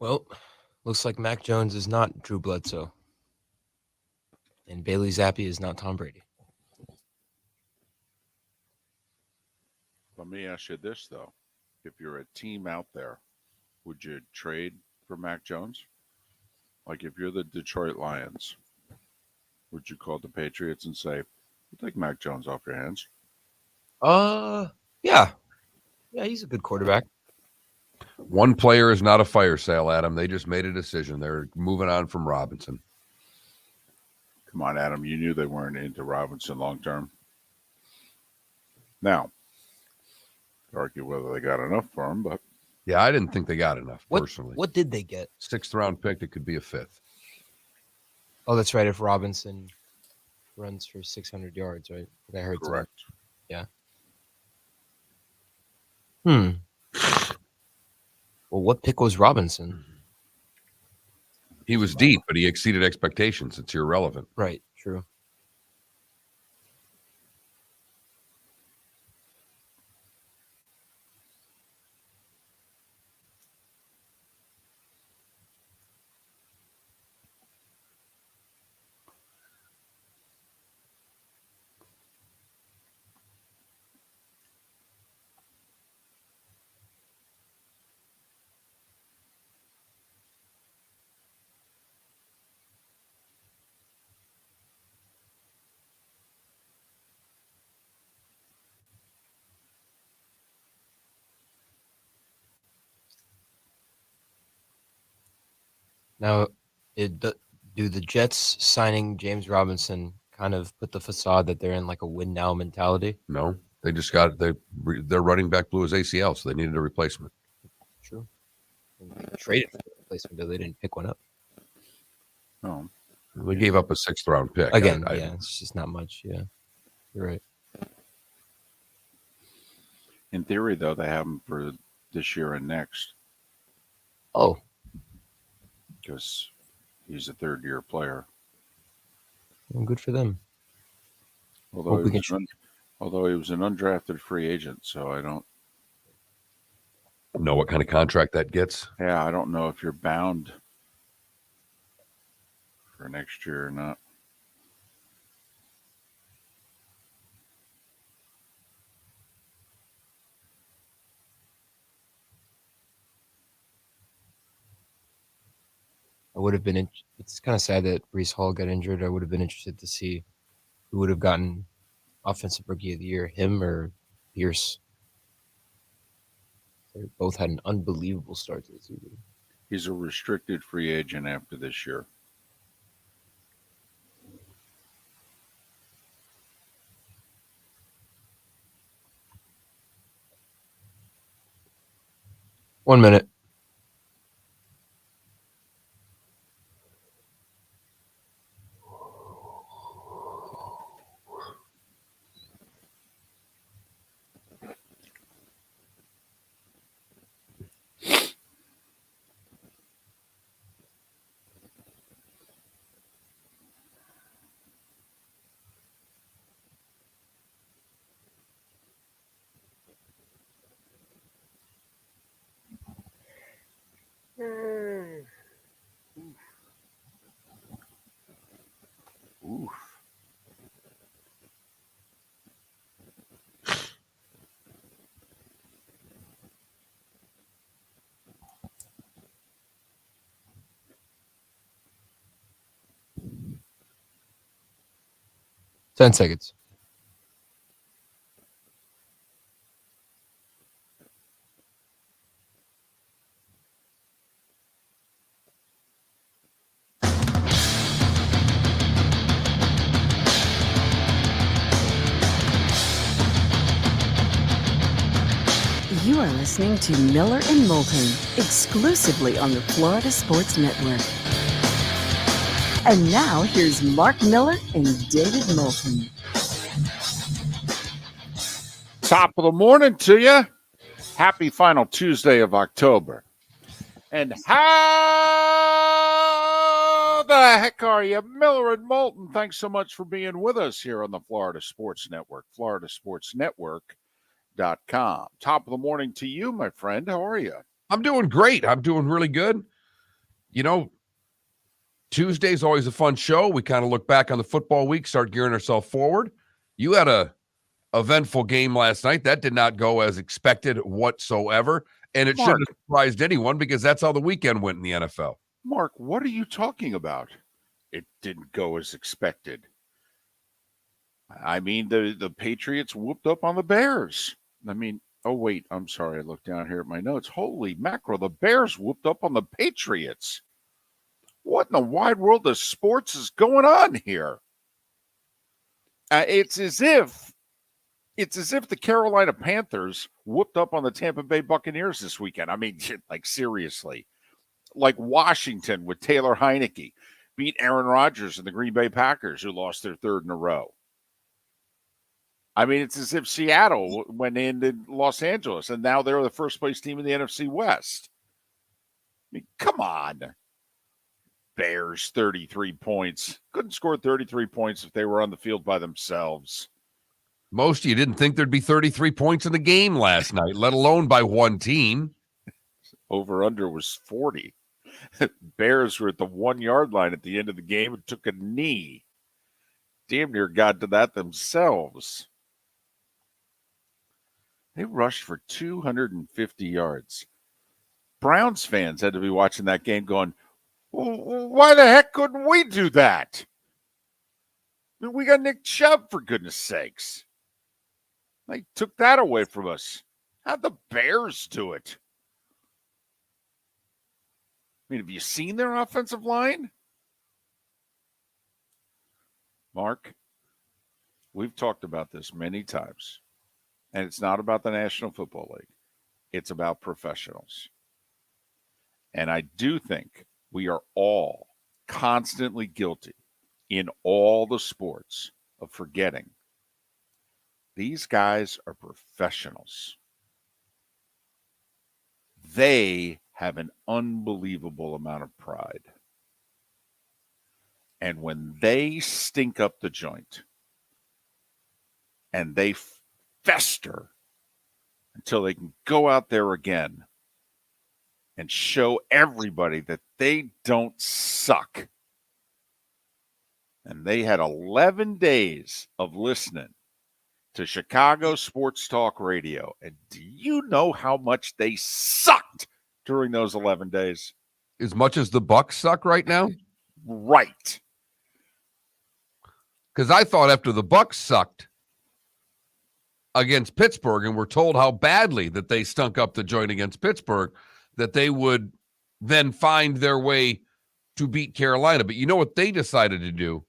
Well, looks like Mac Jones is not Drew Bledsoe. And Bailey Zappi is not Tom Brady. Let me ask you this, though. If you're a team out there, would you trade for Mac Jones? Like if you're the Detroit Lions, would you call the Patriots and say, we'll take Mac Jones off your hands? Yeah. Yeah, he's a good quarterback. One player is not a fire sale, Adam. They just made a decision. They're moving on from Robinson. Come on, Adam. You knew they weren't into Robinson long term. Now, argue whether they got enough for him, but yeah, I didn't think they got enough personally. What did they get? 6th round pick. It could be a 5th. Oh, that's right. If Robinson runs for 600 yards, right? I heard correct. That. Yeah. Well, what pick was Robinson? He was deep, but he exceeded expectations. It's irrelevant. Right. True. Now, do the Jets signing James Robinson kind of put the facade that they're in like a win now mentality? No, they just got their running back blew his ACL, so they needed a replacement. True. They traded for the replacement, but they didn't pick one up. No, they gave up a 6th round pick. Again, yeah, it's just not much. Yeah, you're right. In theory, though, they have him for this year and next. Oh. Because he's a third-year player. Well, good for them. Although he was an undrafted free agent, so I don't know what kind of contract that gets. Yeah, I don't know if you're bound for next year or not. I would have been. It's kind of sad that Breece Hall got injured. I would have been interested to see who would have gotten Offensive Rookie of the Year, him or Pierce. They both had an unbelievable start to the season. He's a restricted free agent after this year. One minute. Oof. Ten seconds. You are listening to Miller and Moulton, exclusively on the Florida Sports Network. And now, here's Mark Miller and David Moulton. Top of the morning to you. Happy final Tuesday of October. And how the heck are you? Miller and Moulton, thanks so much for being with us here on the Florida Sports Network, floridasportsnetwork.com. Top of the morning to you, my friend. How are you? I'm doing great. I'm doing really good. You know, Tuesday's always a fun show. We kind of look back on the football week, start gearing ourselves forward. You had a eventful game last night. That did not go as expected whatsoever. And it shouldn't have surprised anyone because that's how the weekend went in the NFL. Mark, what are you talking about? It didn't go as expected. I mean, the Patriots whooped up on the Bears. I mean, oh, wait, I'm sorry. I looked down here at my notes. Holy mackerel, the Bears whooped up on the Patriots. What in the wide world of sports is going on here? It's as if the Carolina Panthers whooped up on the Tampa Bay Buccaneers this weekend. I mean, like seriously. Like Washington with Taylor Heineke beat Aaron Rodgers and the Green Bay Packers, who lost their third in a row. I mean, it's as if Seattle went into Los Angeles, and now they're the first place team in the NFC West. I mean, come on. Bears, 33 points. Couldn't score 33 points if they were on the field by themselves. Most of you didn't think there'd be 33 points in the game last night, let alone by one team. Over-under was 40. Bears were at the 1-yard line at the end of the game and took a knee. Damn near got to that themselves. They rushed for 250 yards. Browns fans had to be watching that game going, why the heck couldn't we do that? I mean, we got Nick Chubb, for goodness sakes. They took that away from us. How'd the Bears do it? I mean, have you seen their offensive line? Mark, we've talked about this many times, and it's not about the National Football League. It's about professionals. And I do think we are all constantly guilty in all the sports of forgetting these guys are professionals. They have an unbelievable amount of pride. And when they stink up the joint and they fester until they can go out there again and show everybody that they don't suck. And they had 11 days of listening to Chicago Sports Talk Radio. And do you know how much they sucked during those 11 days? As much as the Bucks suck right now? Right. Because I thought after the Bucks sucked against Pittsburgh and were told how badly that they stunk up the joint against Pittsburgh, that they would then find their way to beat Carolina. But you know what they decided to do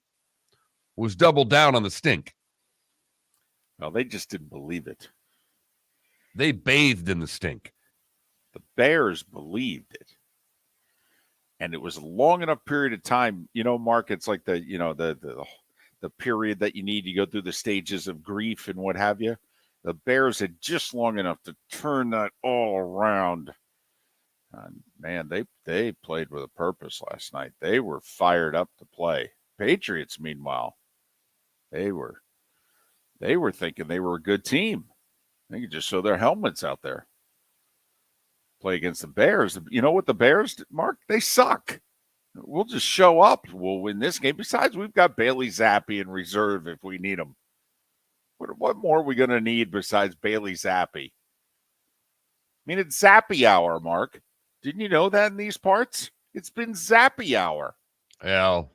was double down on the stink. Well, they just didn't believe it. They bathed in the stink. The Bears believed it. And it was a long enough period of time. You know, Mark, it's like the period that you need to go through the stages of grief and what have you. The Bears had just long enough to turn that all around. And man, they played with a purpose last night. They were fired up to play. Patriots, meanwhile, they were thinking they were a good team. They could just show their helmets out there. Play against the Bears. You know what the Bears, Mark? They suck. We'll just show up. We'll win this game. Besides, we've got Bailey Zappi in reserve if we need him. What more are we going to need besides Bailey Zappi? I mean, it's Zappi hour, Mark. Didn't you know that in these parts? It's been Zappi hour. Well,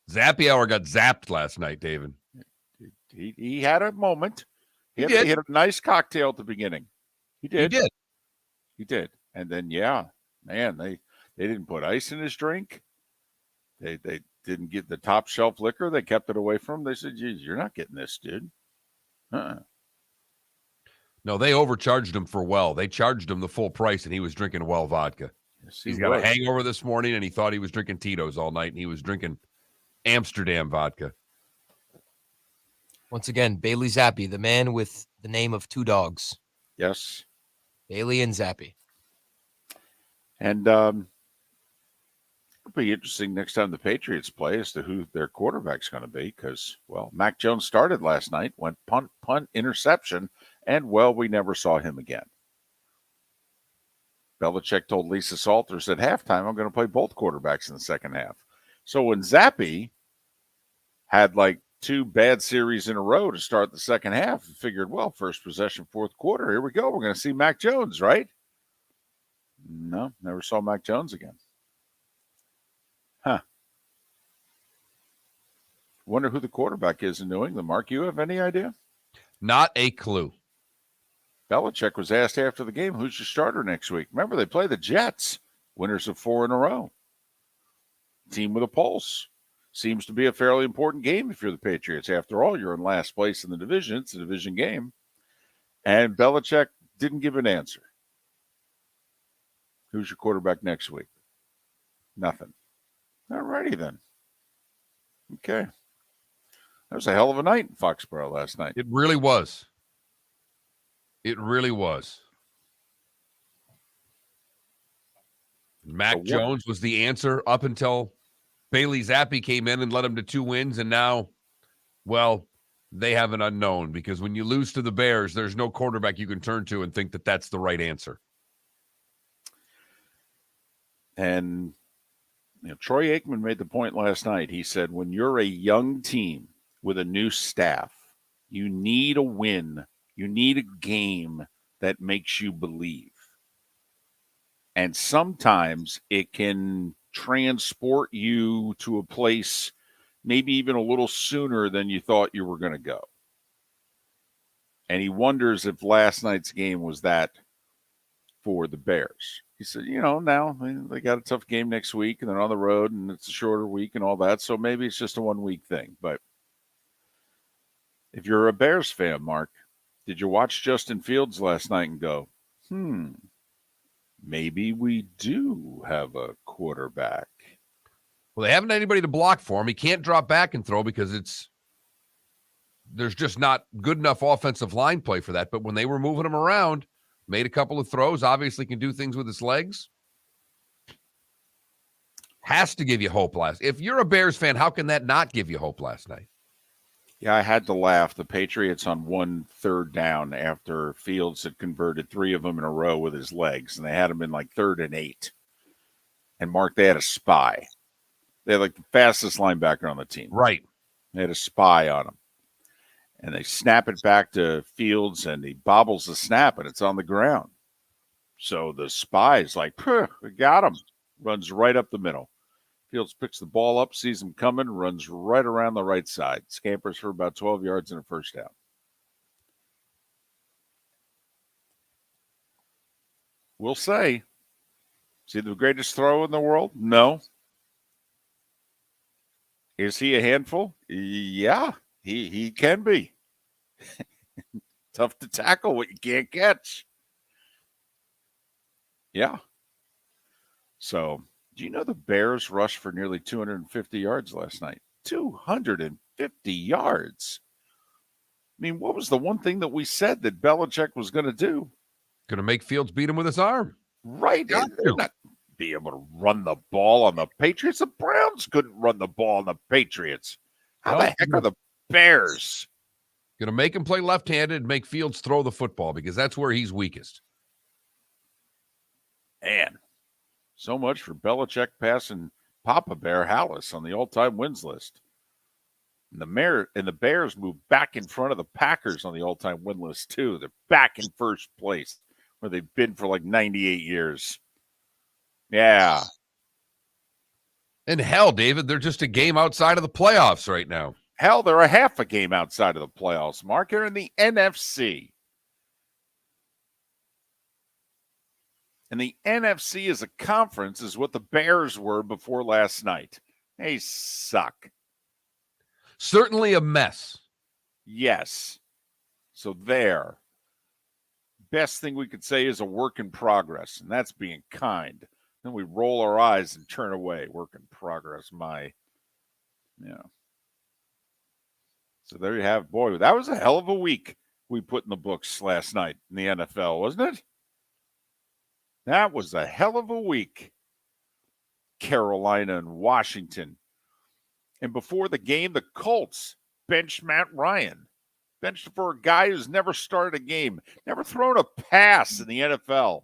Zappi hour got zapped last night, David. He had a moment. He did. had a nice cocktail at the beginning. He did. He did. And then, yeah, man, they didn't put ice in his drink. They didn't get the top shelf liquor. They kept it away from him. They said, geez, you're not getting this, dude. No, they overcharged him for well. They charged him the full price, and he was drinking well vodka. Yes, He's got a hangover this morning, and he thought he was drinking Tito's all night, and he was drinking Amsterdam vodka. Once again, Bailey Zappi, the man with the name of two dogs. Yes. Bailey and Zappi. And it'll be interesting next time the Patriots play as to who their quarterback's going to be because, well, Mac Jones started last night, went punt, interception, and, well, we never saw him again. Belichick told Lisa Salters at halftime, I'm going to play both quarterbacks in the second half. So when Zappe had like 2 bad series in a row to start the second half, he figured, well, first possession, fourth quarter, here we go. We're going to see Mac Jones, right? No, never saw Mac Jones again. Huh. Wonder who the quarterback is in New England. Mark, you have any idea? Not a clue. Belichick was asked after the game, who's your starter next week? Remember, they play the Jets, winners of 4 in a row. Team with a pulse. Seems to be a fairly important game if you're the Patriots. After all, you're in last place in the division. It's a division game. And Belichick didn't give an answer. Who's your quarterback next week? Nothing. All righty then. Okay. That was a hell of a night in Foxborough last night. It really was. It really was. Mac Jones was the answer up until Bailey Zappi came in and led him to 2 wins, and now, well, they have an unknown, because when you lose to the Bears, there's no quarterback you can turn to and think that that's the right answer. And Troy Aikman made the point last night. He said, when you're a young team with a new staff, you need a win. You need a game that makes you believe. And sometimes it can transport you to a place maybe even a little sooner than you thought you were going to go. And he wonders if last night's game was that for the Bears. He said, now they got a tough game next week and they're on the road and it's a shorter week and all that. So maybe it's just a 1-week thing. But if you're a Bears fan, Mark, did you watch Justin Fields last night and go, maybe we do have a quarterback? Well, they haven't anybody to block for him. He can't drop back and throw because there's just not good enough offensive line play for that. But when they were moving him around, made a couple of throws, obviously can do things with his legs. Has to give you hope if you're a Bears fan, how can that not give you hope last night? Yeah, I had to laugh. The Patriots on 1 3rd down after Fields had converted 3 of them in a row with his legs, and they had him in like 3rd and 8. And Mark, they had a spy. They had like the fastest linebacker on the team. Right. They had a spy on him. And they snap it back to Fields, and he bobbles the snap, and it's on the ground. So the spy is like, we got him. Runs right up the middle. Fields picks the ball up, sees him coming, runs right around the right side. Scampers for about 12 yards and a first down. We'll say, is he the greatest thrower in the world? No. Is he a handful? Yeah, he can be. Tough to tackle what you can't catch. Yeah. So, do you know the Bears rushed for nearly 250 yards last night? 250 yards. I mean, what was the one thing that we said that Belichick was going to do? Going to make Fields beat him with his arm. Right. They're not be able to run the ball on the Patriots. The Browns couldn't run the ball on the Patriots. How the heck are the Bears? Going to make him play left-handed and make Fields throw the football because that's where he's weakest. Man, so much for Belichick passing Papa Bear Hallis on the all-time wins list. And the Bears move back in front of the Packers on the all-time win list, too. They're back in first place where they've been for like 98 years. Yeah. And hell, David, they're just a game outside of the playoffs right now. Hell, they're a half a game outside of the playoffs, Mark. They're in the NFC. And the NFC as a conference is what the Bears were before last night. They suck. Certainly a mess. Yes. So there. Best thing we could say is a work in progress, and that's being kind. Then we roll our eyes and turn away. Work in progress, So there you have it. Boy, that was a hell of a week we put in the books last night in the NFL, wasn't it? That was a hell of a week. Carolina and Washington. And before the game, the Colts benched Matt Ryan. Benched for a guy who's never started a game, never thrown a pass in the NFL.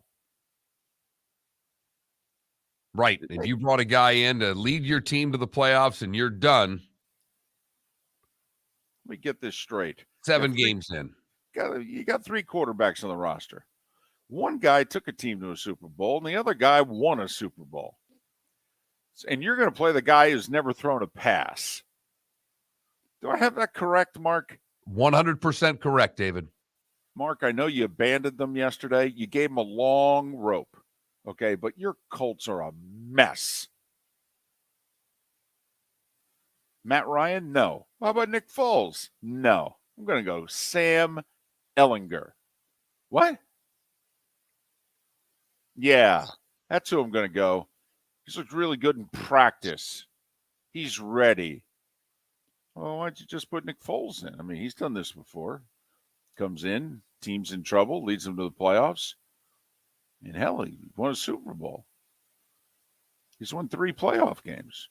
Right. If you brought a guy in to lead your team to the playoffs and you're done, Let me get this straight. 7 games in. You got 3 quarterbacks on the roster. One guy took a team to a Super Bowl, and the other guy won a Super Bowl. And you're going to play the guy who's never thrown a pass. Do I have that correct, Mark? 100% correct, David. Mark, I know you abandoned them yesterday. You gave them a long rope, okay? But your Colts are a mess. Matt Ryan? No. How about Nick Foles? No. I'm going to go Sam Ehlinger. What? Yeah, that's who I'm going to go. He's looked really good in practice. He's ready. Well, why don't you just put Nick Foles in? I mean, he's done this before. Comes in, team's in trouble, leads them to the playoffs. And hell, he won a Super Bowl. He's won 3 playoff games.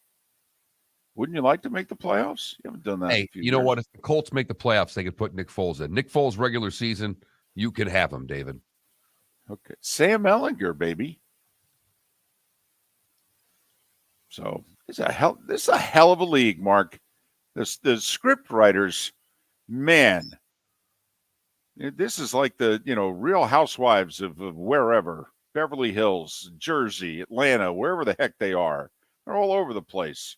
Wouldn't you like to make the playoffs? You haven't done that in a few you know years. what? If the Colts make the playoffs, they could put Nick Foles in. Nick Foles regular season, you can have him, David. Okay. Sam Ehlinger, baby. So this is a hell of a league, Mark. The script writers, man, this is like the Real Housewives of wherever, Beverly Hills, Jersey, Atlanta, wherever the heck they are. They're all over the place.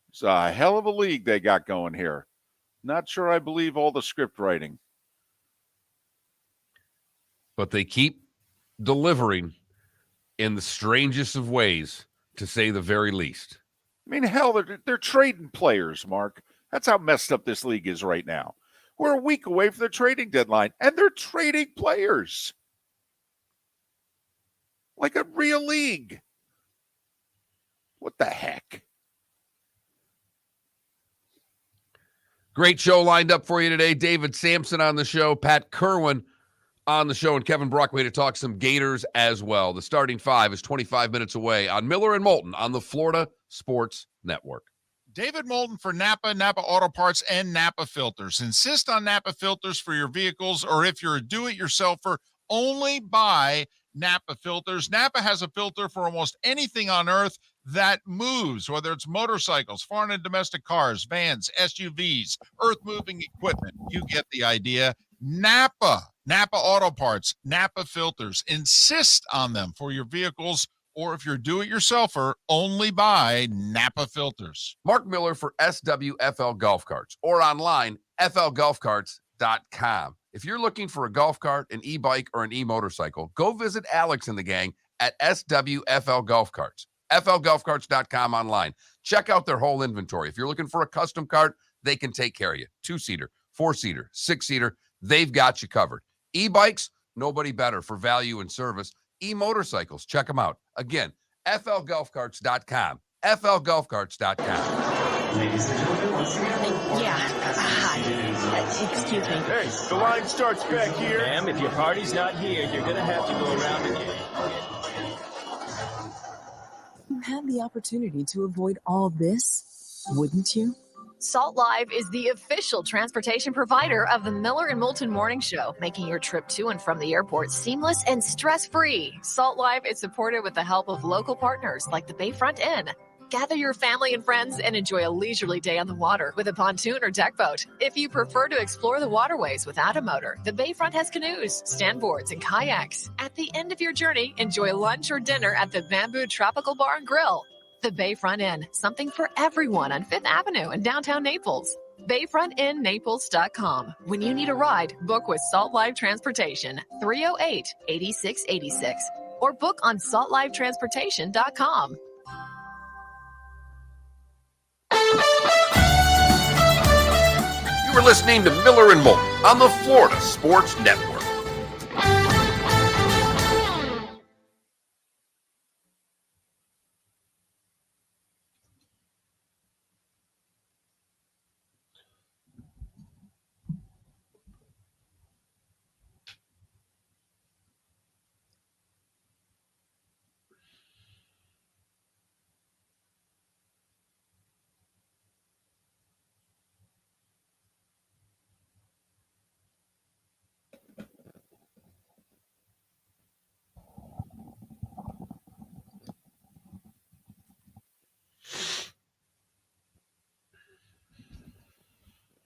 It's a hell of a league they got going here. Not sure I believe all the script writing. But they keep delivering in the strangest of ways, to say the very least. I mean, hell, they're trading players, Mark. That's how messed up this league is right now. We're a week away from the trading deadline, and they're trading players. Like a real league. What the heck? Great show lined up for you today. David Samson on the show, Pat Kirwan on the show, and Kevin Brockway to talk some Gators as well. The starting 5 is 25 minutes away on Miller and Moulton on the Florida Sports Network. David Moulton for Napa Auto Parts, and Napa Filters. Insist on Napa Filters for your vehicles, or if you're a do-it-yourselfer, only buy Napa Filters. Napa has a filter for almost anything on earth that moves, whether it's motorcycles, foreign and domestic cars, vans, SUVs, earth-moving equipment. You get the idea. Napa Auto Parts, Napa Filters. Insist on them for your vehicles, or if you're do-it-yourselfer, only buy Napa Filters. Mark Miller for SWFL Golf Carts, or online, flgolfcarts.com. If you're looking for a golf cart, an e-bike, or an e-motorcycle, go visit Alex and the gang at SWFL Golf Carts. flgolfcarts.com online. Check out their whole inventory. If you're looking for a custom cart, they can take care of you. 2-seater, 4-seater, 6-seater, they've got you covered. E-bikes, nobody better for value and service. E-motorcycles, check them out. Again, flgolfcarts.com. flgolfcarts.com. Ladies and gentlemen, Yeah. Hi. Excuse me. hey, the line starts back here. Ma'am, if your party's not here, you're going to have to go around again. You had the opportunity to avoid all this, wouldn't you? Salt Live is the official transportation provider of the Miller and Moulton Morning Show, making your trip to and from the airport seamless and stress-free. Salt Live is supported with the help of local partners like the Bayfront Inn. Gather your family and friends and enjoy a leisurely day on the water with a pontoon or deck boat. If you prefer to explore the waterways without a motor, the Bayfront has canoes, standboards, and kayaks. At the end of your journey, enjoy lunch or dinner at the Bamboo Tropical Bar and Grill. The Bayfront Inn, something for everyone on 5th Avenue in downtown Naples. BayfrontInNaples.com. When you need a ride, book with Salt Live Transportation, 308-8686, or book on saltlivetransportation.com. You were listening to Miller and Moulton on the Florida Sports Network.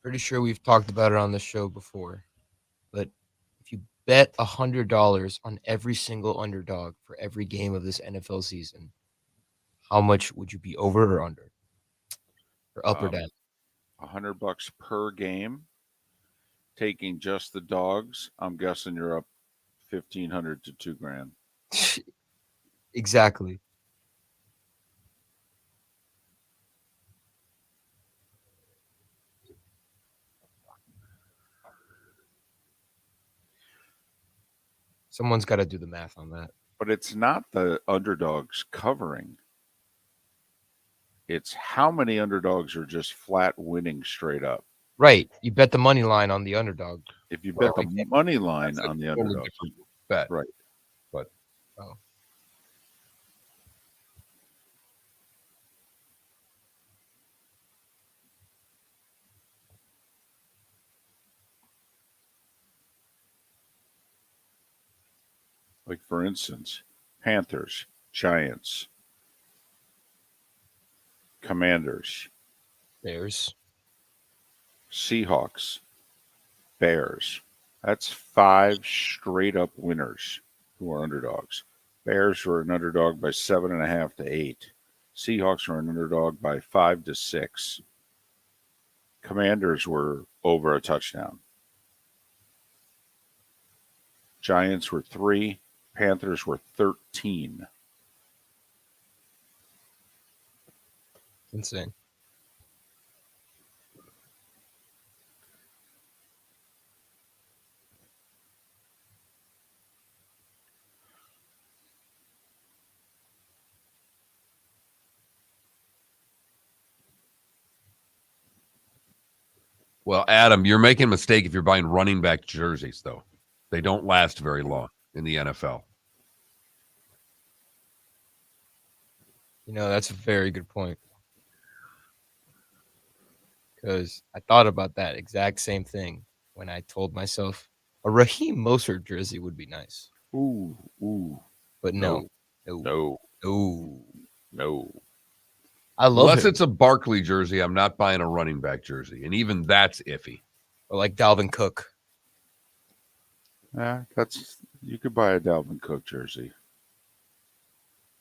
Pretty sure we've talked about it on the show before, but if you bet $100 on every single underdog for every game of this NFL season, how much would you be over or under, or up or down? $100 per game. Taking just the dogs, I'm guessing you're up 1,500 to $2,000. Exactly. Someone's got to do the math on that. But it's not the underdogs covering. It's how many underdogs are just flat winning straight up. Right. You bet the money line on the underdog. If you bet the Okay. money line That's a on the totally underdogs, different bet. right? But Oh. Like for instance, Panthers, Giants, Commanders, Bears. Seahawks, Bears. That's 5 straight up winners who are underdogs. Bears were an underdog by 7.5 to 8. Seahawks were an underdog by 5 to 6. Commanders were over a touchdown. Giants were 3. Panthers were 13. Insane. well, Adam, you're making a mistake if you're buying running back jerseys, though. They don't last very long in the NFL. That's a very good point. Because I thought about that exact same thing when I told myself a Raheem Mostert jersey would be nice. Ooh. But no. No. I love Unless him. it's a Barkley jersey, I'm not buying a running back jersey. And even that's iffy. Or like Dalvin Cook. Yeah, you could buy a Dalvin Cook jersey.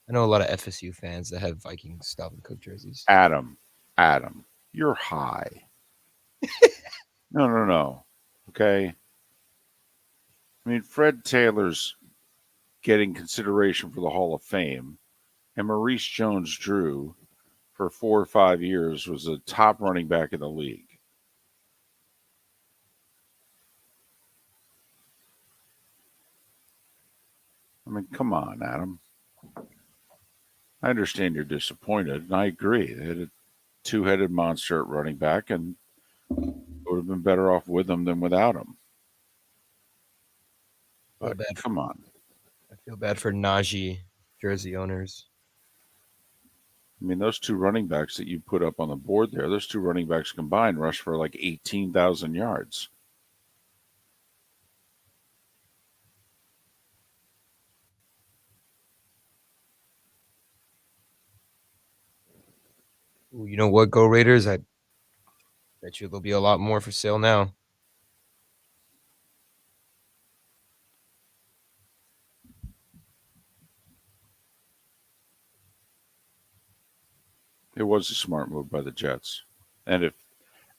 I know a lot of FSU fans that have Vikings Dalvin Cook jerseys. Adam, you're high. No. Okay. I mean, Fred Taylor's getting consideration for the Hall of Fame, and Maurice Jones-Drew, for 4 or 5 years, was a top running back in the league. I mean, come on, Adam. I understand you're disappointed, and I agree. They had a 2-headed monster at running back, and it would have been better off with him than without him. But come on. I feel bad for Najee jersey owners. I mean, those 2 running backs that you put up on the board there, those 2 running backs combined rushed for like 18,000 yards. Ooh, you know what, Go Raiders? I bet you there'll be a lot more for sale now. It was a smart move by the Jets. And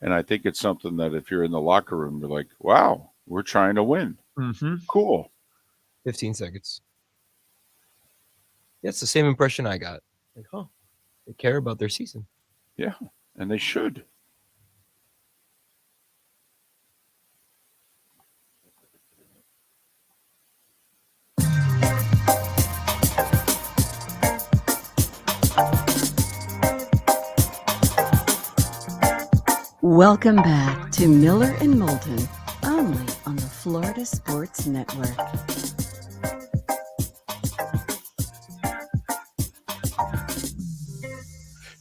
I think it's something that if you're in the locker room, you're like, wow, we're trying to win. Mm-hmm. Cool. 15 seconds. Yeah, it's the same impression I got. Like, they care about their season. Yeah, and they should. Welcome back to Miller and Moulton, only on the Florida Sports Network.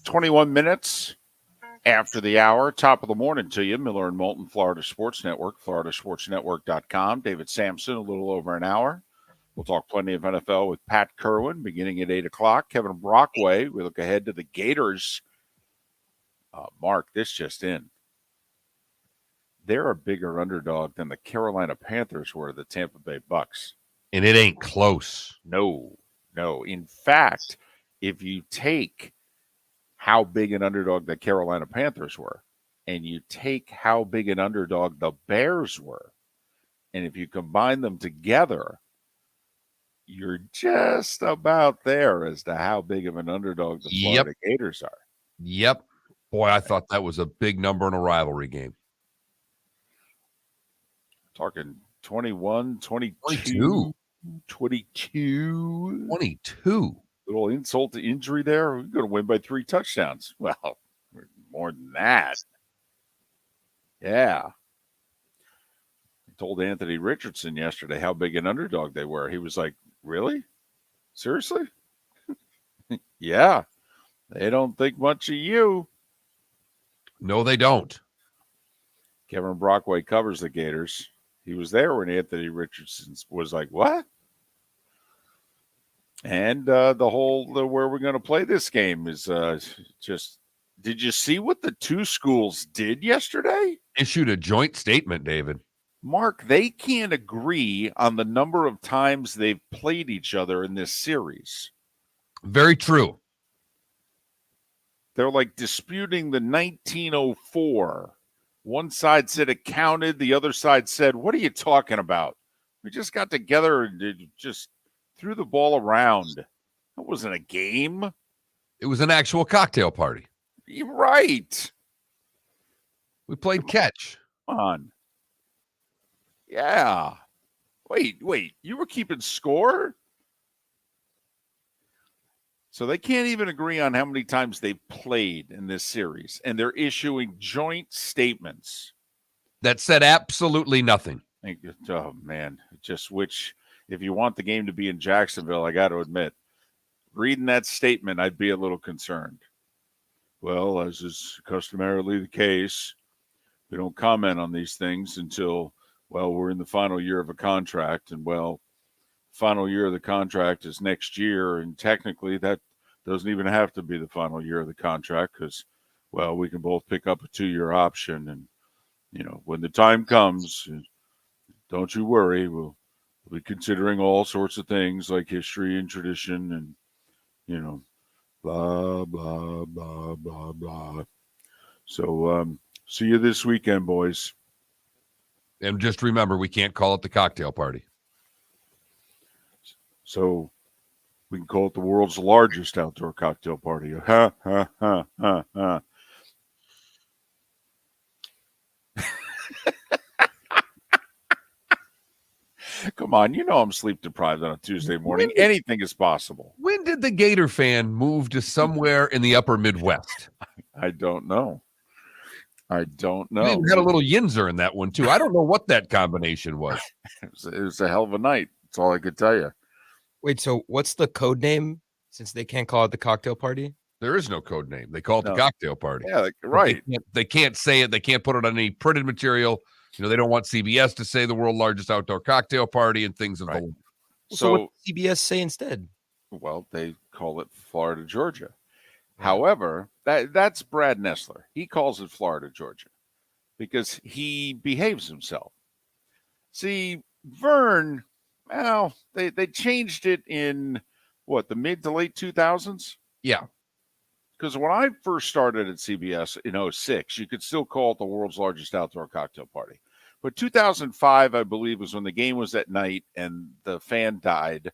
"21 minutes after the hour, top of the morning to you. Miller and Moulton, Florida Sports Network, floridasportsnetwork.com. David Samson, a little over an hour. We'll talk plenty of NFL with Pat Kirwan beginning at 8 o'clock. Kevin Brockway, we look ahead to the Gators. Mark, this just in. they're a bigger underdog than the Carolina Panthers were the Tampa Bay Bucks. And it ain't close. No. In fact, if you take how big an underdog the Carolina Panthers were, and you take how big an underdog the Bears were, and if you combine them together, you're just about there as to how big of an underdog the Florida Gators are. Yep. Boy, I thought that was a big number in a rivalry game. Talking 21, 22. 22. 22. Little insult to injury there. We're going to win by 3 touchdowns. Well, more than that. Yeah. I told Anthony Richardson yesterday how big an underdog they were. He was like, really? Seriously? Yeah. They don't think much of you. No, they don't. Kevin Brockway covers the Gators. He was there when Anthony Richardson was like, what? And the where we're going to play this game is just, did you see what the two schools did yesterday? Issued a joint statement, David. Mark, they can't agree on the number of times they've played each other in this series. Very true. They're like disputing the 1904. One side said it counted. The other side said, what are you talking about? We just got together and just threw the ball around. That wasn't a game. It was an actual cocktail party. You're right. We played catch. Come on. Yeah. Wait. You were keeping score? So they can't even agree on how many times they've played in this series, and they're issuing joint statements that said absolutely nothing. Oh, man. Just which, if you want the game to be in Jacksonville, I got to admit, reading that statement, I'd be a little concerned. Well, as is customarily the case, we don't comment on these things until, well, we're in the final year of a contract, and, well, final year of the contract is next year, and technically that doesn't even have to be the final year of the contract because, well, we can both pick up a 2-year option, and, you know, when the time comes, don't you worry, we'll be considering all sorts of things like history and tradition and, you know, blah, blah, blah, blah, blah. So, see you this weekend, boys. And just remember, we can't call it the cocktail party. So we can call it the world's largest outdoor cocktail party. Ha, ha, ha, ha, ha. Come on, you know I'm sleep deprived on a Tuesday morning. Anything is possible. When did the Gator fan move to somewhere in the upper Midwest? I don't know. I don't know. We had a little Yinzer in that one, too. I don't know what that combination was. It was a hell of a night. That's all I could tell you. Wait, so what's the code name since they can't call it the cocktail party? There is no code name. They call it the cocktail party. Yeah, right. They can't say it. They can't put it on any printed material. You know, they don't want CBS to say the world largest outdoor cocktail party and things of the like. So what does CBS say instead? Well, they call it Florida, Georgia. However, that's Brad Nessler. He calls it Florida, Georgia because he behaves himself. See, Vern, well, they changed it in, the mid to late 2000s? Yeah. Because when I first started at CBS in 2006, you could still call it the world's largest outdoor cocktail party. But 2005, I believe, was when the game was at night and the fan died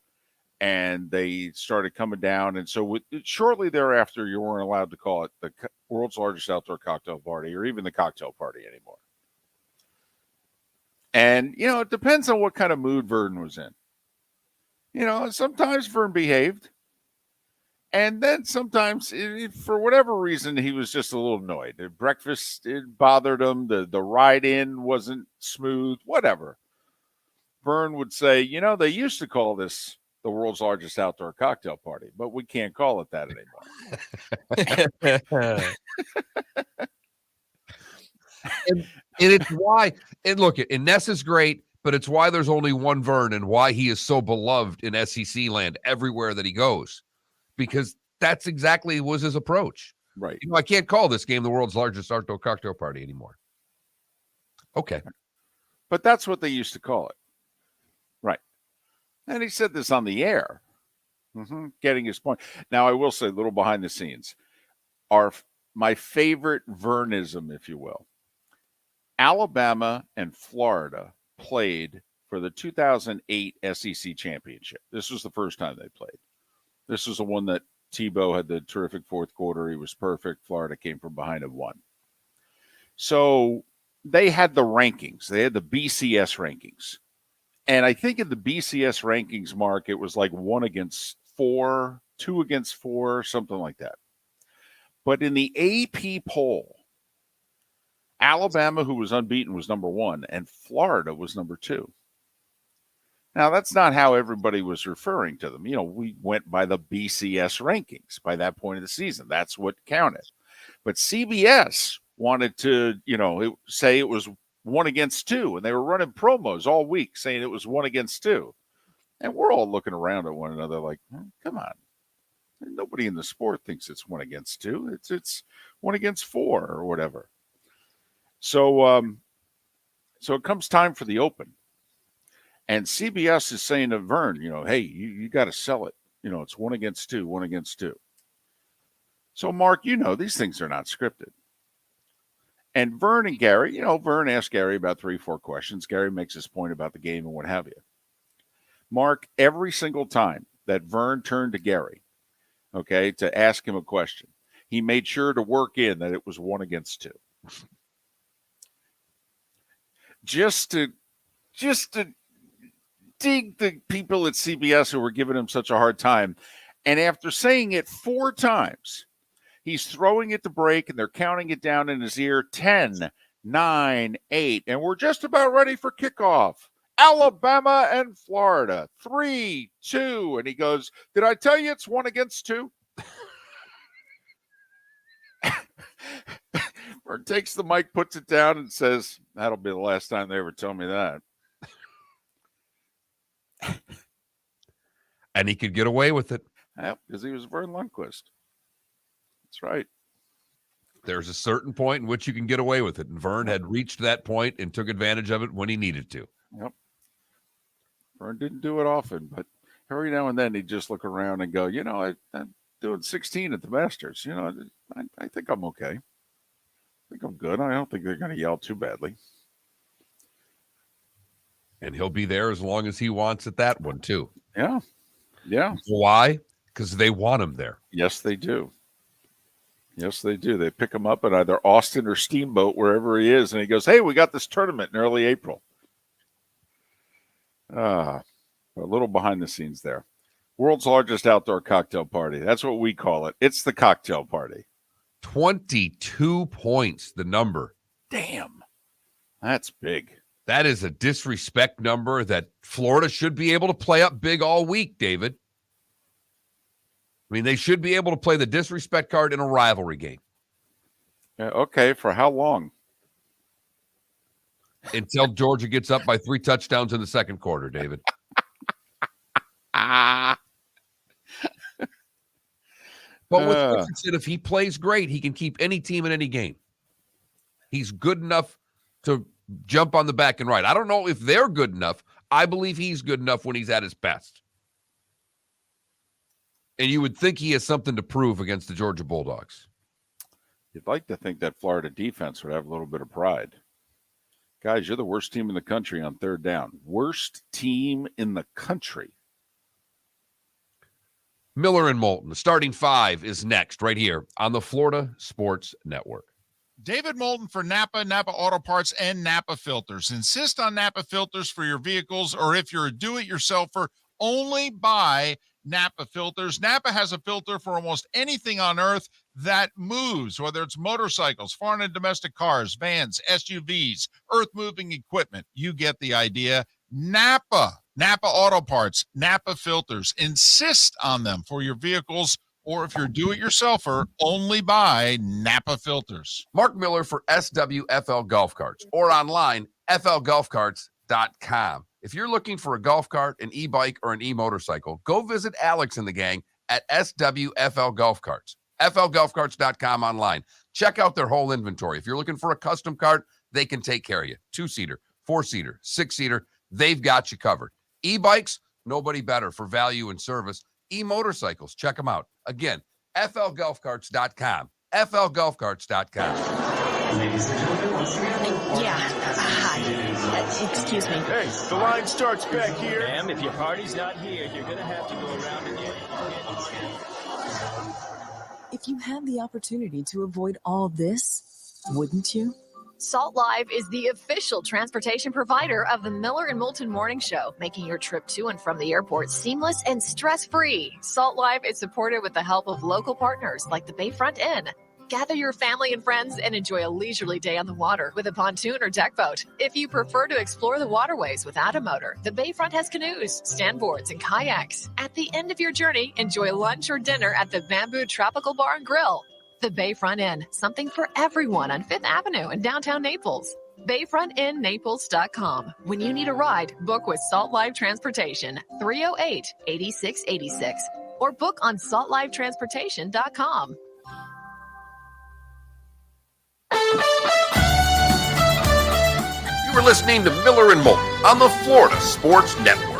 and they started coming down. And so shortly thereafter, you weren't allowed to call it the world's largest outdoor cocktail party or even the cocktail party anymore. And, you know, it depends on what kind of mood Vern was in. You know, sometimes Vern behaved. And then sometimes, for whatever reason, he was just a little annoyed. Breakfast, it bothered him. The ride-in wasn't smooth, whatever. Vern would say, you know, they used to call this the world's largest outdoor cocktail party, but we can't call it that anymore. and it's why, and look, and Ness is great, but it's why there's only one Vern and why he is so beloved in SEC land everywhere that he goes. Because that's exactly was his approach. Right. You know, I can't call this game the world's largest outdoor cocktail party anymore. Okay. But that's what they used to call it. Right. And he said this on the air, getting his point. Now, I will say, a little behind the scenes, my favorite Vernism, if you will. Alabama and Florida played for the 2008 SEC championship. This was the first time they played. This was the one that Tebow had the terrific fourth quarter. He was perfect. Florida came from behind and won. So they had the rankings. They had the BCS rankings. And I think in the BCS rankings, Mark, it was like 1 against 4, 2 against 4, something like that. But in the AP poll, Alabama, who was unbeaten, was number 1, and Florida was number 2. Now, that's not how everybody was referring to them. We went by the BCS rankings by that point of the season. That's what counted. But CBS wanted to, say it was 1 against 2, and they were running promos all week saying it was 1 against 2. And we're all looking around at one another like, come on. Nobody in the sport thinks it's 1 against 2. It's 1 against 4 or whatever. So it comes time for the Open. And CBS is saying to Vern, hey, you got to sell it. It's 1 against 2, 1 against 2. So, Mark, these things are not scripted. And Vern and Gary, Vern asked Gary about 3 or 4 questions. Gary makes his point about the game and what have you. Mark, every single time that Vern turned to Gary, okay, to ask him a question, he made sure to work in that it was 1 against 2. Just to dig the people at CBS who were giving him such a hard time. And after saying it 4 times, he's throwing it to break, and they're counting it down in his ear, 10, 9, 8. And we're just about ready for kickoff. Alabama and Florida, 3, 2. And he goes, did I tell you it's 1 against 2? Or takes the mic, puts it down, and says, that'll be the last time they ever tell me that. And he could get away with it. Yep, because he was Vern Lundquist. That's right. There's a certain point in which you can get away with it. And Vern had reached that point and took advantage of it when he needed to. Yep. Vern didn't do it often, but every now and then he'd just look around and go, I'm doing 16 at the Masters. I think I'm okay. I think I'm good. I don't think they're going to yell too badly. And he'll be there as long as he wants at that one, too. Yeah. Yeah. Why? Because they want him there. Yes, they do. Yes, they do. They pick him up at either Austin or Steamboat, wherever he is, and he goes, hey, we got this tournament in early April. A little behind the scenes there. World's largest outdoor cocktail party. That's what we call it. It's the cocktail party. 22 points, the number. Damn. That's big. That is a disrespect number that Florida should be able to play up big all week, David. I mean, they should be able to play the disrespect card in a rivalry game. Yeah, okay, for how long? Until Georgia gets up by 3 touchdowns in the second quarter, David. But with Richardson, if he plays great, he can keep any team in any game. He's good enough to jump on the back and ride. I don't know if they're good enough. I believe he's good enough when he's at his best. And you would think he has something to prove against the Georgia Bulldogs. You'd like to think that Florida defense would have a little bit of pride. Guys, you're the worst team in the country on 3rd down. Worst team in the country. Miller and Moulton, the starting 5 is next right here on the Florida Sports Network. David Moulton for Napa Auto Parts, and Napa Filters. Insist on Napa Filters for your vehicles, or if you're a do-it-yourselfer, only buy Napa Filters. Napa has a filter for almost anything on earth that moves, whether it's motorcycles, foreign and domestic cars, vans, SUVs, earth-moving equipment. You get the idea. Napa Auto Parts, Napa Filters. Insist on them for your vehicles, or if you're do-it-yourselfer, only buy Napa Filters. Mark Miller for SWFL Golf Carts, or online, flgolfcarts.com. If you're looking for a golf cart, an e-bike, or an e-motorcycle, go visit Alex and the gang at SWFL Golf Carts. flgolfcarts.com online. Check out their whole inventory. If you're looking for a custom cart, they can take care of you. 2-seater, 4-seater, 6-seater, they've got you covered. E-bikes, nobody better for value and service. E-motorcycles, check them out. Again, flgolfcarts.com. flgolfcarts.com. Yeah. Hi. Excuse me. Hey, the line starts back here. Ma'am, if your party's not here, you're going to have to go around again. If you had the opportunity to avoid all this, wouldn't you? Salt Live is the official transportation provider of the Miller and Moulton Morning Show, making your trip to and from the airport seamless and stress-free. Salt Live is supported with the help of local partners like the Bayfront Inn. Gather your family and friends and enjoy a leisurely day on the water with a pontoon or deck boat. If you prefer to explore the waterways without a motor, the Bayfront has canoes, standboards, and kayaks. At the end of your journey, enjoy lunch or dinner at the Bamboo Tropical Bar and Grill. The Bayfront Inn, something for everyone on 5th Avenue in downtown Naples. BayfrontInNaples.com. When you need a ride, book with Salt Live Transportation, 308-8686, or book on saltlivetransportation.com. You were listening to Miller and Moulton on the Florida Sports Network.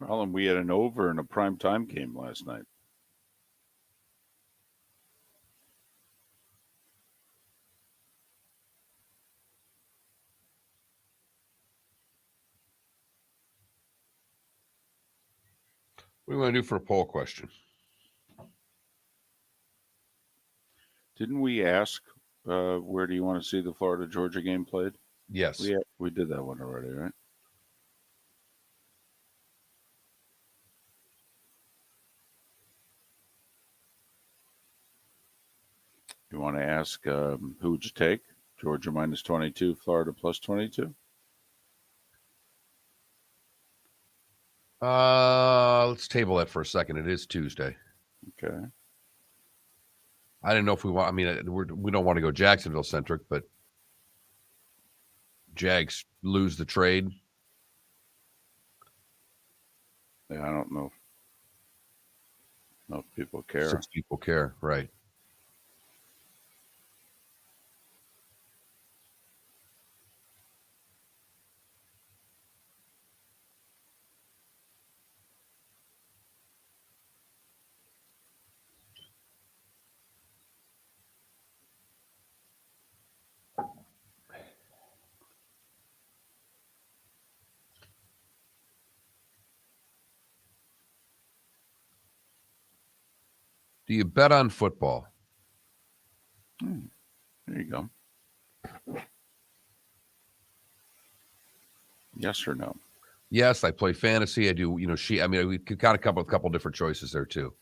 Well, and we had an over in a primetime game last night. What do you want to do for a poll question? Didn't we ask where do you want to see the Florida-Georgia game played? Yes. We did that one already, right? You want to ask who would you take? Georgia minus 22, Florida plus 22? Let's table that for a second. It is Tuesday. Okay. I didn't know if we want. I mean, we don't want to go Jacksonville centric, but Jags lose the trade. Yeah, I don't know. If people care. 6 people care, right? Do you bet on football? There you go. Yes or no? Yes, I play fantasy. I do. We could kind of come up with a couple different choices there too.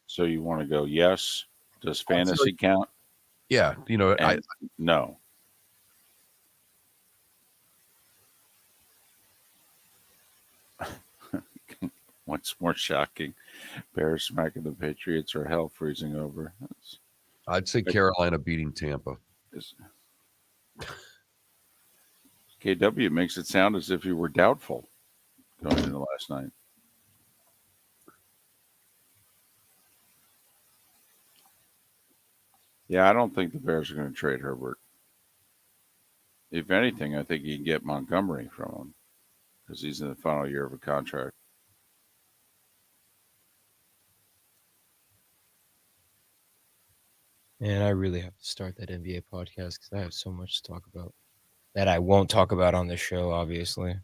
So you want to go yes? Does fantasy count? Yeah, And no. What's more shocking? Bears smacking the Patriots or hell freezing over? I'd say Carolina beating Tampa. KW makes it sound as if you were doubtful going into last night. Yeah, I don't think the Bears are going to trade Herbert. If anything, I think you can get Montgomery from him because he's in the final year of a contract. Man, I really have to start that NBA podcast because I have so much to talk about that I won't talk about on this show, obviously,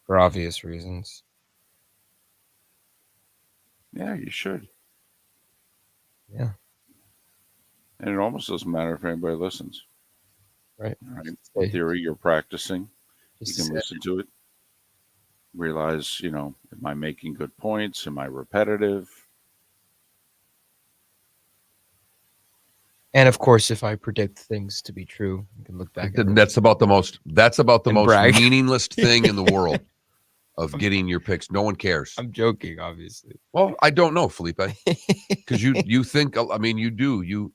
for obvious reasons. Yeah, you should. Yeah. And it almost doesn't matter if anybody listens. Right. In theory, you're practicing. You Just can say- listen to it. Realize, am I making good points? Am I repetitive? And of course, if I predict things to be true, you can look back. That's about the most And brag. meaningless thing in the world of getting your picks. No one cares. I'm joking, obviously. Well, I don't know, Felipe, because you think. I mean, you do.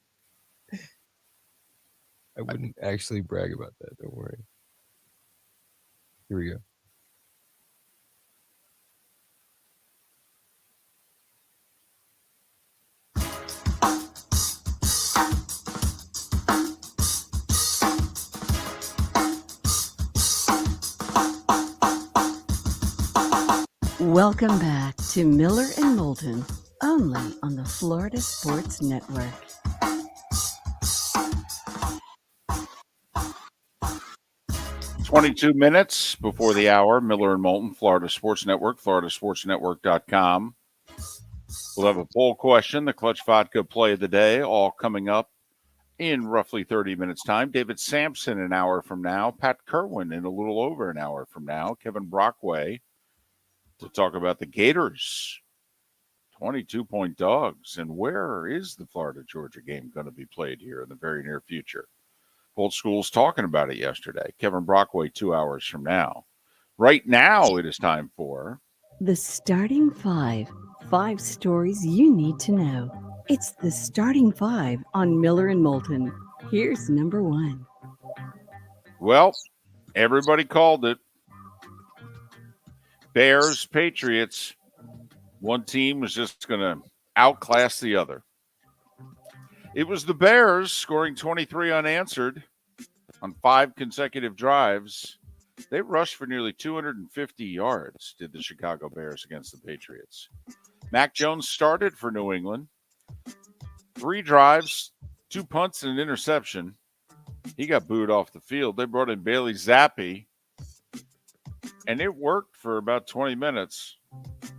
I wouldn't actually brag about that. Don't worry. Here we go. Welcome back to Miller and Moulton, only on the Florida Sports Network. "22 minutes before the hour, Miller and Moulton, Florida Sports Network, floridasportsnetwork.com. We'll have a poll question, the Clutch Vodka play of the day, all coming up in roughly 30 minutes' time. David Samson an hour from now. Pat Kirwan in a little over an hour from now. Kevin Brockway to talk about the Gators, 22-point dogs. And where is the Florida-Georgia game going to be played here in the very near future? Both schools talking about it yesterday. Kevin Brockway 2 hours from now. Right now it is time for The Starting Five. 5 stories you need to know. It's the Starting Five on Miller and Moulton. Here's number 1. Well, everybody called it. Bears, Patriots. One team was just going to outclass the other. It was the Bears scoring 23 unanswered on 5 consecutive drives. They rushed for nearly 250 yards, did the Chicago Bears against the Patriots. Mac Jones started for New England. 3 drives, 2 punts, and an interception. He got booed off the field. They brought in Bailey Zappi, and it worked for about 20 minutes,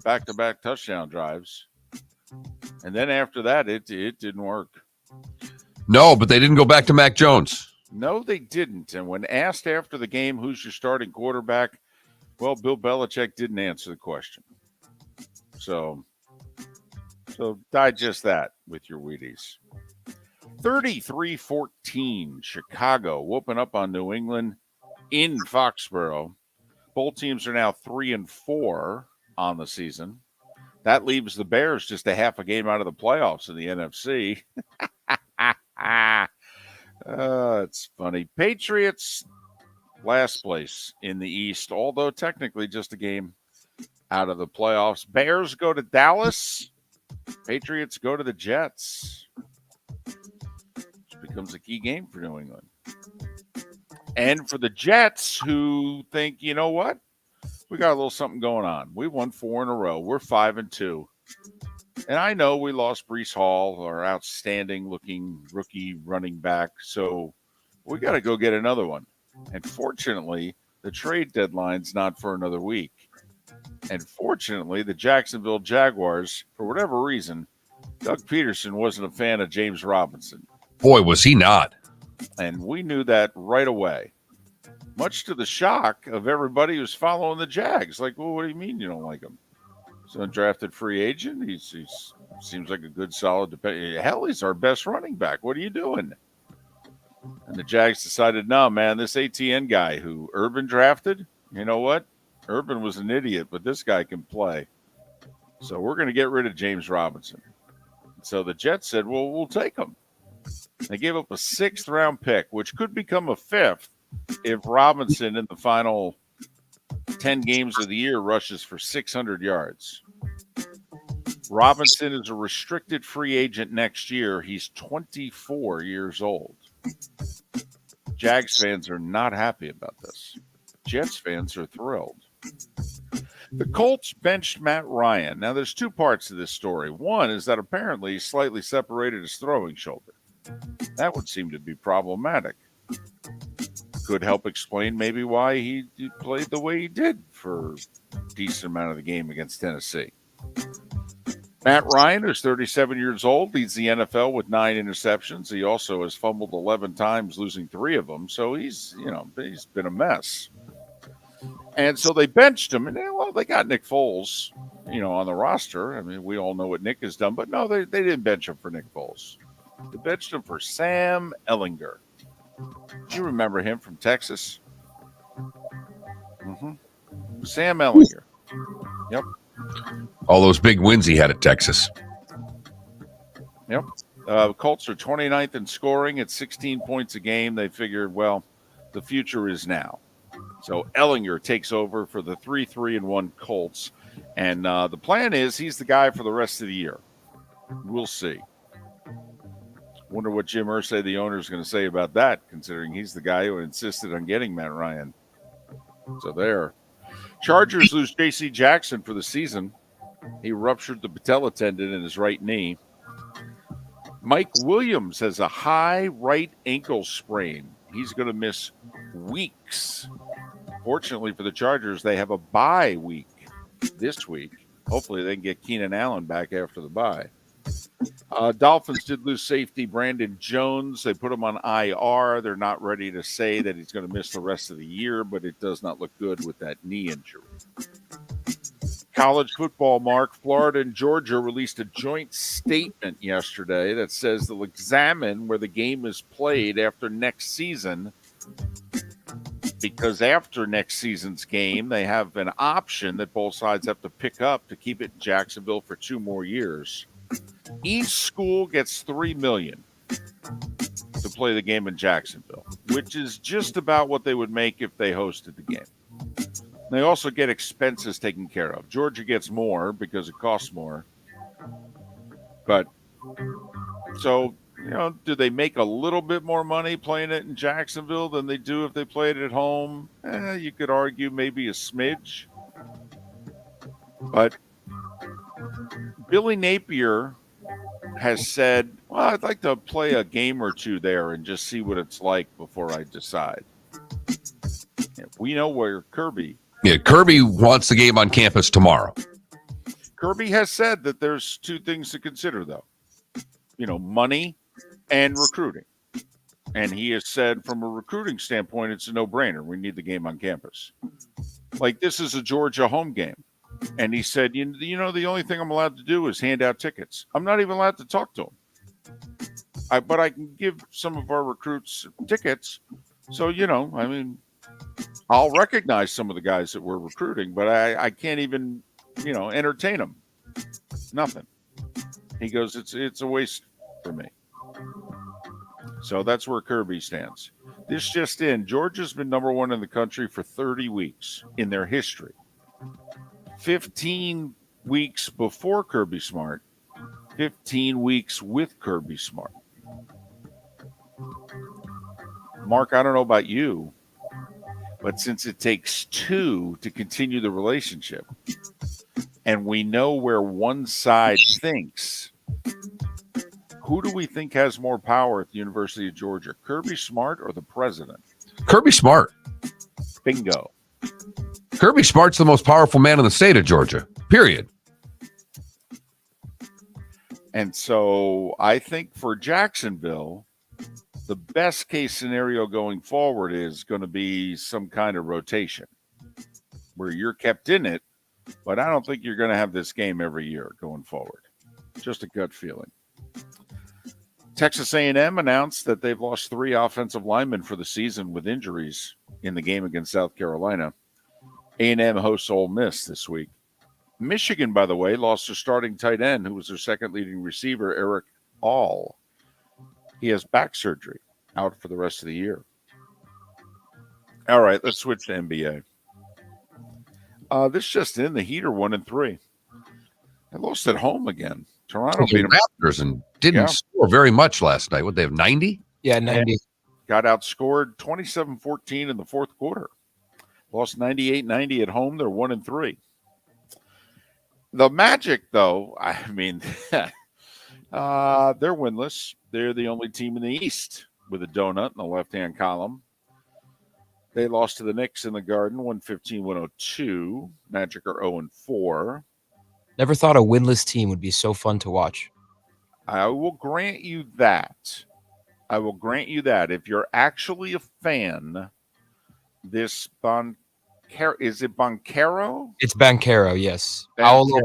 back-to-back touchdown drives. And then after that, it didn't work. No, but they didn't go back to Mac Jones. No, they didn't. And when asked after the game, who's your starting quarterback, well, Bill Belichick didn't answer the question. So digest that with your Wheaties. 33-14, Chicago whooping up on New England in Foxborough. Both teams are now 3-4 on the season. That leaves the Bears just a half a game out of the playoffs in the NFC. It's funny. Patriots, last place in the East, although technically just a game out of the playoffs. Bears go to Dallas. Patriots go to the Jets. Which becomes a key game for New England. And for the Jets, who think, you know what? We got a little something going on. We won 4 in a row. We're 5-2. And I know we lost Breece Hall, our outstanding-looking rookie running back, so we got to go get another one. And fortunately, the trade deadline's not for another week. And fortunately, the Jacksonville Jaguars, for whatever reason, Doug Peterson wasn't a fan of James Robinson. Boy, was he not. And we knew that right away, much to the shock of everybody who's following the Jags. Like, well, what do you mean you don't like him? He's an undrafted free agent. He seems like a good, solid, hell, he's our best running back. What are you doing? And the Jags decided, no, man, this ATN guy who Urban drafted, you know what? Urban was an idiot, but this guy can play. So we're going to get rid of James Robinson. So the Jets said, well, we'll take him. They gave up a 6th-round pick, which could become a 5th if Robinson in the final 10 games of the year rushes for 600 yards. Robinson is a restricted free agent next year. He's 24 years old. Jags fans are not happy about this. Jets fans are thrilled. The Colts benched Matt Ryan. Now, there's two parts to this story. One is that apparently he slightly separated his throwing shoulder. That would seem to be problematic. Could help explain maybe why he played the way he did for a decent amount of the game against Tennessee. Matt Ryan, who's 37 years old, leads the NFL with 9 interceptions. He also has fumbled 11 times, losing 3 of them. So he's been a mess. And so they benched him, and they got Nick Foles, on the roster. I mean, we all know what Nick has done, but no, they didn't bench him for Nick Foles. They benched him for Sam Ehlinger. Do you remember him from Texas? Mm-hmm. Sam Ehlinger. Yep. All those big wins he had at Texas. Yep. Colts are 29th in scoring at 16 points a game. They figured, well, the future is now. So Ehlinger takes over for the 3-1 Colts. And the plan is he's the guy for the rest of the year. We'll see. Wonder what Jim Irsay, the owner, is going to say about that, considering he's the guy who insisted on getting Matt Ryan. So there. Chargers lose J.C. Jackson for the season. He ruptured the patella tendon in his right knee. Mike Williams has a high right ankle sprain. He's going to miss weeks. Fortunately for the Chargers, they have a bye week this week. Hopefully they can get Keenan Allen back after the bye. Dolphins did lose safety Brandon Jones. They put him on IR. They're not ready to say that he's going to miss the rest of the year, but it does not look good with that knee injury. College football, Mark. Florida and Georgia released a joint statement yesterday that says they'll examine where the game is played after next season, because after next season's game, they have an option that both sides have to pick up to keep it in Jacksonville for 2 more years. Each school gets $3 million to play the game in Jacksonville, which is just about what they would make if they hosted the game. They also get expenses taken care of. Georgia gets more because it costs more. But so, do they make a little bit more money playing it in Jacksonville than they do if they played it at home? You could argue maybe a smidge. But Billy Napier has said, well, I'd like to play a game or two there and just see what it's like before I decide. We know where Kirby. Yeah, Kirby wants the game on campus tomorrow. Kirby has said that there's 2 things to consider, though. Money and recruiting. And he has said from a recruiting standpoint, it's a no-brainer. We need the game on campus. Like, this is a Georgia home game. And he said, the only thing I'm allowed to do is hand out tickets. I'm not even allowed to talk to them. But I can give some of our recruits tickets. So, I'll recognize some of the guys that we're recruiting, but I can't even, entertain them. Nothing. He goes, it's a waste for me. So that's where Kirby stands. This just in, Georgia's been number 1 in the country for 30 weeks in their history. 15 weeks before Kirby Smart, 15 weeks with Kirby Smart. Mark, I don't know about you, but since it takes 2 to continue the relationship, and we know where one side thinks, who do we think has more power at the University of Georgia, Kirby Smart or the president? Kirby Smart. Bingo. Kirby Smart's the most powerful man in the state of Georgia, period. And so I think for Jacksonville, the best case scenario going forward is going to be some kind of rotation where you're kept in it, but I don't think you're going to have this game every year going forward. Just a gut feeling. Texas A&M announced that they've lost 3 offensive linemen for the season with injuries in the game against South Carolina. A&M hosts Ole Miss this week. Michigan, by the way, lost their starting tight end, who was their second leading receiver, Eric All. He has back surgery, out for the rest of the year. All right, let's switch to NBA. This just in, the Heat are 1-3. They lost at home again. Toronto beat The them. Raptors and didn't Yeah. score very much last night. What, they have 90? Yeah, 90. Got outscored 27-14 in the fourth quarter. Lost 98-90 at home. They're 1-3. The Magic, though, I mean, they're winless. They're the only team in the East with a donut in the left-hand column. They lost to the Knicks in the Garden, 115-102. Magic are 0-4. Never thought a winless team would be so fun to watch. I will grant you that. If you're actually a fan, this is it Boncaro? It's Banchero, yes. Banchero. Paolo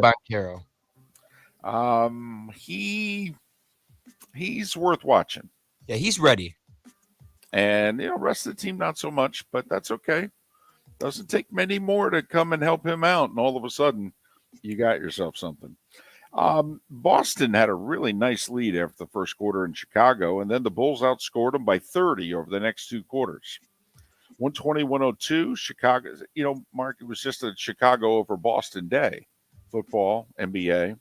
Banchero. He's worth watching. Yeah, he's ready. And, rest of the team, not so much, but that's okay. Doesn't take many more to come and help him out. And all of a sudden, you got yourself something. Boston had a really nice lead after the first quarter in Chicago, and then the Bulls outscored them by 30 over the next two quarters. 120-102, Chicago. Mark, it was just a Chicago over Boston day. Football, NBA.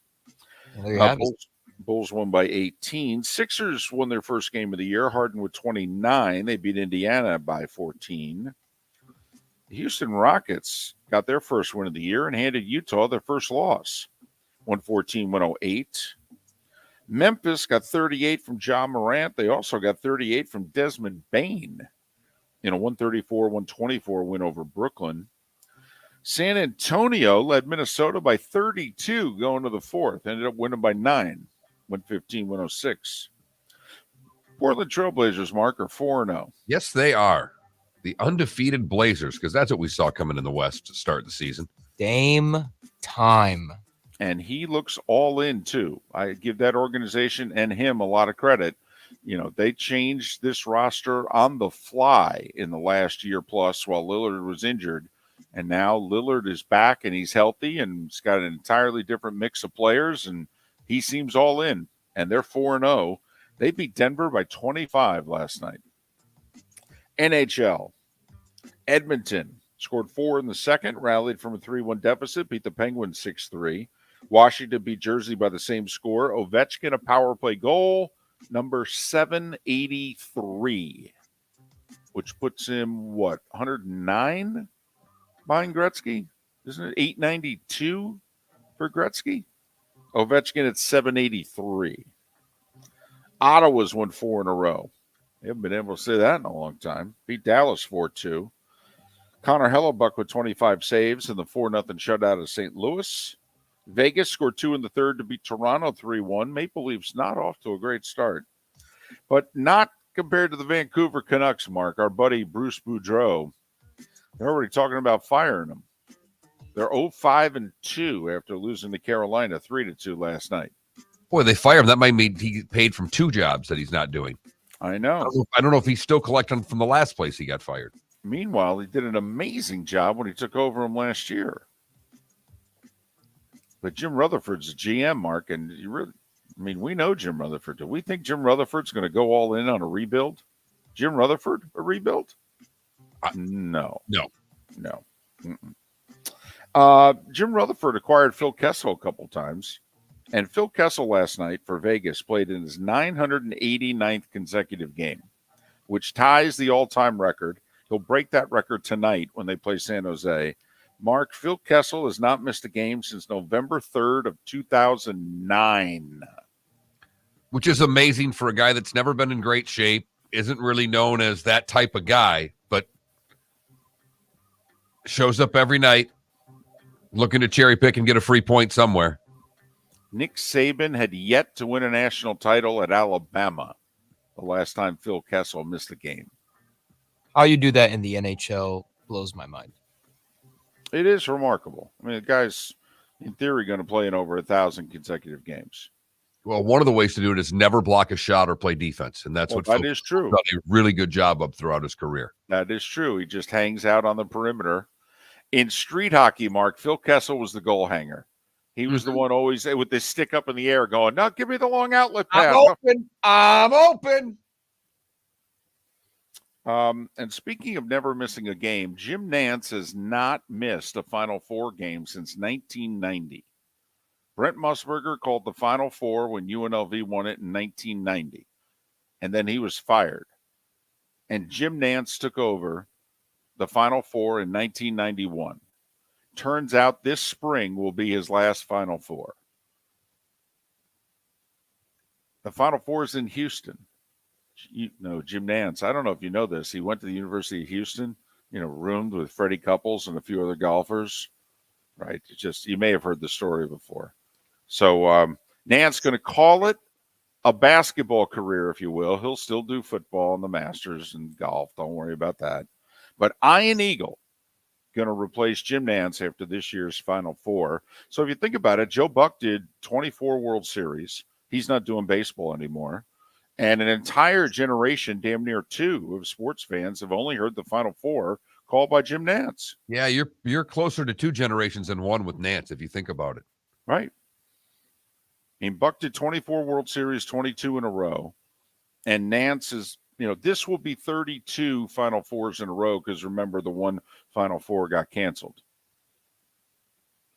Well, there you have it. Bulls won by 18. Sixers won their first game of the year. Harden with 29. They beat Indiana by 14. The Houston Rockets got their first win of the year and handed Utah their first loss, 114-108. Memphis got 38 from Ja Morant. They also got 38 from Desmond Bane in a 134-124 win over Brooklyn. San Antonio led Minnesota by 32 going to the fourth. Ended up winning by 9, 115-106. Portland Trailblazers, Mark, are 4-0. Yes, they are. The undefeated Blazers, because that's what we saw coming in the West to start the season. Dame time. And he looks all in, too. I give that organization and him a lot of credit. They changed this roster on the fly in the last year plus while Lillard was injured. And now Lillard is back and he's healthy and he's got an entirely different mix of players, and he seems all in. And they're 4-0. They beat Denver by 25 last night. NHL. Edmonton scored 4 in the second, rallied from a 3-1 deficit, beat the Penguins 6-3. Washington beat Jersey by the same score. Ovechkin, a power play goal, number 783, which puts him, 109 behind Gretzky? Isn't it 892 for Gretzky? Ovechkin at 783. Ottawa's won 4 in a row. They haven't been able to say that in a long time. Beat Dallas 4-2. Connor Hellebuck with 25 saves in the 4-0 shutout of St. Louis. Vegas scored 2 in the third to beat Toronto 3-1. Maple Leafs not off to a great start, but not compared to the Vancouver Canucks, Mark. Our buddy Bruce Boudreau, they're already talking about firing him. They're 0-5-2 after losing to Carolina 3-2 last night. Boy, they fire him. That might mean he paid from 2 jobs that he's not doing. I know. I don't know if he's still collecting from the last place he got fired. Meanwhile, he did an amazing job when he took over him last year. But Jim Rutherford's a GM, Mark, and we know Jim Rutherford. Do we think Jim Rutherford's going to go all in on a rebuild? Jim Rutherford, a rebuild? No. Jim Rutherford acquired Phil Kessel a couple times, and Phil Kessel last night for Vegas played in his 989th consecutive game, which ties the all-time record. He'll break that record tonight when they play San Jose. Mark, Phil Kessel has not missed a game since November 3rd of 2009. Which is amazing for a guy that's never been in great shape, isn't really known as that type of guy, but shows up every night looking to cherry pick and get a free point somewhere. Nick Saban had yet to win a national title at Alabama the last time Phil Kessel missed a game. How you do that in the NHL blows my mind. It is remarkable. I mean, the guy's, in theory, going to play in over 1,000 consecutive games. Well, one of the ways to do it is never block a shot or play defense, and that's what that Phil is true. done a really good job of throughout his career. That is true. He just hangs out on the perimeter. In street hockey, Mark, Phil Kessel was the goal hanger. He was the one always with this stick up in the air going, "No, give me the long outlet pass." I'm open. And speaking of never missing a game, Jim Nance has not missed a Final Four game since 1990. Brent Musburger called the Final Four when UNLV won it in 1990, and then he was fired. And Jim Nance took over the Final Four in 1991. Turns out this spring will be his last Final Four. The Final Four is in Houston. You know, Jim Nance, I don't know if you know this. He went to the University of Houston, roomed with Freddie Couples and a few other golfers, right? It's just, you may have heard the story before. So Nance going to call it a basketball career, if you will. He'll still do football and the Masters and golf. Don't worry about that. But Ian Eagle going to replace Jim Nance after this year's Final Four. So if you think about it, Joe Buck did 24 World Series. He's not doing baseball anymore. And an entire generation, damn near two, of sports fans have only heard the Final Four called by Jim Nance. Yeah, you're closer to two generations than one with Nance, if you think about it. Right. I mean, Buck did 24 World Series, 22 in a row. And Nance is, this will be 32 Final Fours in a row because, remember, the one Final Four got canceled.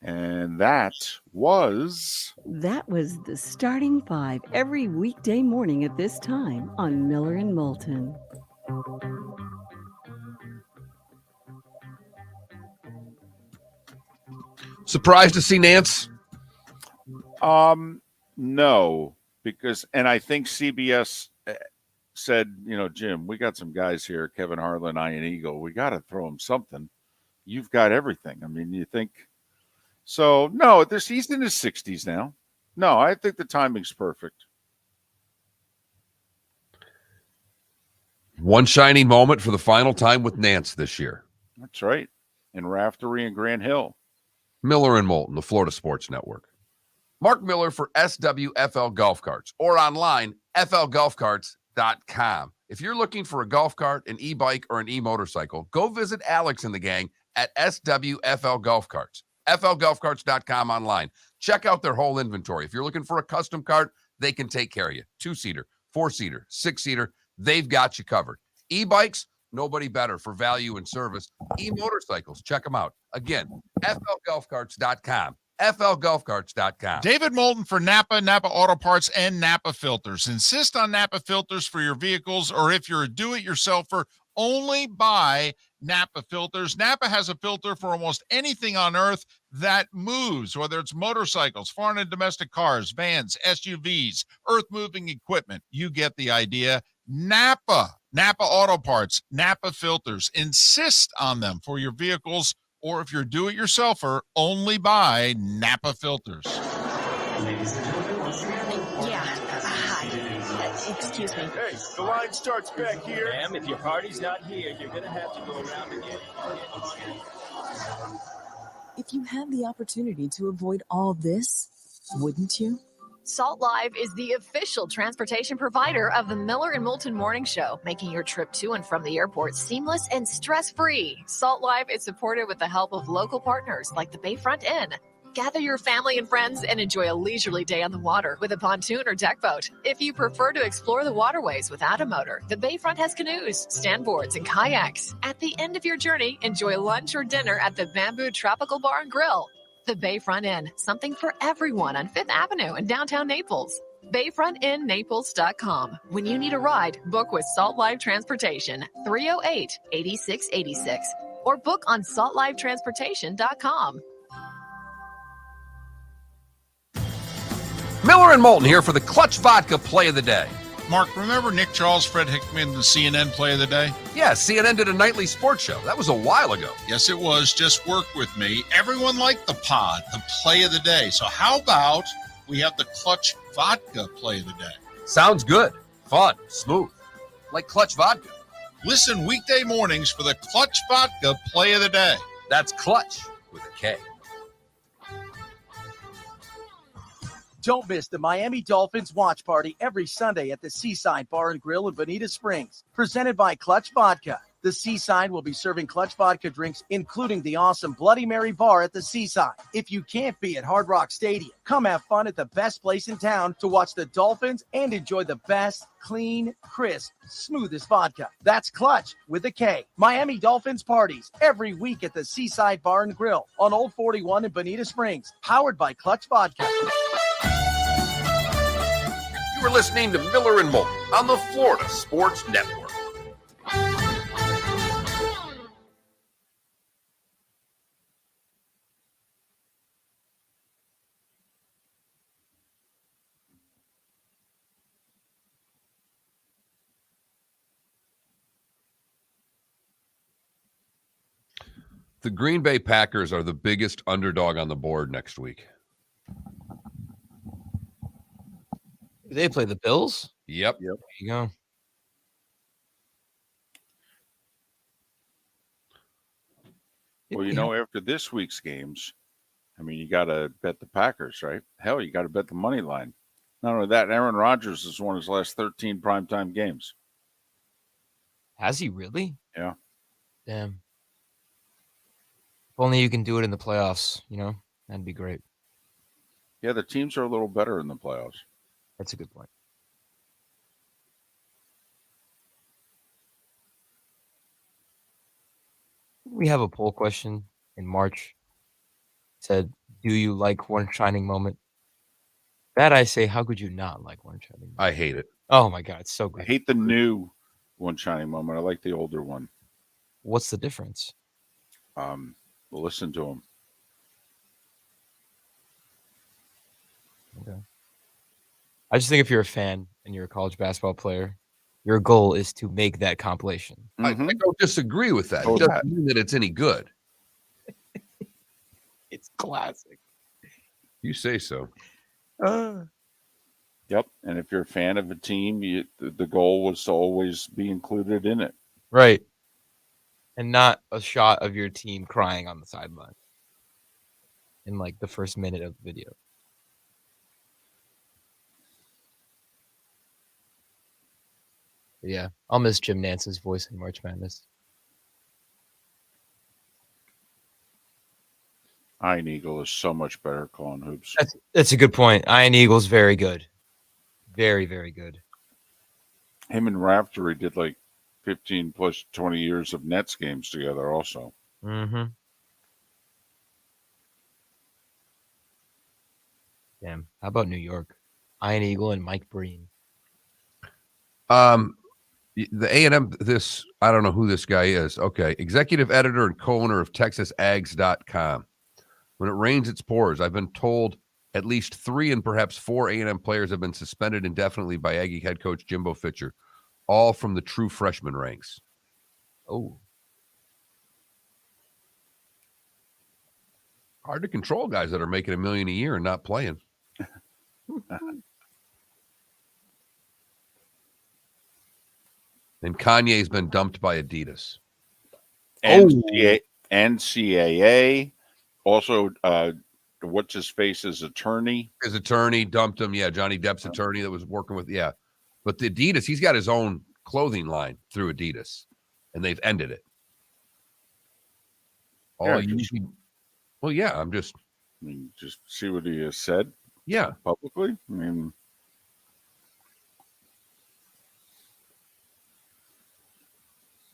And that was the starting five every weekday morning at this time on Miller and Moulton. Surprised to see Nance? No, because, and I think CBS said, Jim, we got some guys here, Kevin Harlan, Ian Eagle. We got to throw him something. You've got everything. I mean, you think. So, no, he's in his 60s now. No, I think the timing's perfect. One shining moment for the final time with Nance this year. That's right. And Raftery and Grant Hill. Miller and Moulton, the Florida Sports Network. Mark Miller for SWFL Golf Carts or online, flgolfcarts.com. If you're looking for a golf cart, an e-bike, or an e-motorcycle, go visit Alex and the gang at SWFL Golf Carts. flgolfcarts.com online. Check out their whole inventory. If you're looking for a custom cart, they can take care of you. 2-seater, 4-seater, 6-seater, they've got you covered. E-bikes, nobody better for value and service. E-motorcycles, check them out. Again, flgolfcarts.com. flgolfcarts.com. David Moulton for Napa Auto Parts, and Napa Filters. Insist on Napa filters for your vehicles, or if you're a do-it-yourselfer, only buy Napa filters. Napa has a filter for almost anything on earth that moves, whether it's motorcycles, foreign and domestic cars, vans, SUVs, earth-moving equipment. You get the idea. Napa Auto Parts, Napa filters. Insist on them for your vehicles, or if you're do-it-yourselfer, only buy Napa filters. Excuse me. Hey, the line starts back here. Ma'am, if your party's not here, you're going to have to go around again. If you had the opportunity to avoid all this, wouldn't you? Salt Live is the official transportation provider of the Miller and Moulton Morning Show, making your trip to and from the airport seamless and stress-free. Salt Live is supported with the help of local partners like the Bayfront Inn. Gather your family and friends and enjoy a leisurely day on the water with a pontoon or deck boat. If you prefer to explore the waterways without a motor, the Bayfront has canoes, standboards, and kayaks. At the end of your journey, enjoy lunch or dinner at the Bamboo Tropical Bar and Grill. The Bayfront Inn, something for everyone on 5th Avenue in downtown Naples. BayfrontInNaples.com. When you need a ride, book with Salt Live Transportation, 308-8686, or book on saltlivetransportation.com. Miller and Moulton here for the Clutch Vodka Play of the Day. Mark, remember Nick Charles, Fred Hickman, the CNN Play of the Day? Yeah, CNN did a nightly sports show. That was a while ago. Yes, it was. Just work with me. Everyone liked the pod, the Play of the Day. So how about we have the Clutch Vodka Play of the Day? Sounds good. Fun. Smooth. Like Clutch Vodka. Listen weekday mornings for the Clutch Vodka Play of the Day. That's Clutch with a K. Don't miss the Miami Dolphins watch party every Sunday at the Seaside Bar and Grill in Bonita Springs. Presented by Clutch Vodka. The Seaside will be serving Clutch vodka drinks, including the awesome Bloody Mary bar at the Seaside. If you can't be at Hard Rock Stadium, come have fun at the best place in town to watch the Dolphins and enjoy the best, clean, crisp, smoothest vodka. That's Clutch with a K. Miami Dolphins parties every week at the Seaside Bar and Grill on Old 41 in Bonita Springs, powered by Clutch Vodka. You were listening to Miller and Moulton on the Florida Sports Network. The Green Bay Packers are the biggest underdog on the board next week. They play the Bills? Yep. There you go. Well, you know, after this week's games, I mean, you got to bet the Packers, right? Hell, you got to bet the money line. Not only that, Aaron Rodgers has won his last 13 primetime games. Has he really? Yeah. Damn. If only you can do it in the playoffs, you know? That'd be great. Yeah, the teams are a little better in the playoffs. That's a good point. We have a poll question in March. It said, do you like One Shining Moment? That I say, how could you not like One Shining Moment? I hate it. Oh my God, it's so I great. hate the new One Shining Moment. I like the older one. What's the difference? Listen to him. Okay. I just think if you're a fan and you're a college basketball player, your goal is to make that compilation. I don't disagree with that. Oh, It doesn't mean that it's any good. It's classic. You say so. Yep. And if you're a fan of a team, the goal was to always be included in it. Right. And not a shot of your team crying on the sideline in like the first minute of the video. But yeah, I'll miss Jim Nance's voice in March Madness. Iron Eagle is so much better calling hoops. That's a good point. Iron Eagle's very good. Very, very good. Him and Raftery did like 15 plus 20 years of Nets games together also. Mm-hmm. Damn. How about New York? Iron Eagle and Mike Breen. The A&M, I don't know who this guy is. Okay. Executive editor and co-owner of TexasAgs.com. When it rains, it pours. I've been told at least 3 and perhaps 4 A&M players have been suspended indefinitely by Aggie head coach Jimbo Fisher, all from the true freshman ranks. Oh. Hard to control guys that are making $1 million a year and not playing. And Kanye's been dumped by Adidas. NCAA. Also, what's his face's attorney? His attorney dumped him. Yeah, Johnny Depp's attorney that was working with. Yeah. But the Adidas, he's got his own clothing line through Adidas, and they've ended it. Yeah, Well, yeah, I'm just. I mean, just see what he has said. Yeah. Publicly. I mean,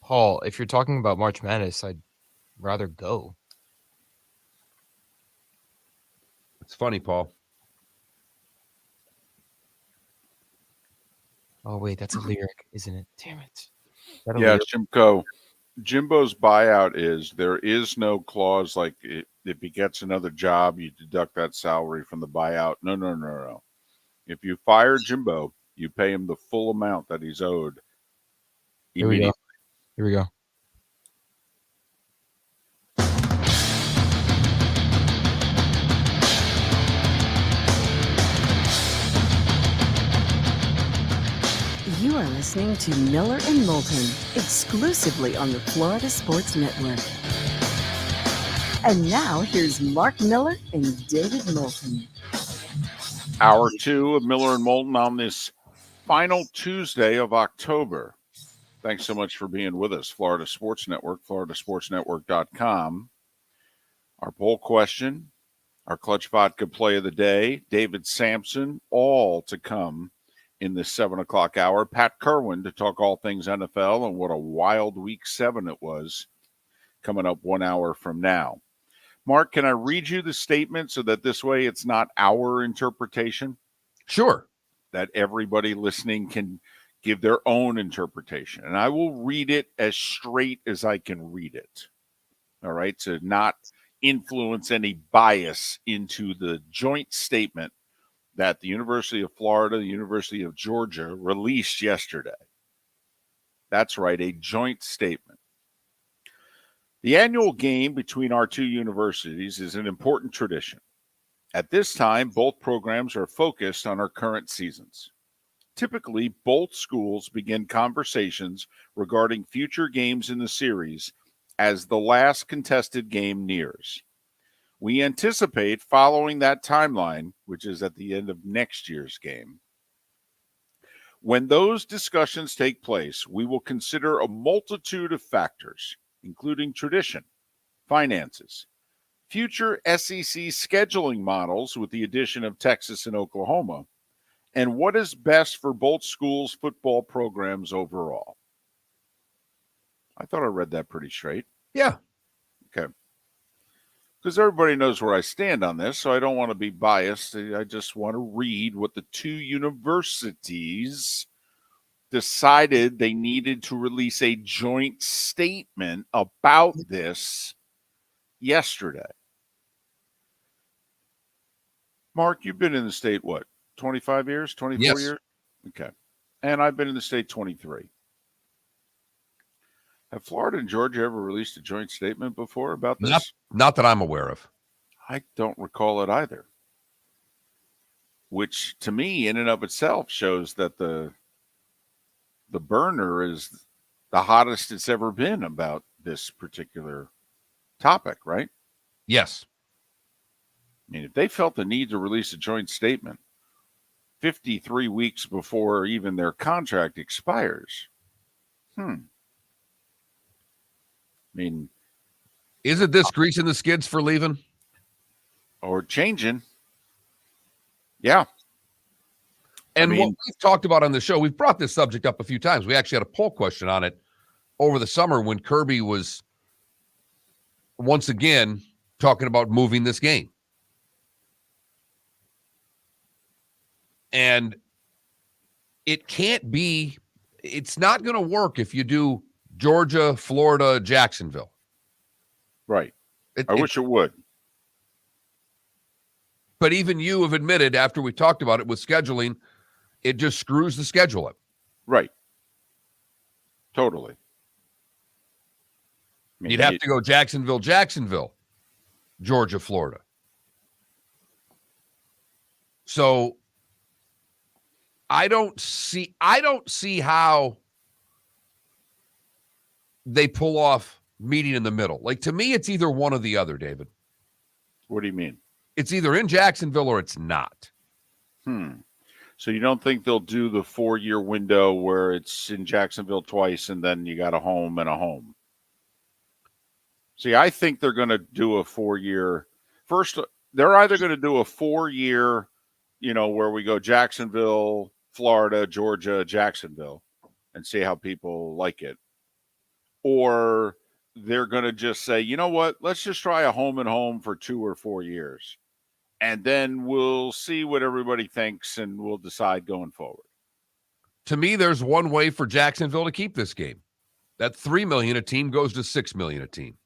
Paul, if you're talking about March Madness, I'd rather go. It's funny, Paul. Oh, wait, that's a lyric, isn't it? Damn it. yeah, Jimbo's buyout is there is no clause like if he gets another job, you deduct that salary from the buyout. No. If you fire Jimbo, you pay him the full amount that he's owed. Here we go. Here we go. You are listening to Miller and Moulton, exclusively on the Florida Sports Network. And now here's Mark Miller and David Moulton. Hour 2 of Miller and Moulton on this final Tuesday of October. Thanks so much for being with us. Florida Sports Network, floridasportsnetwork.com. Our poll question, our Clutch Vodka play of the day, David Samson, all to come in the 7 o'clock hour. Pat Kirwan to talk all things NFL and what a wild week 7 it was, coming up 1 hour from now. Mark, can I read you the statement so that this way it's not our interpretation? Sure. That everybody listening can give their own interpretation. And I will read it as straight as I can read it. All right, to not influence any bias into the joint statement that the University of Florida, the University of Georgia released yesterday. That's right, a joint statement. The annual game between our two universities is an important tradition. At this time, both programs are focused on our current seasons. Typically, both schools begin conversations regarding future games in the series as the last contested game nears. We anticipate following that timeline, which is at the end of next year's game. When those discussions take place, we will consider a multitude of factors, including tradition, finances, future SEC scheduling models with the addition of Texas and Oklahoma, and what is best for both schools' football programs overall. I thought I read that pretty straight. Yeah. Okay. Because everybody knows where I stand on this, so I don't want to be biased. I just want to read what the two universities decided they needed to release a joint statement about this yesterday. Mark, you've been in the state, what, 25 years, 24 years? Okay. And I've been in the state 23. Have Florida and Georgia ever released a joint statement before about this? Not that I'm aware of. I don't recall it either. Which, to me, in and of itself, shows that the burner is the hottest it's ever been about this particular topic, right? Yes. I mean, if they felt the need to release a joint statement 53 weeks before even their contract expires, I mean, isn't this greasing the skids for leaving? Or changing. Yeah. And what we've talked about on the show, we've brought this subject up a few times. We actually had a poll question on it over the summer when Kirby was once again talking about moving this game. And it can't be, it's not going to work if you do Georgia, Florida, Jacksonville. Right. I wish it would. But even you have admitted after we talked about it with scheduling, it just screws the schedule up. Right. Totally. I mean, you'd have to go Jacksonville, Georgia, Florida. So I don't see how they pull off meeting in the middle. Like, to me, it's either one or the other, David. What do you mean? It's either in Jacksonville or it's not. So you don't think they'll do the 4-year window where it's in Jacksonville twice and then you got a home and a home? See, I think they're going to do a 4-year. First, they're either going to do a 4-year, where we go Jacksonville, Florida, Georgia, Jacksonville, and see how people like it. Or they're going to just say, you know what, let's just try a home and home for 2 or 4 years. And then we'll see what everybody thinks and we'll decide going forward. To me, there's one way for Jacksonville to keep this game. That $3 million a team goes to $6 million a team.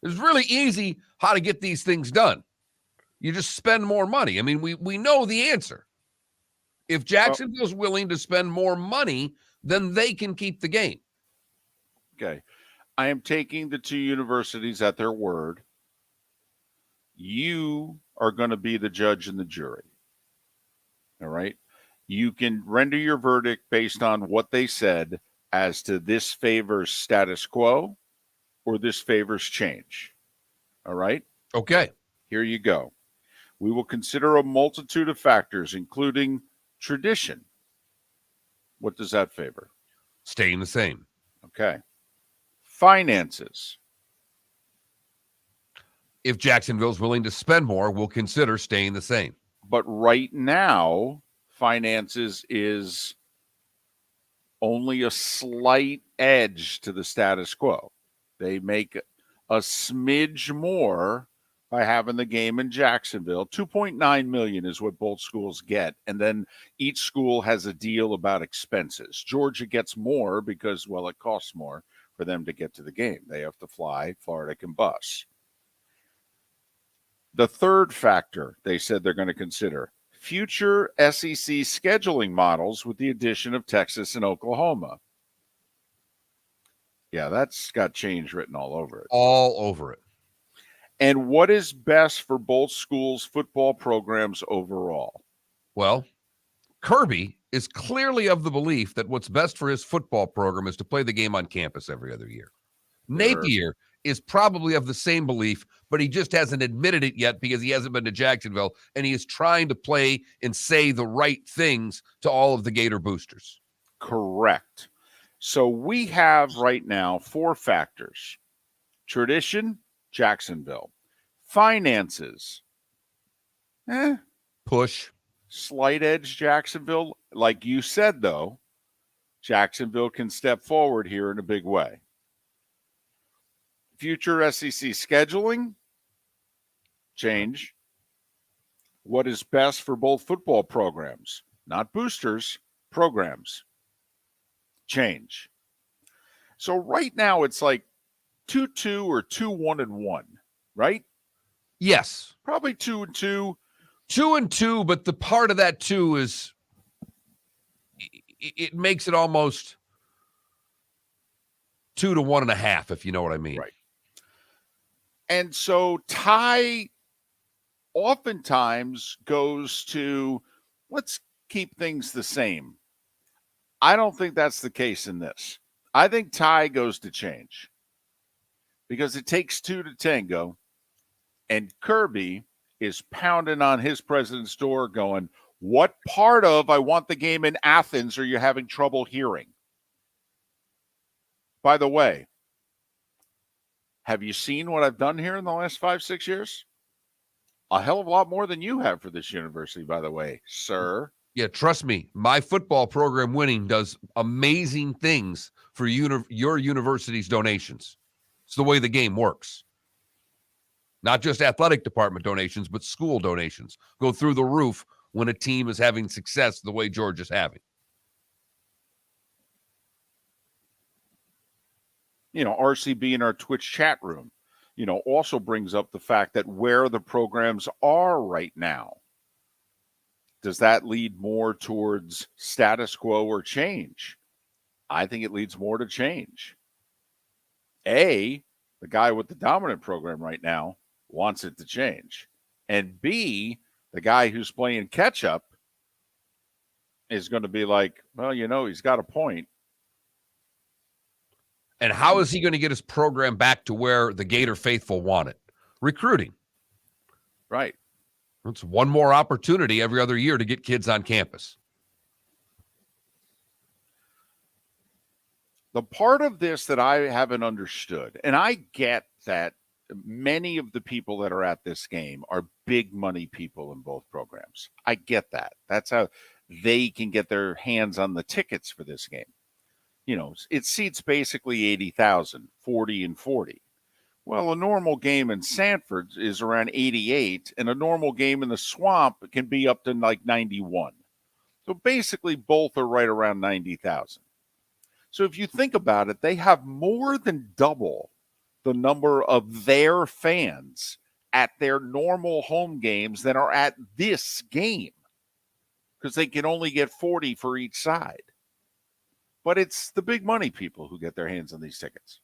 It's really easy how to get these things done. You just spend more money. I mean, we know the answer. If Jacksonville's willing to spend more money, then they can keep the game. Okay. I am taking the two universities at their word. You are going to be the judge and the jury. All right? You can render your verdict based on what they said as to this favors status quo or this favors change. All right? Okay. Here you go. We will consider a multitude of factors, including tradition. What does that favor? Staying the same. Okay. Finances. If Jacksonville's willing to spend more, we'll consider staying the same. But right now, finances is only a slight edge to the status quo. They make a smidge more by having the game in Jacksonville. $2.9 million is what both schools get. And then each school has a deal about expenses. Georgia gets more because, well, it costs more for them to get to the game. They have to fly. Florida can bus. The third factor they said they're going to consider, future SEC scheduling models with the addition of Texas and Oklahoma. Yeah, that's got change written all over it. All over it. And what is best for both schools' football programs overall? Well, Kirby is clearly of the belief that what's best for his football program is to play the game on campus every other year. Sure. Napier is probably of the same belief, but he just hasn't admitted it yet because he hasn't been to Jacksonville, and he is trying to play and say the right things to all of the Gator boosters. Correct. So we have right now 4 factors. Tradition, Jacksonville. Finances, Push. Slight edge, Jacksonville. Like you said, though, Jacksonville can step forward here in a big way. Future SEC scheduling, change. What is best for both football programs? Not boosters, programs. Change. So right now it's like 2-2 or 2-1-1, right? Yes. Probably 2-2. 2-2, but the part of that 2 is it makes it almost 2 to 1.5, if you know what I mean. Right. And so tie oftentimes goes to, let's keep things the same. I don't think that's the case in this. I think tie goes to change because it takes 2 to tango, and Kirby is pounding on his president's door going, what part of I want the game in Athens are you having trouble hearing? By the way, have you seen what I've done here in the last 5-6 years? A hell of a lot more than you have for this university, by the way, sir. Yeah, trust me, my football program winning does amazing things for your university's donations. It's the way the game works. Not just athletic department donations, but school donations go through the roof when a team is having success the way Georgia's having. You know, RCB in our Twitch chat room, you know, also brings up the fact that where the programs are right now. Does that lead more towards status quo or change? I think it leads more to change. A, the guy with the dominant program right now wants it to change. And B, the guy who's playing catch up is going to be like, well, you know, he's got a point. And how is he going to get his program back to where the Gator faithful want it? Recruiting. Right. It's one more opportunity every other year to get kids on campus. The part of this that I haven't understood, and I get that many of the people that are at this game are big money people in both programs. I get that. That's how they can get their hands on the tickets for this game. You know, it seats basically 80,000, 40 and 40. Well, a normal game in Sanford is around 88, and a normal game in the Swamp can be up to like 91. So basically both are right around 90,000. So if you think about it, they have more than double the number of their fans at their normal home games than are at this game because they can only get 40 for each side. But it's the big money people who get their hands on these tickets.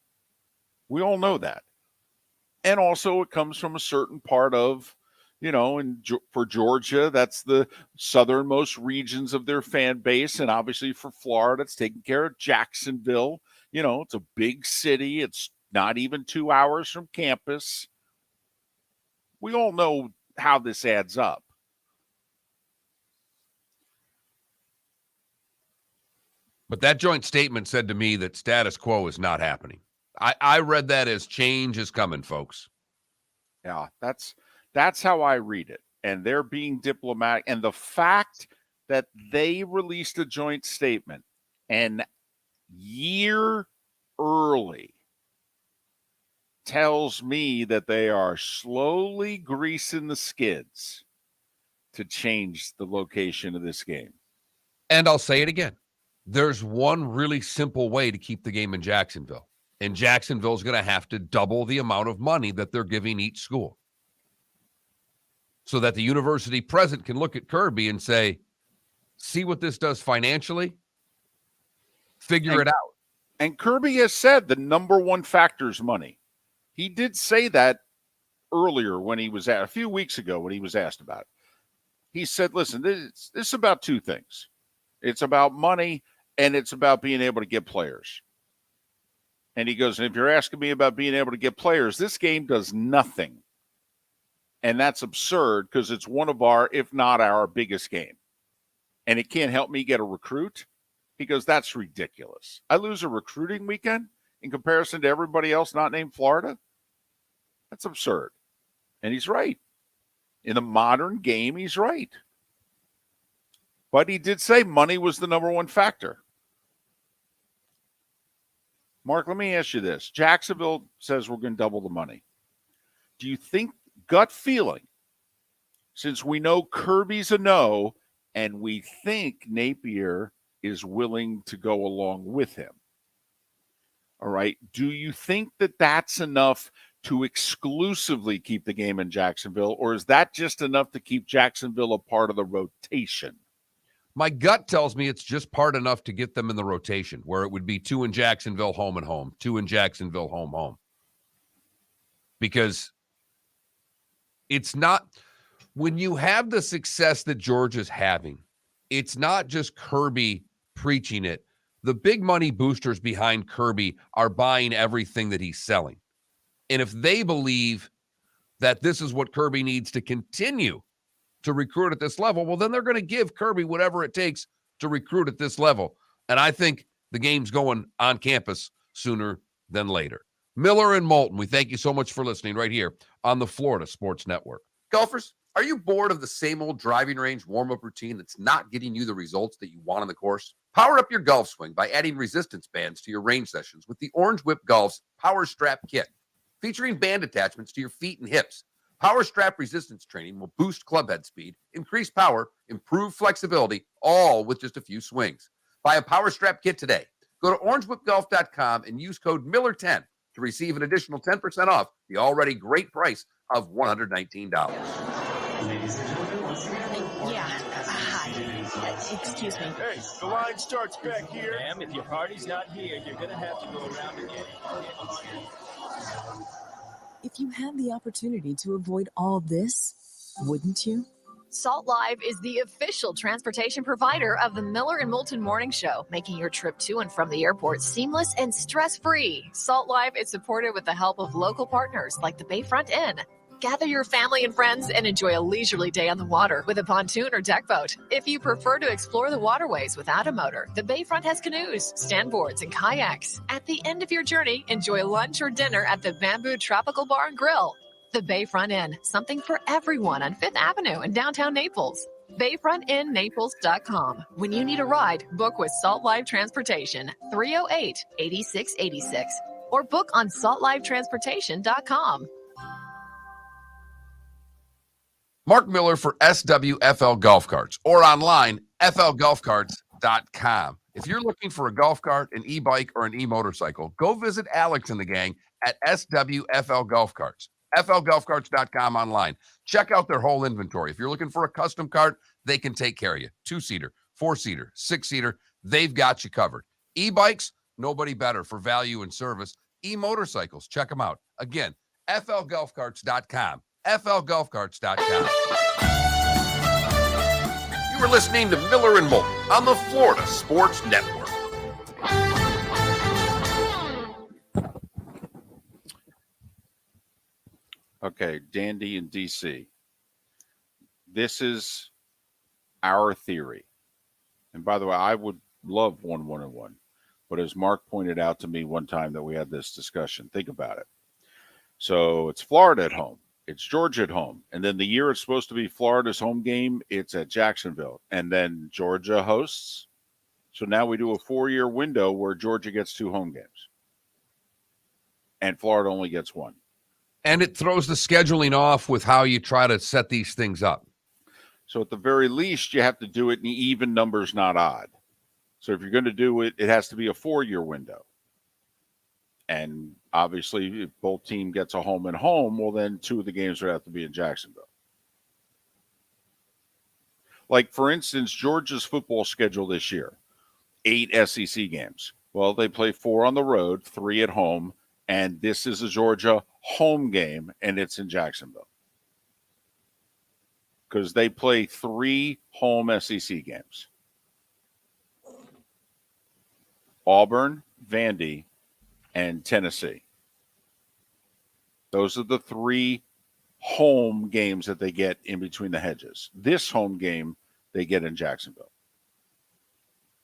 We all know that. And also it comes from a certain part of, you know, and for Georgia, that's the southernmost regions of their fan base. And obviously for Florida, it's taking care of Jacksonville. You know, it's a big city. It's not even 2 hours from campus. We all know how this adds up. But that joint statement said to me that status quo is not happening. I read that as change is coming, folks. Yeah, that's how I read it. And they're being diplomatic. And the fact that they released a joint statement an year early tells me that they are slowly greasing the skids to change the location of this game. And I'll say it again. There's one really simple way to keep the game in Jacksonville. And Jacksonville's going to have to double the amount of money that they're giving each school, so that the university president can look at Kirby and say, see what this does financially, figure it out. And Kirby has said the number one factor is money. He did say that earlier when he was a few weeks ago when he was asked about it. He said, listen, this is about two things. It's about money and it's about being able to get players. And he goes, and if you're asking me about being able to get players, this game does nothing. And that's absurd because it's one of our, if not our biggest game. And it can't help me get a recruit. He goes, that's ridiculous. I lose a recruiting weekend in comparison to everybody else not named Florida. That's absurd. And he's right. In the modern game, he's right. But he did say money was the number one factor. Mark, let me ask you this. Jacksonville says we're going to double the money. Do you think, gut feeling, since we know Kirby's a no, and we think Napier is willing to go along with him, all right, do you think that that's enough to exclusively keep the game in Jacksonville, or is that just enough to keep Jacksonville a part of the rotation? My gut tells me it's just part enough to get them in the rotation, where it would be 2 in Jacksonville, home and home, 2 in Jacksonville, home. Because it's not, when you have the success that George is having, it's not just Kirby preaching it. The big money boosters behind Kirby are buying everything that he's selling. And if they believe that this is what Kirby needs to continue to recruit at this level, well, then they're going to give Kirby whatever it takes to recruit at this level. And I think the game's going on campus sooner than later. Miller and Moulton, we thank you so much for listening right here on the Florida Sports Network. Golfers, are you bored of the same old driving range warm-up routine that's not getting you the results that you want on the course? Power up your golf swing by adding resistance bands to your range sessions with the Orange Whip Golf's Power Strap Kit. Featuring band attachments to your feet and hips, Power Strap resistance training will boost clubhead speed, increase power, improve flexibility, all with just a few swings. Buy a Power Strap kit today. Go to orangewhipgolf.com and use code Miller10 to receive an additional 10% off the already great price of $119. Ladies and gentlemen, once again. Yeah. Hi. Excuse me. Hey, the line starts back here. Ma'am, if your party's not here, you're going to have to go around again. If you had the opportunity to avoid all this, wouldn't you? Salt Live is the official transportation provider of the Miller and Moulton Morning Show, making your trip to and from the airport seamless and stress-free. Salt Live is supported with the help of local partners like the Bayfront Inn. Gather your family and friends and enjoy a leisurely day on the water with a pontoon or deck boat. If you prefer to explore the waterways without a motor, the Bayfront has canoes, standboards, and kayaks. At the end of your journey, enjoy lunch or dinner at the Bamboo Tropical Bar and Grill. The Bayfront Inn, something for everyone on 5th Avenue in downtown Naples. BayfrontInNaples.com. When you need a ride, book with Salt Live Transportation, 308-8686, or book on saltlivetransportation.com. Mark Miller for SWFL Golf Carts, or online, flgolfcarts.com. If you're looking for a golf cart, an e-bike, or an e-motorcycle, go visit Alex and the gang at SWFL Golf Carts. flgolfcarts.com online. Check out their whole inventory. If you're looking for a custom cart, they can take care of you. 2-seater, 4-seater, 6-seater, they've got you covered. E-bikes, nobody better for value and service. E-motorcycles, check them out. Again, flgolfcarts.com. flgolfcarts.com. You were listening to Miller and Moulton on the Florida Sports Network. Okay, Dandy and DC. This is our theory. And by the way, I would love 1-1-1. But as Mark pointed out to me one time that we had this discussion, think about it. So it's Florida at home. It's Georgia at home. And then the year it's supposed to be Florida's home game, it's at Jacksonville. And then Georgia hosts. So now we do a 4-year window where Georgia gets 2 home games. And Florida only gets 1. And it throws the scheduling off with how you try to set these things up. So at the very least, you have to do it in even numbers, not odd. So if you're going to do it, it has to be a 4-year window. And obviously, if both team gets a home and home, well, then 2 of the games would have to be in Jacksonville. Like, for instance, Georgia's football schedule this year, 8 SEC games. Well, they play 4 on the road, 3 at home, and this is a Georgia home game, and it's in Jacksonville. Because they play 3 home SEC games. Auburn, Vandy, and Tennessee. Those are the 3 home games that they get in between the hedges. This home game they get in Jacksonville.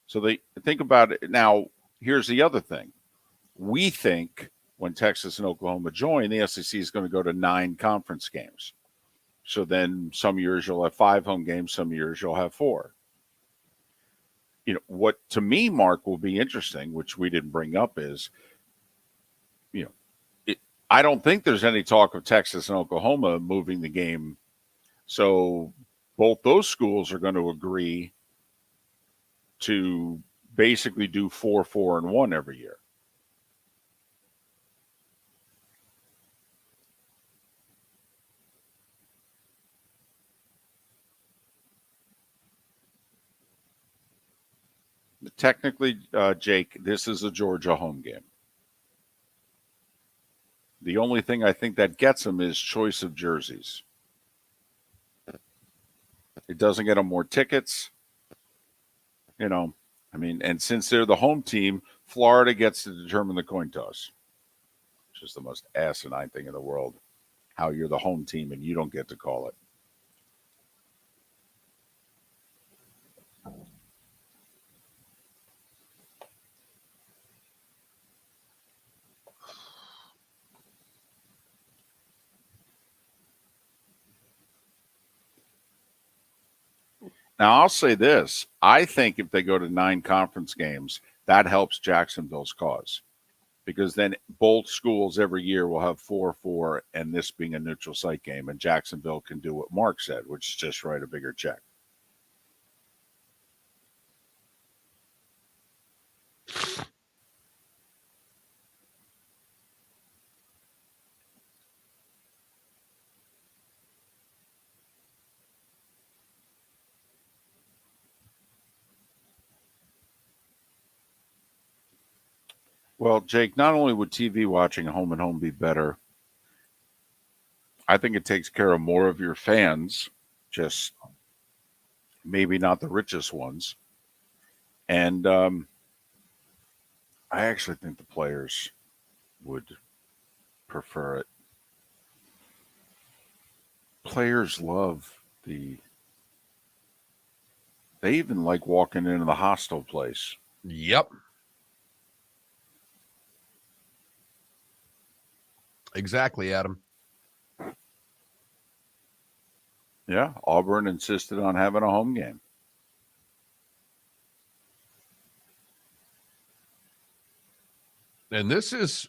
So they think about it. Now, here's the other thing. We think when Texas and Oklahoma join, the SEC is going to go to 9 conference games. So then some years you'll have 5 home games, some years you'll have 4. You know, what to me, Mark, will be interesting, which we didn't bring up, is, you know, I don't think there's any talk of Texas and Oklahoma moving the game. So both those schools are going to agree to basically do 4-4-1 every year. Technically, Jake, this is a Georgia home game. The only thing I think that gets them is choice of jerseys. It doesn't get them more tickets. You know, I mean, and since they're the home team, Florida gets to determine the coin toss, which is the most asinine thing in the world, how you're the home team and you don't get to call it. Now, I'll say this. I think if they go to 9 conference games, that helps Jacksonville's cause. Because then both schools every year will have 4-4, and this being a neutral site game, and Jacksonville can do what Mark said, which is just write a bigger check. Well, Jake, not only would TV watching home and home be better, I think it takes care of more of your fans, just maybe not the richest ones. And I actually think the players would prefer it. Players love they even like walking into the hostile place. Yep. Exactly, Adam. Yeah, Auburn insisted on having a home game. And this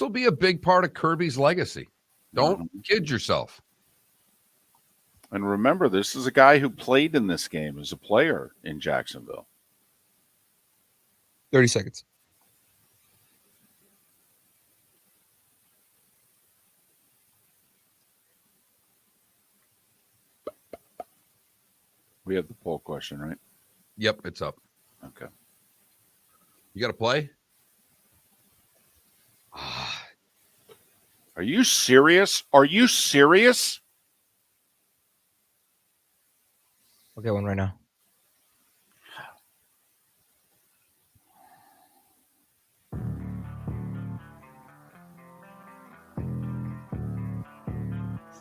will be a big part of Kirby's legacy. Don't kid yourself. And remember, this is a guy who played in this game as a player in Jacksonville. 30 seconds. We have the poll question, right? Yep, it's up. Okay. You got to play? Are you serious? Are you serious? I'll get one right now.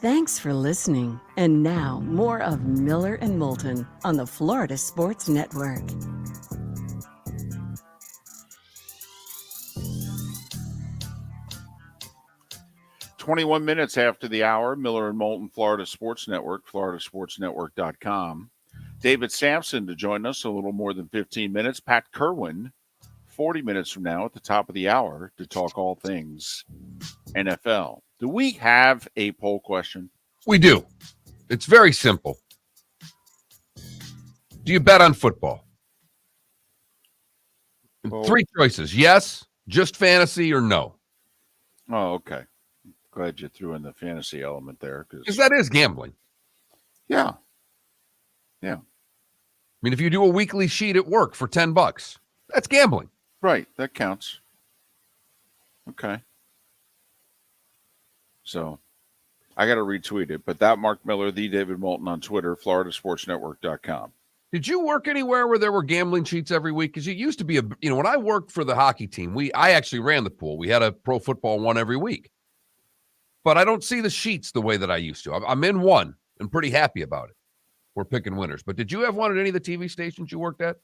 Thanks for listening. And now, more of Miller and Moulton on the Florida Sports Network. 21 minutes after the hour, Miller and Moulton, Florida Sports Network, floridasportsnetwork.com. David Samson to join us a little more than 15 minutes. Pat Kirwan, 40 minutes from now at the top of the hour to talk all things NFL. Do we have a poll question? We do. It's very simple. Do you bet on football? Three choices. Yes, just fantasy, or no. Oh, okay. Glad you threw in the fantasy element there. Because that is gambling. Yeah. Yeah. I mean, if you do a weekly sheet at work for $10, that's gambling. Right. That counts. Okay. So I got to retweet it. But that Mark Miller, the David Moulton on Twitter, floridasportsnetwork.com. Did you work anywhere where there were gambling sheets every week? Because it used to be when I worked for the hockey team, I actually ran the pool. We had a pro football one every week. But I don't see the sheets the way that I used to. I'm in one and pretty happy about it. We're picking winners. But did you have one at any of the TV stations you worked at?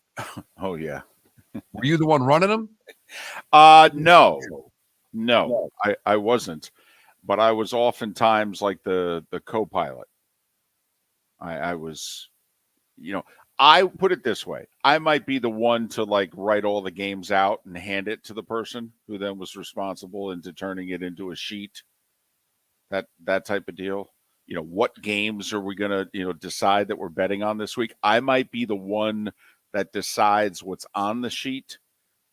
Oh, yeah. Were you the one running them? No, I wasn't. But I was oftentimes like the co-pilot. I was, I put it this way. I might be the one to like write all the games out and hand it to the person who then was responsible into turning it into a sheet. That type of deal. What games are we going to, decide that we're betting on this week? I might be the one that decides what's on the sheet,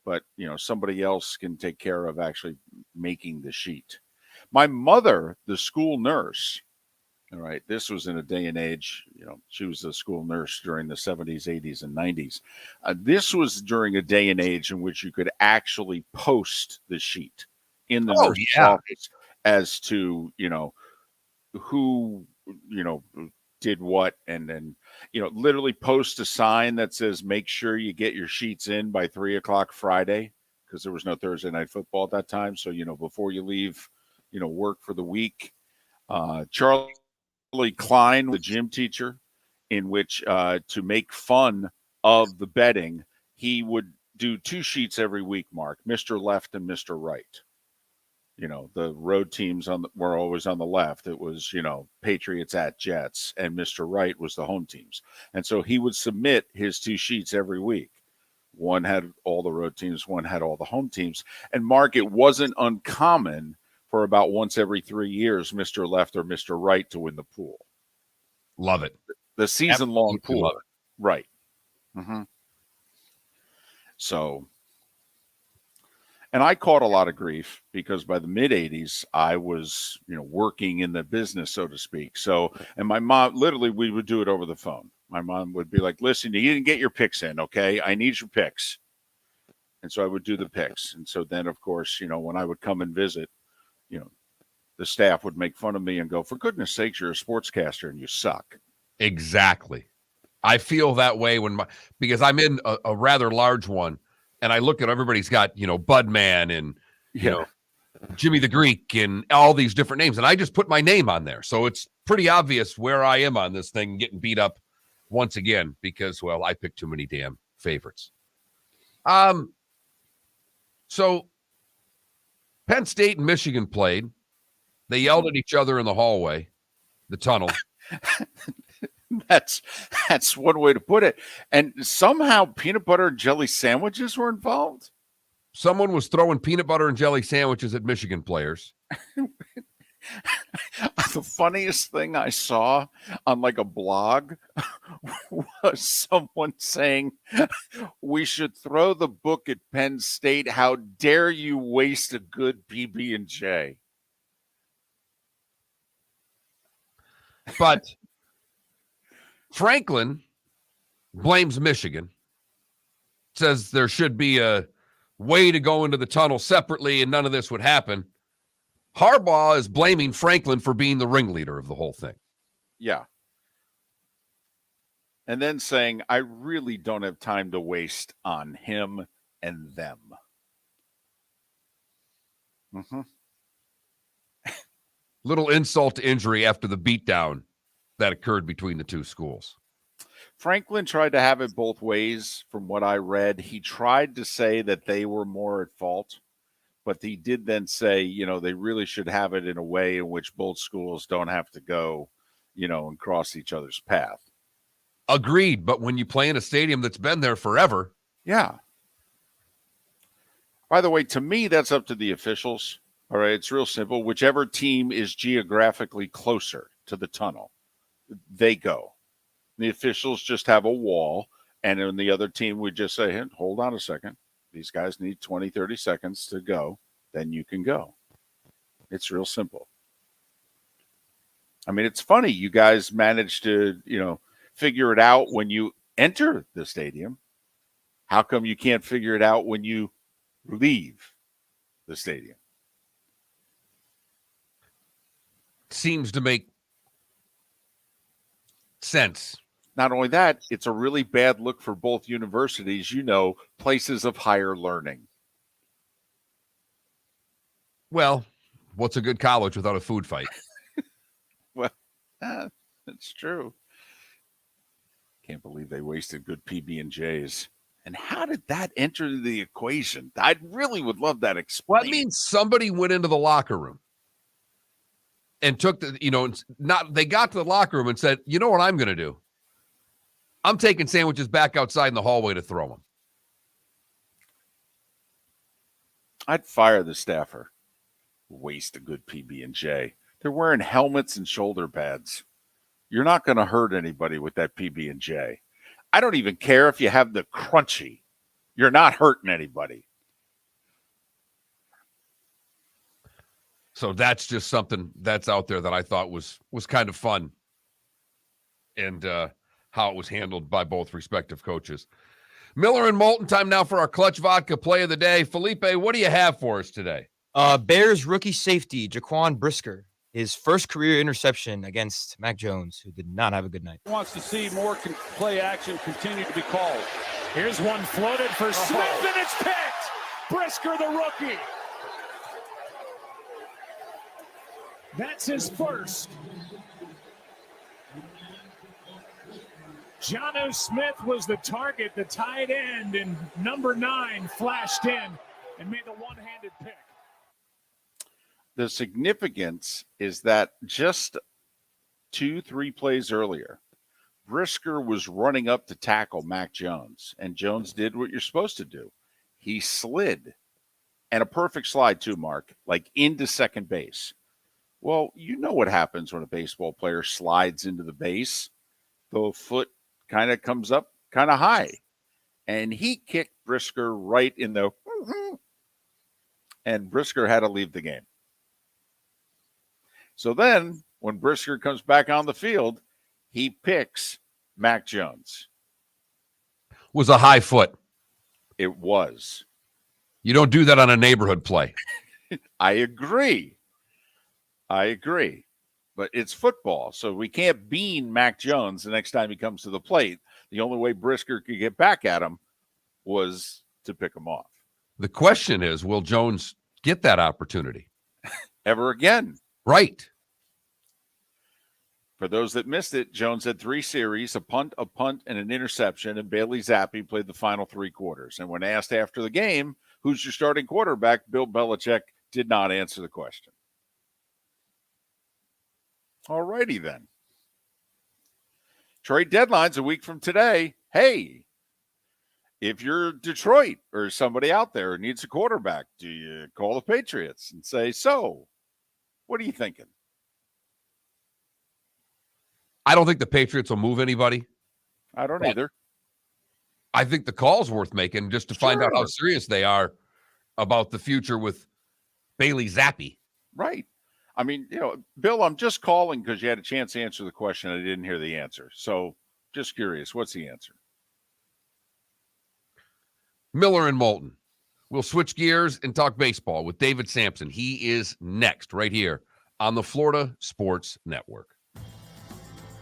but, somebody else can take care of actually making the sheet. My mother, the school nurse, all right, this was in a day and age, she was a school nurse during the 70s, 80s, and 90s. This was during a day and age in which you could actually post the sheet in the nurse's office as to, who, did what, and then, literally post a sign that says, make sure you get your sheets in by 3:00 Friday, because there was no Thursday night football at that time. So, before you leave, work for the week. Charlie Klein, the gym teacher, in which to make fun of the betting, he would do two sheets every week, Mark, Mr. Left and Mr. Right. The road teams were always on the left. It was, Patriots at Jets, and Mr. Right was the home teams. And so he would submit his two sheets every week. One had all the road teams, one had all the home teams. And Mark, it wasn't uncommon for about once every 3 years, Mr. Left or Mr. Right to win the pool. Love it. The season-long pool. Love it. Right. Mm-hmm. So, and I caught a lot of grief because by the mid-'80s, I was, working in the business, so to speak. So, and my mom, literally, we would do it over the phone. My mom would be like, listen, you didn't get your picks in, okay? I need your picks. And so I would do the picks. And so then, of course, when I would come and visit, the staff would make fun of me and go, for goodness sakes, you're a sportscaster and you suck. Exactly. I feel that way because I'm in a rather large one, and I look at everybody's got, Budman and, Jimmy the Greek and all these different names, and I just put my name on there. So it's pretty obvious where I am on this thing, getting beat up once again because, well, I picked too many damn favorites. So Penn State and Michigan played. They yelled at each other in the hallway, the tunnel. That's one way to put it. And somehow peanut butter and jelly sandwiches were involved. Someone was throwing peanut butter and jelly sandwiches at Michigan players. The funniest thing I saw on like a blog was someone saying, we should throw the book at Penn State. How dare you waste a good PB&J? But Franklin blames Michigan, says there should be a way to go into the tunnel separately and none of this would happen. Harbaugh is blaming Franklin for being the ringleader of the whole thing. Yeah. And then saying, I really don't have time to waste on him and them. Mm-hmm. Little insult to injury after the beatdown that occurred between the two schools. Franklin tried to have it both ways from what I read. He tried to say that they were more at fault, But he did then say, they really should have it in a way in which both schools don't have to go, and cross each other's path. Agreed. But when you play in a stadium that's been there forever. Yeah. By the way, to me, that's up to the officials. All right. It's real simple. Whichever team is geographically closer to the tunnel, they go. The officials just have a wall, and then the other team would just say, hey, hold on a second. These guys need 20, 30 seconds to go. Then you can go. It's real simple. I mean, it's funny. You guys managed to, figure it out when you enter the stadium. How come you can't figure it out when you leave the stadium? Seems to make sense. Not only that, it's a really bad look for both universities, places of higher learning. Well, what's a good college without a food fight? Well, that's true. Can't believe they wasted good PB&Js. And how did that enter the equation? I really would love that explained. Well, that means somebody went into the locker room and took they got to the locker room and said, you know what I'm going to do? I'm taking sandwiches back outside in the hallway to throw them. I'd fire the staffer. Waste a good PB&J. They're wearing helmets and shoulder pads. You're not going to hurt anybody with that PB&J. I don't even care if you have the crunchy. You're not hurting anybody. So that's just something that's out there that I thought was kind of fun, and how it was handled by both respective coaches. Miller and Moulton, time now for our Clutch Vodka play of the day. Felipe, what do you have for us today? Bears rookie safety Jaquan Brisker, his first career interception against Mac Jones, who did not have a good night. Wants to see more play action continue to be called. Here's one floated for Smith, and it's picked. Brisker, the rookie. That's his first. Jonnu Smith was the target, the tight end, and number 9 flashed in and made the one-handed pick. The significance is that just 2-3 plays earlier, Brisker was running up to tackle Mac Jones, and Jones did what you're supposed to do. He slid, and a perfect slide too, Mark, like into second base. Well, you know what happens when a baseball player slides into the base. The foot kind of comes up kind of high, and he kicked Brisker right in the and Brisker had to leave the game. So then when Brisker comes back on the field, he picks Mac Jones. Was a high foot. It was. You don't do that on a neighborhood play. I agree. But it's football, so we can't bean Mac Jones the next time he comes to the plate. The only way Brisker could get back at him was to pick him off. The question is, will Jones get that opportunity? Ever again? Right. For those that missed it, Jones had 3 series, a punt, and an interception, and Bailey Zappi played the final 3 quarters. And when asked after the game, who's your starting quarterback, Bill Belichick did not answer the question. All righty then. Trade deadline's a week from today. Hey, if you're Detroit or somebody out there who needs a quarterback, do you call the Patriots and say, so, what are you thinking? I don't think the Patriots will move anybody. I don't either. I think the call's worth making just to find out how serious they are about the future with Bailey Zappi. Right. I mean, Bill, I'm just calling because you had a chance to answer the question. I didn't hear the answer. So just curious, what's the answer? Miller and Moulton. We'll switch gears and talk baseball with David Samson. He is next right here on the Florida Sports Network.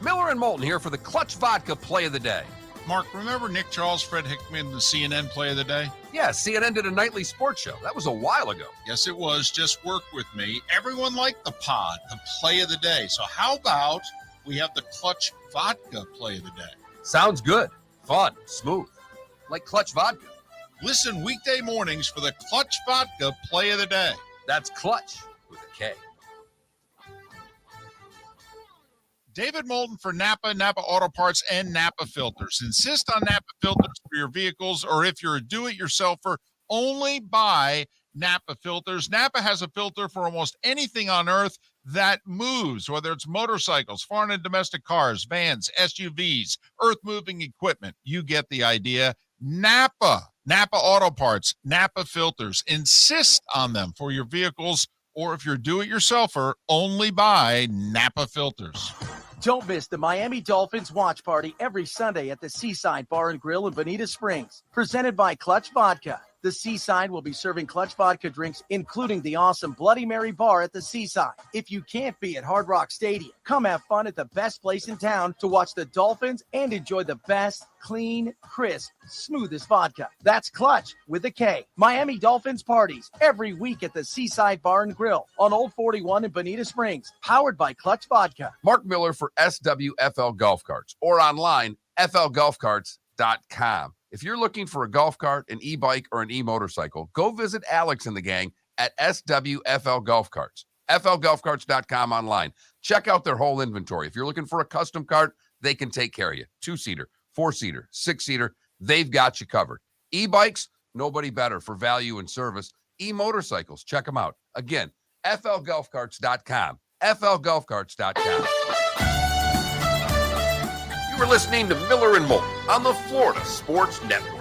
Miller and Moulton here for the Clutch Vodka play of the day. Mark, remember Nick Charles, Fred Hickman, the CNN play of the day? Yeah, CNN did a nightly sports show. That was a while ago. Yes, it was. Just work with me. Everyone liked the pod, the play of the day. So how about we have the Clutch Vodka play of the day? Sounds good. Fun. Smooth. Like Clutch Vodka. Listen weekday mornings for the Clutch Vodka Play of the Day. That's Clutch with a K. David Moulton for Napa, Napa Auto Parts, and Napa Filters. Insist on Napa filters for your vehicles, or if you're a do-it-yourselfer, only buy Napa filters. Napa has a filter for almost anything on earth that moves, whether it's motorcycles, foreign and domestic cars, vans, SUVs, earth-moving equipment. You get the idea. Napa Auto Parts, Napa filters. Insist on them for your vehicles, or if you're do-it-yourselfer, only buy Napa filters. Don't miss the Miami Dolphins watch party every Sunday at the Seaside Bar and Grill in Bonita Springs. Presented by Clutch Vodka. The Seaside will be serving Clutch Vodka drinks, including the awesome Bloody Mary bar at the Seaside. If you can't be at Hard Rock Stadium, come have fun at the best place in town to watch the Dolphins and enjoy the best, clean, crisp, smoothest vodka. That's Clutch with a K. Miami Dolphins parties every week at the Seaside Bar and Grill on Old 41 in Bonita Springs. Powered by Clutch Vodka. Mark Miller for SWFL Golf Carts, or online, flgolfcarts.com. If you're looking for a golf cart, an e-bike, or an e-motorcycle, go visit Alex and the gang at SWFL Golf Carts. flgolfcarts.com online. Check out their whole inventory. If you're looking for a custom cart, they can take care of you. 2-seater, 4-seater, 6-seater, they've got you covered. E-bikes, nobody better for value and service. E-motorcycles, check them out. Again, flgolfcarts.com. flgolfcarts.com. You were listening to Miller and Moulton on the Florida Sports Network.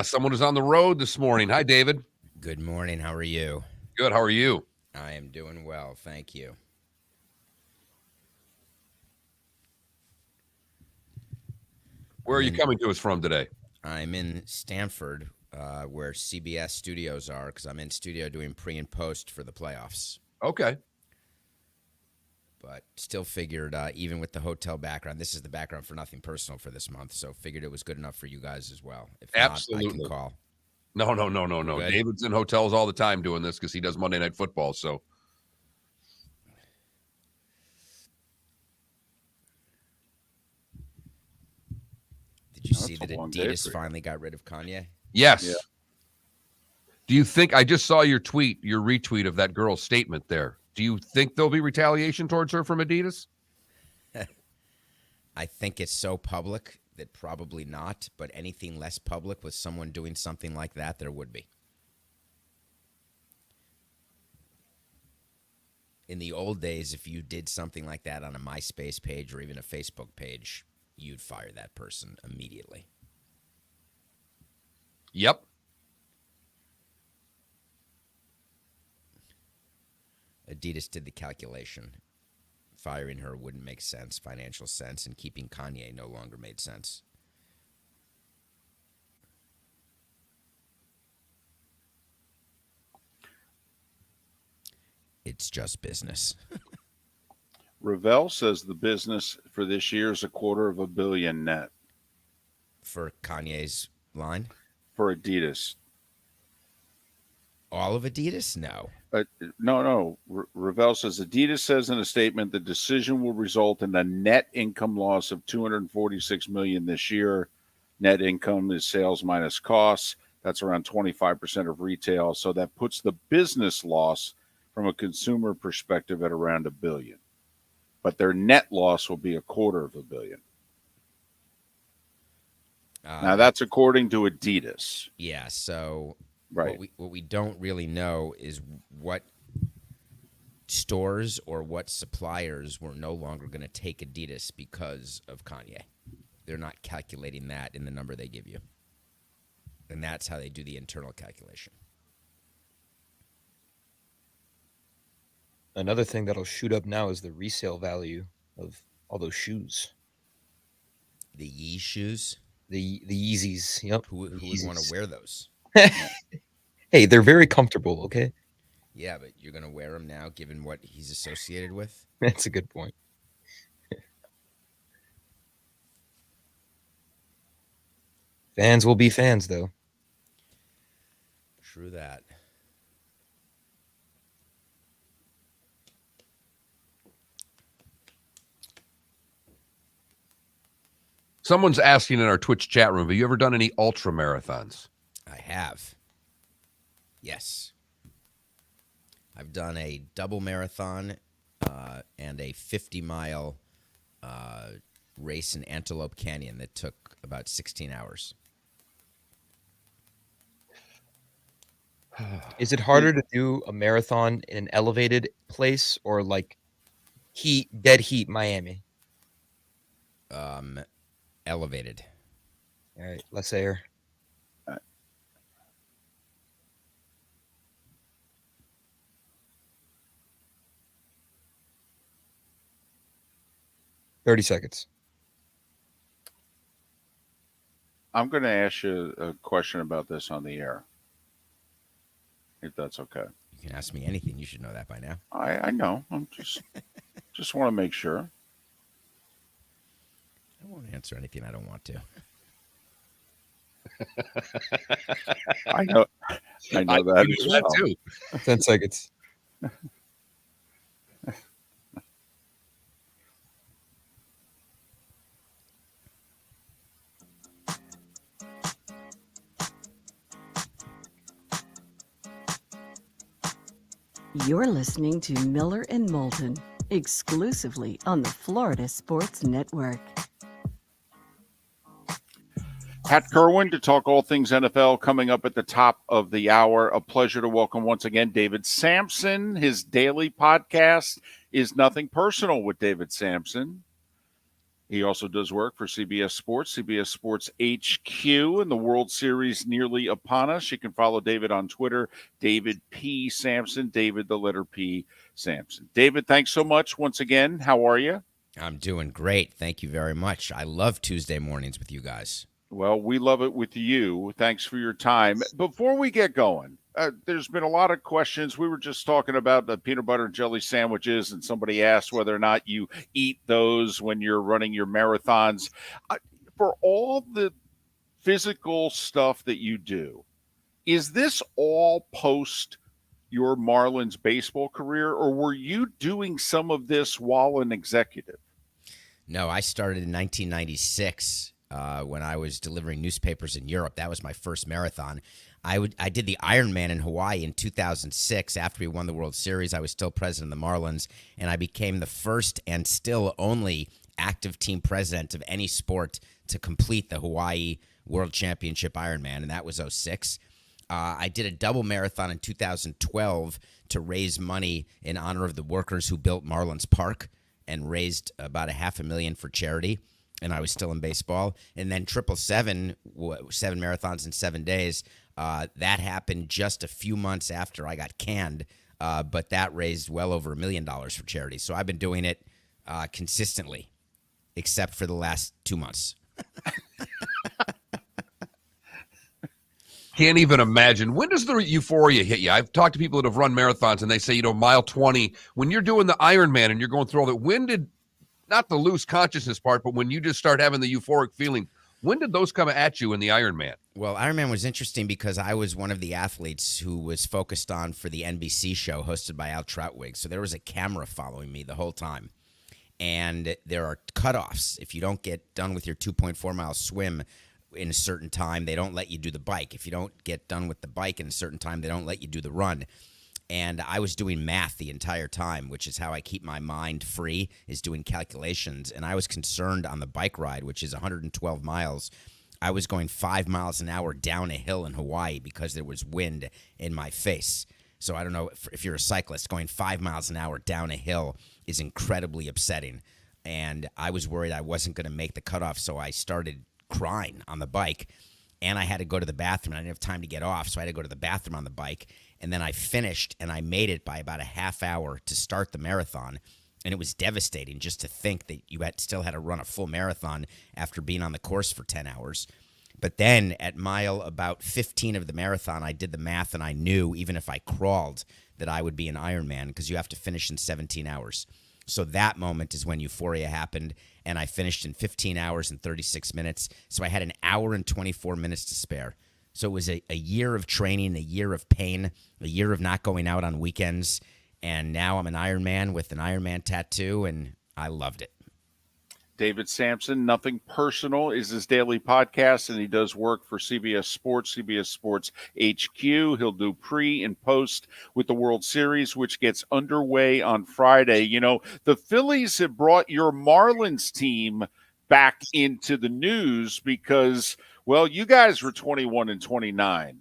Someone is on the road this morning. Hi, David. Good morning. How are you? Good. How are you? I am doing well. Thank you. Where are you coming to us from today? I'm in Stanford, where CBS studios are, because I'm in studio doing pre and post for the playoffs. Okay. But still figured, even with the hotel background, this is the background for nothing personal for this month, so figured it was good enough for you guys as well. If Absolutely. not, I can call. No. Good. David's in hotels all the time doing this because he does Monday Night Football, so. Did you see that Adidas finally got rid of Kanye? Yes. Yeah. Do you think, I just saw your retweet of that girl's statement there. Do you think there'll be retaliation towards her from Adidas? I think it's so public that probably not, but anything less public with someone doing something like that, there would be. In the old days, if you did something like that on a MySpace page or even a Facebook page, you'd fire that person immediately. Yep. Adidas did the calculation. Firing her wouldn't make sense, financial sense, and keeping Kanye no longer made sense. It's just business. Ravel says the business for this year is $250 million net. For Kanye's line? For Adidas. All of Adidas? No. No. Ravel says Adidas says in a statement the decision will result in a net income loss of $246 million this year. Net income is sales minus costs. That's around 25% of retail. So that puts the business loss from a consumer perspective at around $1 billion. But their net loss will be $250 million. Now that's according to Adidas. Yeah. So right. What we don't really know is what stores or what suppliers were no longer going to take Adidas because of Kanye. They're not calculating that in the number they give you. And that's how they do the internal calculation. Another thing that'll shoot up now is the resale value of all those shoes. The Yee shoes. The Yeezys. Yep. Who the would want Yeezys. to wear those? Hey, they're very comfortable. Okay, Yeah, but you're gonna wear them now, given what he's associated with. that's a good point. Fans will be fans, though. True that. Someone's asking in our Twitch chat room, have you ever done any ultra marathons? I have. Yes. I've done a double marathon and a 50-mile race in Antelope Canyon that took about 16 hours. Is it harder to do a marathon in an elevated place or like dead heat Miami? Elevated. All right, let's air. 30 seconds. I'm going to ask you a question about this on the air, if that's okay. You can ask me anything. You should know that by now. I know. I'm just want to make sure. I won't answer anything I don't want to. I know that as well. Too. 10 seconds. You're listening to Miller and Moulton, exclusively on the Florida Sports Network. Pat Kirwan to talk all things NFL coming up at the top of the hour. A pleasure to welcome once again David Samson. His daily podcast is Nothing Personal with David Samson. He also does work for CBS Sports HQ, and the World Series nearly upon us. You can follow David on Twitter, David P. Samson, David the letter P. Samson. David, thanks so much once again. How are you? I'm doing great. Thank you very much. I love Tuesday mornings with you guys. Well, we love it with you. Thanks for your time. Before we get going, there's been a lot of questions. We were just talking about the peanut butter and jelly sandwiches, and somebody asked whether or not you eat those when you're running your marathons. For all the physical stuff that you do, is this all post your Marlins baseball career, or were you doing some of this while an executive? No, I started in 1996 when I was delivering newspapers in Europe. That was my first marathon. I did the Ironman in Hawaii in 2006. After we won the World Series, I was still president of the Marlins, and I became the first and still only active team president of any sport to complete the Hawaii World Championship Ironman, and that was 2006. I did a double marathon in 2012 to raise money in honor of the workers who built Marlins Park, and raised about $500,000 for charity. And I was still in baseball. And then 777, 7 marathons in 7 days. That happened just a few months after I got canned, but that raised well over $1 million for charity. So I've been doing it consistently, except for the last 2 months. Can't even imagine. When does the euphoria hit you? I've talked to people that have run marathons, and they say, mile 20, when you're doing the Ironman and you're going through all that, when did, not the loose consciousness part, but when you just start having the euphoric feeling, when did those come at you in the Ironman? Well, Ironman was interesting because I was one of the athletes who was focused on for the NBC show hosted by Al Troutwig. So there was a camera following me the whole time. And there are cutoffs. If you don't get done with your 2.4-mile swim in a certain time, they don't let you do the bike. If you don't get done with the bike in a certain time, they don't let you do the run. And I was doing math the entire time, which is how I keep my mind free, is doing calculations. And I was concerned on the bike ride, which is 112 miles. I was going 5 miles an hour down a hill in Hawaii because there was wind in my face. So I don't know if you're a cyclist, going 5 miles an hour down a hill is incredibly upsetting. And I was worried I wasn't going to make the cutoff, so I started crying on the bike. And I had to go to the bathroom. I didn't have time to get off, so I had to go to the bathroom on the bike. And then I finished, and I made it by about a half hour to start the marathon. And it was devastating just to think that you still had to run a full marathon after being on the course for 10 hours. But then at mile about 15 of the marathon, I did the math and I knew even if I crawled that I would be an Ironman because you have to finish in 17 hours. So that moment is when euphoria happened, and I finished in 15 hours and 36 minutes. So I had an hour and 24 minutes to spare. So it was a year of training, a year of pain, a year of not going out on weekends. And now I'm an Ironman with an Ironman tattoo, and I loved it. David Samson, Nothing Personal is his daily podcast, and he does work for CBS Sports HQ. He'll do pre and post with the World Series, which gets underway on Friday. You know, the Phillies have brought your Marlins team back into the news because, well, you guys were 21 and 29.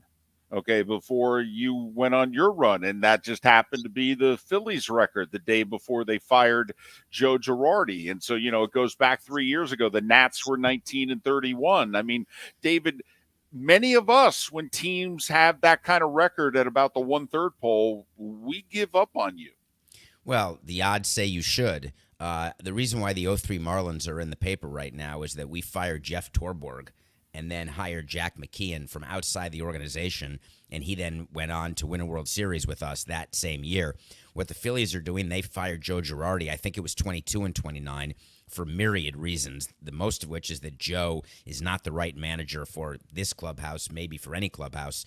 Okay, before you went on your run, and that just happened to be the Phillies record the day before they fired Joe Girardi. And so, you know, it goes back 3 years ago. The Nats were 19 and 31. I mean, David, many of us, when teams have that kind of record at about the 1/3 pole, we give up on you. Well, the odds say you should. The reason why the 03 Marlins are in the paper right now is that we fired Jeff Torborg and then hired Jack McKeon from outside the organization, and he then went on to win a World Series with us that same year. What the Phillies are doing, they fired Joe Girardi. I think it was 22 and 29 for myriad reasons, the most of which is that Joe is not the right manager for this clubhouse, maybe for any clubhouse.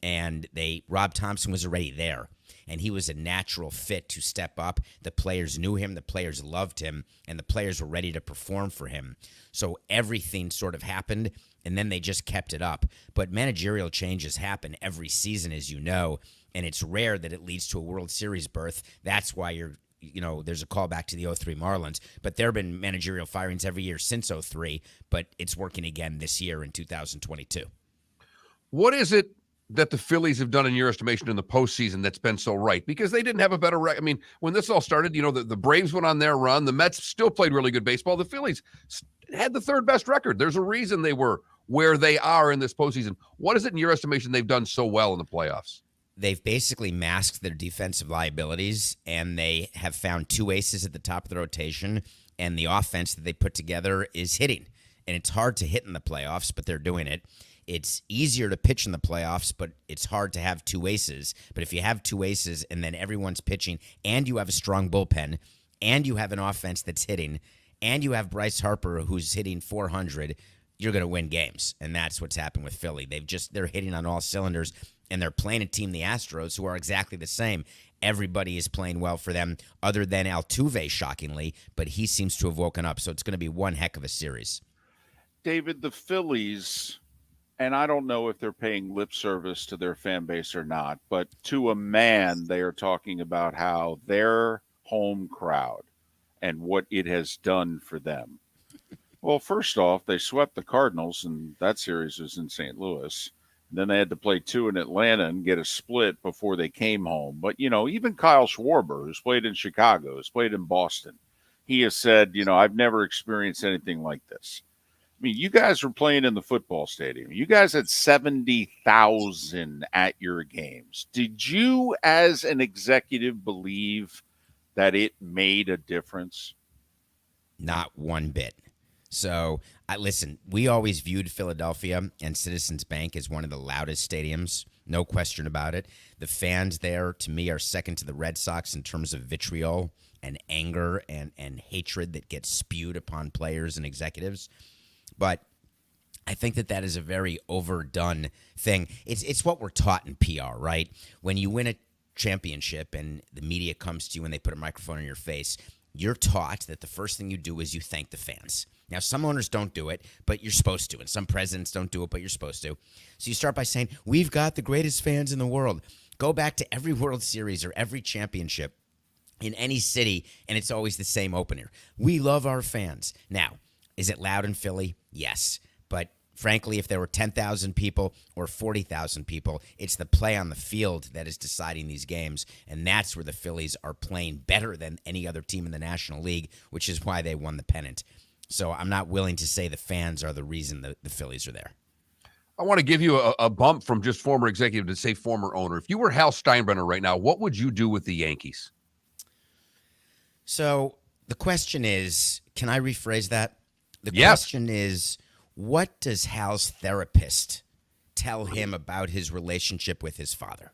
And Rob Thompson was already there, and he was a natural fit to step up. The players knew him, the players loved him, and the players were ready to perform for him. So everything sort of happened, and then they just kept it up. But managerial changes happen every season, as you know, and it's rare that it leads to a World Series berth. That's why there's a callback to the 03 Marlins. But there have been managerial firings every year since 03, but it's working again this year in 2022. What is it that the Phillies have done in your estimation in the postseason that's been so right? Because they didn't have a better record. I mean, when this all started, you know, the Braves went on their run. The Mets still played really good baseball. The Phillies had the third best record. There's a reason they were where they are in this postseason. What is it in your estimation they've done so well in the playoffs? They've basically masked their defensive liabilities, and they have found two aces at the top of the rotation, and the offense that they put together is hitting. And it's hard to hit in the playoffs, but they're doing it. It's easier to pitch in the playoffs, but it's hard to have two aces. But if you have two aces and then everyone's pitching and you have a strong bullpen and you have an offense that's hitting and you have Bryce Harper who's hitting 400, you're going to win games. And that's what's happened with Philly. They're hitting on all cylinders, and they're playing a team, the Astros, who are exactly the same. Everybody is playing well for them other than Altuve, shockingly, but he seems to have woken up. So it's going to be one heck of a series. David, the Phillies, and I don't know if they're paying lip service to their fan base or not, but to a man, they are talking about how their home crowd and what it has done for them. Well, first off, they swept the Cardinals, and that series was in St. Louis. Then they had to play two in Atlanta and get a split before they came home. But, you know, even Kyle Schwarber, who's played in Chicago, who's played in Boston, he has said, you know, I've never experienced anything like this. I mean, you guys were playing in the football stadium. You guys had 70,000 at your games. Did you, as an executive, believe that it made a difference? Not one bit. So, listen, we always viewed Philadelphia and Citizens Bank as one of the loudest stadiums. No question about it. The fans there, to me, are second to the Red Sox in terms of vitriol and anger and hatred that gets spewed upon players and executives. But I think that is a very overdone thing. It's what we're taught in PR, right? When you win a championship and the media comes to you and they put a microphone in your face, you're taught that the first thing you do is you thank the fans. Now, some owners don't do it, but you're supposed to. And some presidents don't do it, but you're supposed to. So you start by saying, we've got the greatest fans in the world. Go back to every World Series or every championship in any city, and it's always the same opener. We love our fans. Now, is it loud in Philly? Yes. But frankly, if there were 10,000 people or 40,000 people, it's the play on the field that is deciding these games. And that's where the Phillies are playing better than any other team in the National League, which is why they won the pennant. So I'm not willing to say the fans are the reason the Phillies are there. I want to give you a bump from just former executive to say former owner. If you were Hal Steinbrenner right now, what would you do with the Yankees? So the question is, can I rephrase that? The Yes. question is, what does Hal's therapist tell him about his relationship with his father?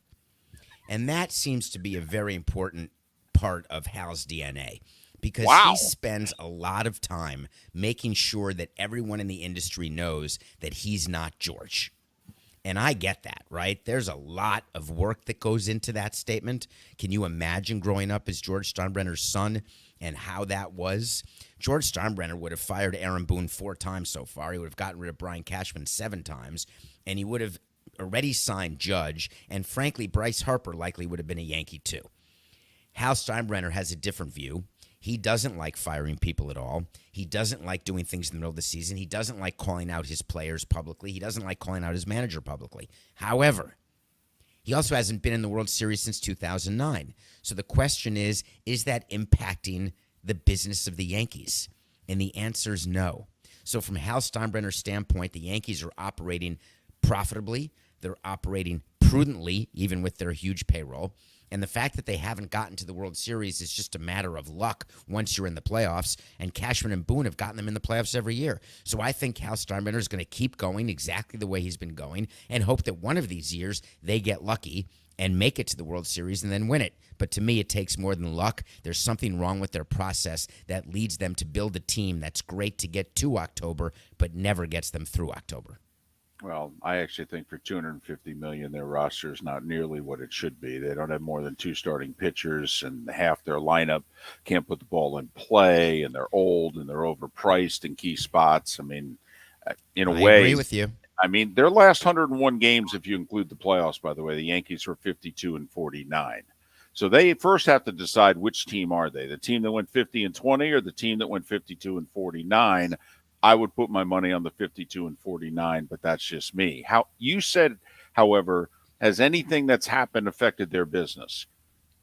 And that seems to be a very important part of Hal's DNA, because he spends a lot of time making sure that everyone in the industry knows that he's not George. And I get that, right? There's a lot of work that goes into that statement. Can you imagine growing up as George Steinbrenner's son and how that was? George Steinbrenner would have fired Aaron Boone 4 times so far. He would have gotten rid of Brian Cashman 7 times, and he would have already signed Judge, and frankly, Bryce Harper likely would have been a Yankee too. Hal Steinbrenner has a different view. He doesn't like firing people at all. He doesn't like doing things in the middle of the season. He doesn't like calling out his players publicly. He doesn't like calling out his manager publicly. However, he also hasn't been in the World Series since 2009. So the question is that impacting the business of the Yankees? And the answer is no. So from Hal Steinbrenner's standpoint, the Yankees are operating profitably. They're operating prudently, even with their huge payroll. And the fact that they haven't gotten to the World Series is just a matter of luck once you're in the playoffs. And Cashman and Boone have gotten them in the playoffs every year. So I think Hal Steinbrenner is going to keep going exactly the way he's been going and hope that one of these years they get lucky and make it to the World Series and then win it. But to me, it takes more than luck. There's something wrong with their process that leads them to build a team that's great to get to October, but never gets them through October. Well, I actually think for $250 million, their roster is not nearly what it should be. They don't have more than 2 starting pitchers, and half their lineup can't put the ball in play, and they're old and they're overpriced in key spots. I mean, in a way, I agree with you. I mean, their last 101 games, if you include the playoffs, by the way, the Yankees were 52-49. So they first have to decide which team are they, the team that went 50-20 or the team that went 52-49. I would put my money on the 52-49, but that's just me. How you said, however, has anything that's happened affected their business?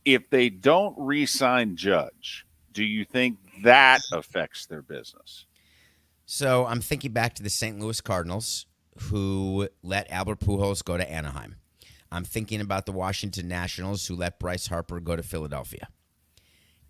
If they don't re-sign Judge, do you think that affects their business? So I'm thinking back to the St. Louis Cardinals, who let Albert Pujols go to Anaheim. I'm thinking about the Washington Nationals, who let Bryce Harper go to Philadelphia.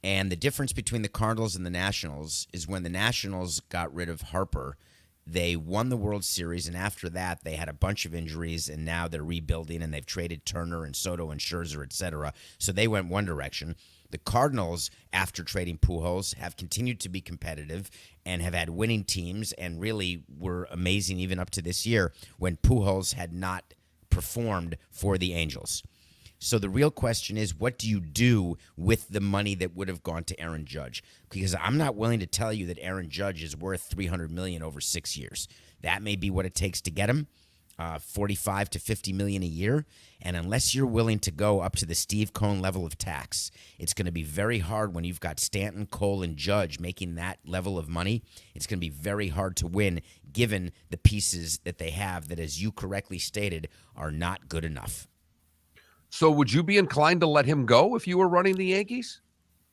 And the difference between the Cardinals and the Nationals is when the Nationals got rid of Harper, they won the World Series, and after that, they had a bunch of injuries, and now they're rebuilding, and they've traded Turner and Soto and Scherzer, etc. So they went one direction. The Cardinals, after trading Pujols, have continued to be competitive and have had winning teams and really were amazing even up to this year when Pujols had not performed for the Angels. So the real question is, what do you do with the money that would have gone to Aaron Judge? Because I'm not willing to tell you that Aaron Judge is worth $300 million over 6 years. That may be what it takes to get him, $45 to $50 million a year. And unless you're willing to go up to the Steve Cohen level of tax, it's going to be very hard when you've got Stanton, Cole, and Judge making that level of money. It's going to be very hard to win, given the pieces that they have that, as you correctly stated, are not good enough. So would you be inclined to let him go if you were running the Yankees?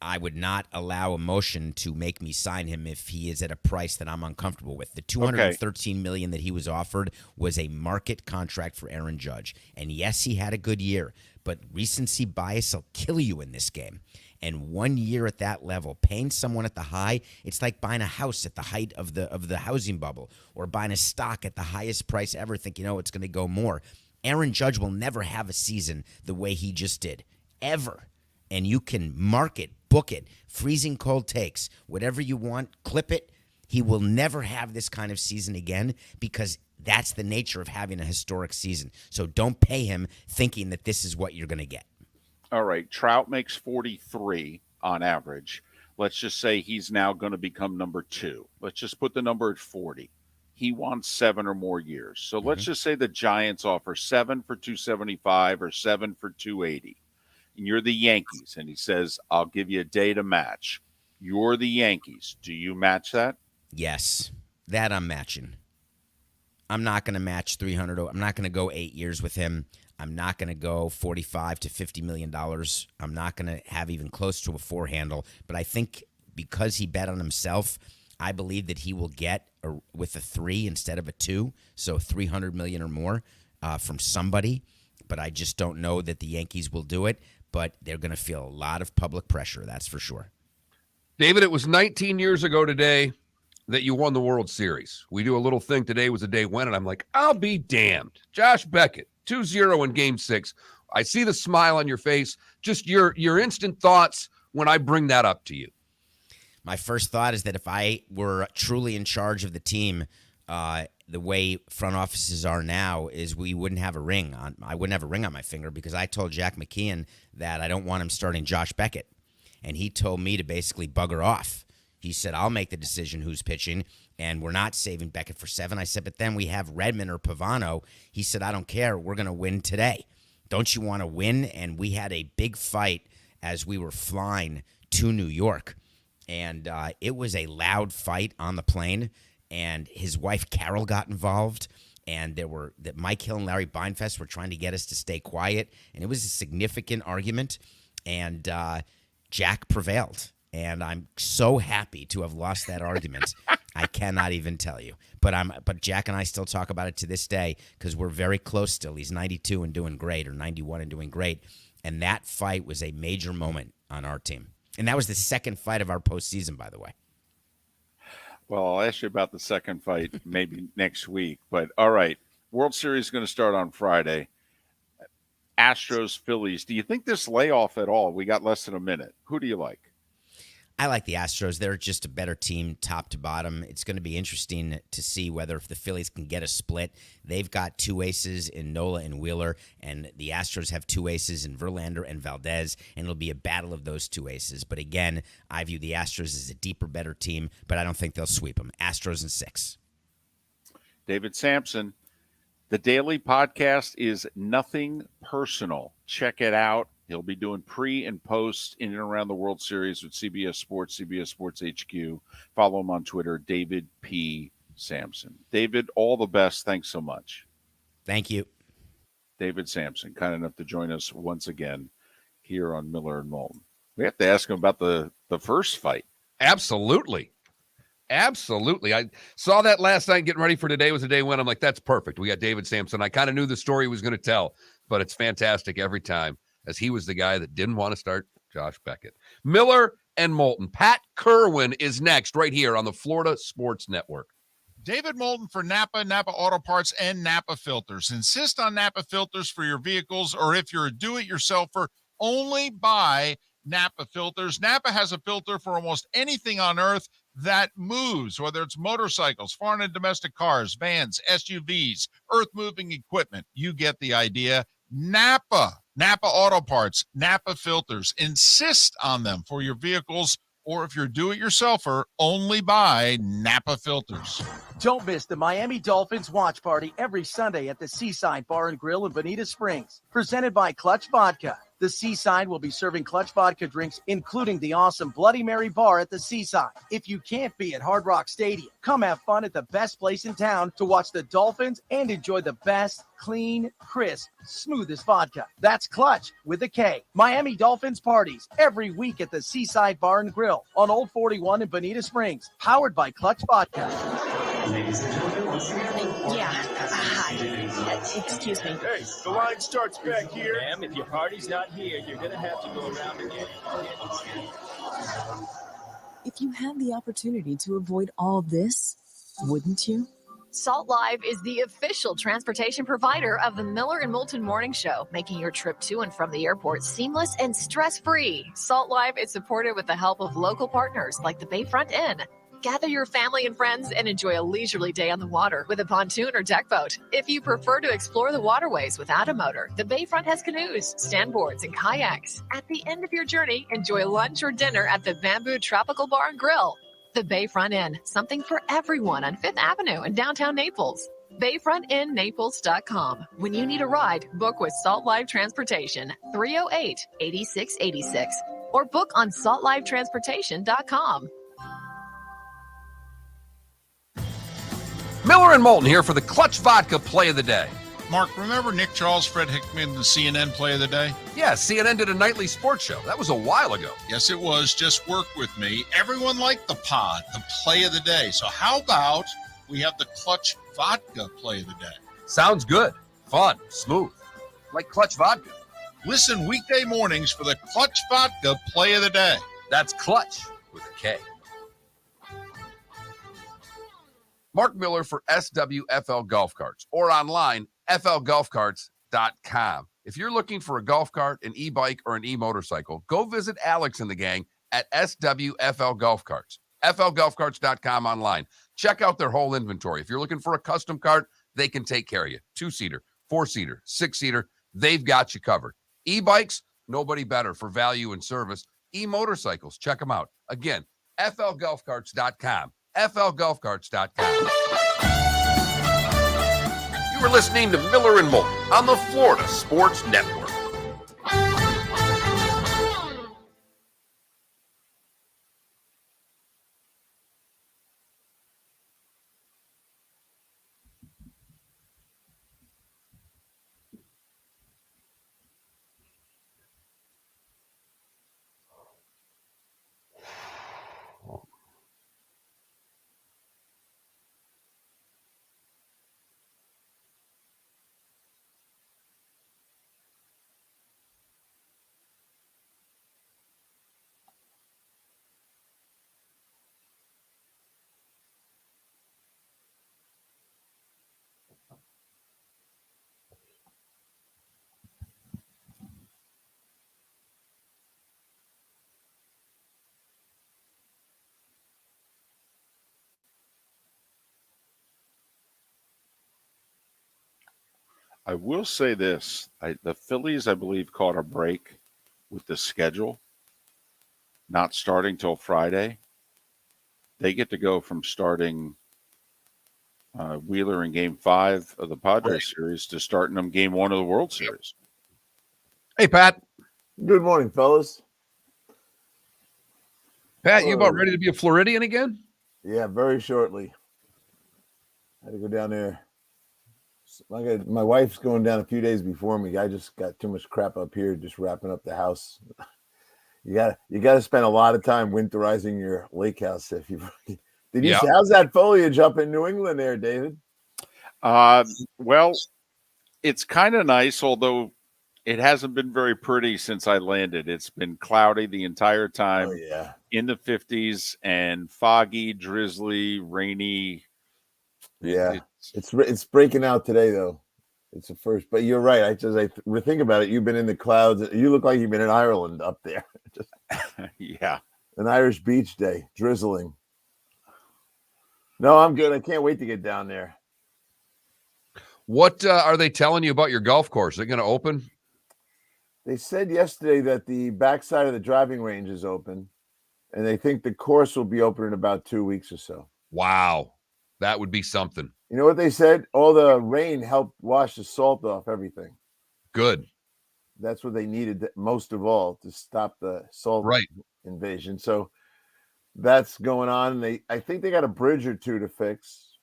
I would not allow emotion to make me sign him if he is at a price that I'm uncomfortable with. The $213 million that he was offered was a market contract for Aaron Judge. And yes, he had a good year, but recency bias will kill you in this game. And 1 year at that level, paying someone at the high, it's like buying a house at the height of the housing bubble, or buying a stock at the highest price ever, thinking, it's going to go more. Aaron Judge will never have a season the way he just did, ever. And you can mark it, book it, freezing cold takes, whatever you want, clip it. He will never have this kind of season again, because that's the nature of having a historic season. So don't pay him thinking that this is what you're going to get. All right, Trout makes 43 on average. Let's just say he's now going to become number 2. Let's just put the number at 40. He wants 7 or more years. So let's just say the Giants offer 7 for $275 or 7 for $280. And you're the Yankees, and he says, I'll give you a day to match. You're the Yankees. Do you match that? Yes, that I'm matching. I'm not going to match 300. I'm not going to go 8 years with him. I'm not going to go $45 to $50 million. I'm not going to have even close to a 4 handle. But I think because he bet on himself, I believe that he will get with a 3 instead of a 2, so $300 million or more from somebody. But I just don't know that the Yankees will do it. But they're going to feel a lot of public pressure, that's for sure. David, it was 19 years ago today that you won the World Series. We do a little thing. Today was a day when, and I'm like, I'll be damned. Josh Beckett, 2-0 in Game 6. I see the smile on your face. Just your instant thoughts when I bring that up to you. My first thought is that if I were truly in charge of the team, the way front offices are now, is we wouldn't have a ring on. I wouldn't have a ring on my finger because I told Jack McKeon that I don't want him starting Josh Beckett, and he told me to basically bugger off. He said, I'll make the decision who's pitching, and we're not saving Beckett for 7. I said, but then we have Redmond or Pavano. He said, I don't care. We're going to win today. Don't you want to win? And we had a big fight as we were flying to New York, and it was a loud fight on the plane, and his wife Carol got involved, and that Mike Hill and Larry Beinfest were trying to get us to stay quiet, and it was a significant argument, and Jack prevailed. And I'm so happy to have lost that argument. I cannot even tell you. But Jack and I still talk about it to this day because we're very close still. He's 92 and doing great, or 91 and doing great. And that fight was a major moment on our team. And that was the second fight of our postseason, by the way. Well, I'll ask you about the second fight maybe next week. But all right, World Series is going to start on Friday. Astros, Phillies. Do you think this layoff at all? We got less than a minute. Who do you like? I like the Astros. They're just a better team top to bottom. It's going to be interesting to see whether if the Phillies can get a split. They've got 2 aces in Nola and Wheeler, and the Astros have 2 aces in Verlander and Valdez, and it'll be a battle of those 2 aces. But again, I view the Astros as a deeper, better team, but I don't think they'll sweep them. Astros in 6. David Samson. The daily podcast is Nothing Personal. Check it out. He'll be doing pre and post in and around the World Series with CBS Sports, CBS Sports HQ. Follow him on Twitter, David P. Samson. David, all the best. Thanks so much. Thank you. David Samson, kind enough to join us once again here on Miller and Moulton. We have to ask him about the first fight. Absolutely. Absolutely. I saw that last night getting ready for today was a day when I'm like, that's perfect. We got David Samson. I kind of knew the story he was going to tell, but it's fantastic every time, as he was the guy that didn't want to start Josh Beckett. Miller and Moulton. Pat Kirwan is next right here on the Florida Sports Network. David Moulton for Napa, Napa Auto Parts, and Napa Filters. Insist on Napa filters for your vehicles, or if you're a do-it-yourselfer, only buy Napa filters. Napa has a filter for almost anything on earth that moves, whether it's motorcycles, foreign and domestic cars, vans, SUVs, earth-moving equipment. You get the idea. Napa Auto Parts, Napa filters. Insist on them for your vehicles, or if you're do-it-yourselfer, only buy Napa filters. Don't miss the Miami Dolphins watch party every Sunday at the Seaside Bar and Grill in Bonita Springs, presented by Clutch Vodka. The Seaside will be serving Clutch Vodka drinks, including the awesome Bloody Mary bar at the Seaside. If you can't be at Hard Rock Stadium, come have fun at the best place in town to watch the Dolphins and enjoy the best, clean, crisp, smoothest vodka. That's Clutch with a K. Miami Dolphins parties every week at the Seaside Bar and Grill on Old 41 in Bonita Springs, powered by Clutch Vodka. Ladies and gentlemen, once again. Yeah. Hi. Excuse me. Hey, the line starts back here. Ma'am, if your party's not here, you're going to have to go around again. If you had the opportunity to avoid all this, wouldn't you? Salt Live is the official transportation provider of the Miller and Moulton Morning Show, making your trip to and from the airport seamless and stress-free. Salt Live is supported with the help of local partners like the Bayfront Inn. Gather your family and friends and enjoy a leisurely day on the water with a pontoon or deck boat. If you prefer to explore the waterways without a motor, the Bayfront has canoes, standboards, and kayaks. At the end of your journey, enjoy lunch or dinner at the Bamboo Tropical Bar and Grill. The Bayfront Inn, something for everyone on 5th Avenue in downtown Naples. BayfrontInNaples.com. When you need a ride, book with Salt Live Transportation, 308-8686, or book on saltlivetransportation.com. Miller and Moulton here for the Clutch Vodka Play of the Day. Mark, remember Nick Charles, Fred Hickman, the CNN Play of the Day? Yeah, CNN did a nightly sports show. That was a while ago. Yes, it was. Just work with me. Everyone liked the pod, the Play of the Day. So how about we have the Clutch Vodka Play of the Day? Sounds good. Fun. Smooth. Like Clutch Vodka. Listen weekday mornings for the Clutch Vodka Play of the Day. That's Clutch with a K. Mark Miller for SWFL Golf Carts or online, flgolfcarts.com. If you're looking for a golf cart, an e-bike, or an e-motorcycle, go visit Alex and the gang at SWFL Golf Carts. flgolfcarts.com online. Check out their whole inventory. If you're looking for a custom cart, they can take care of you. 2-seater, 4-seater, 6-seater, they've got you covered. E-bikes, nobody better for value and service. E-motorcycles, check them out. Again, flgolfcarts.com. flgolfcarts.com. You were listening to Miller and Moulton on the Florida Sports Network. I will say this. The Phillies, I believe, caught a break with the schedule, not starting till Friday. They get to go from starting Wheeler in Game 5 of the Padres series to starting them Game 1 of the World Series. Hey, Pat. Good morning, fellas. Pat, you about ready to be a Floridian again? Yeah, very shortly. I had to go down there. My wife's going down a few days before me. I just got too much crap up here, just wrapping up the house. You got to spend a lot of time winterizing your lake house. If you did, you see, how's that foliage up in New England there, David? Well, it's kind of nice, although it hasn't been very pretty since I landed. It's been cloudy the entire time. Oh, yeah. In the 50s and foggy, drizzly, rainy. Yeah, it's breaking out today though. It's the first, but you're right. I think about it. You've been in the clouds. You look like you've been in Ireland up there. Just yeah, an Irish beach day, drizzling. No, I'm good. I can't wait to get down there. What are they telling you about your golf course? Is it going to open? They said yesterday that the backside of the driving range is open, and they think the course will be open in about 2 weeks or so. Wow. That would be something. You know what they said? All the rain helped wash the salt off everything. Good. That's what they needed most of all to stop the salt invasion. So that's going on. I think they got a bridge or two to fix.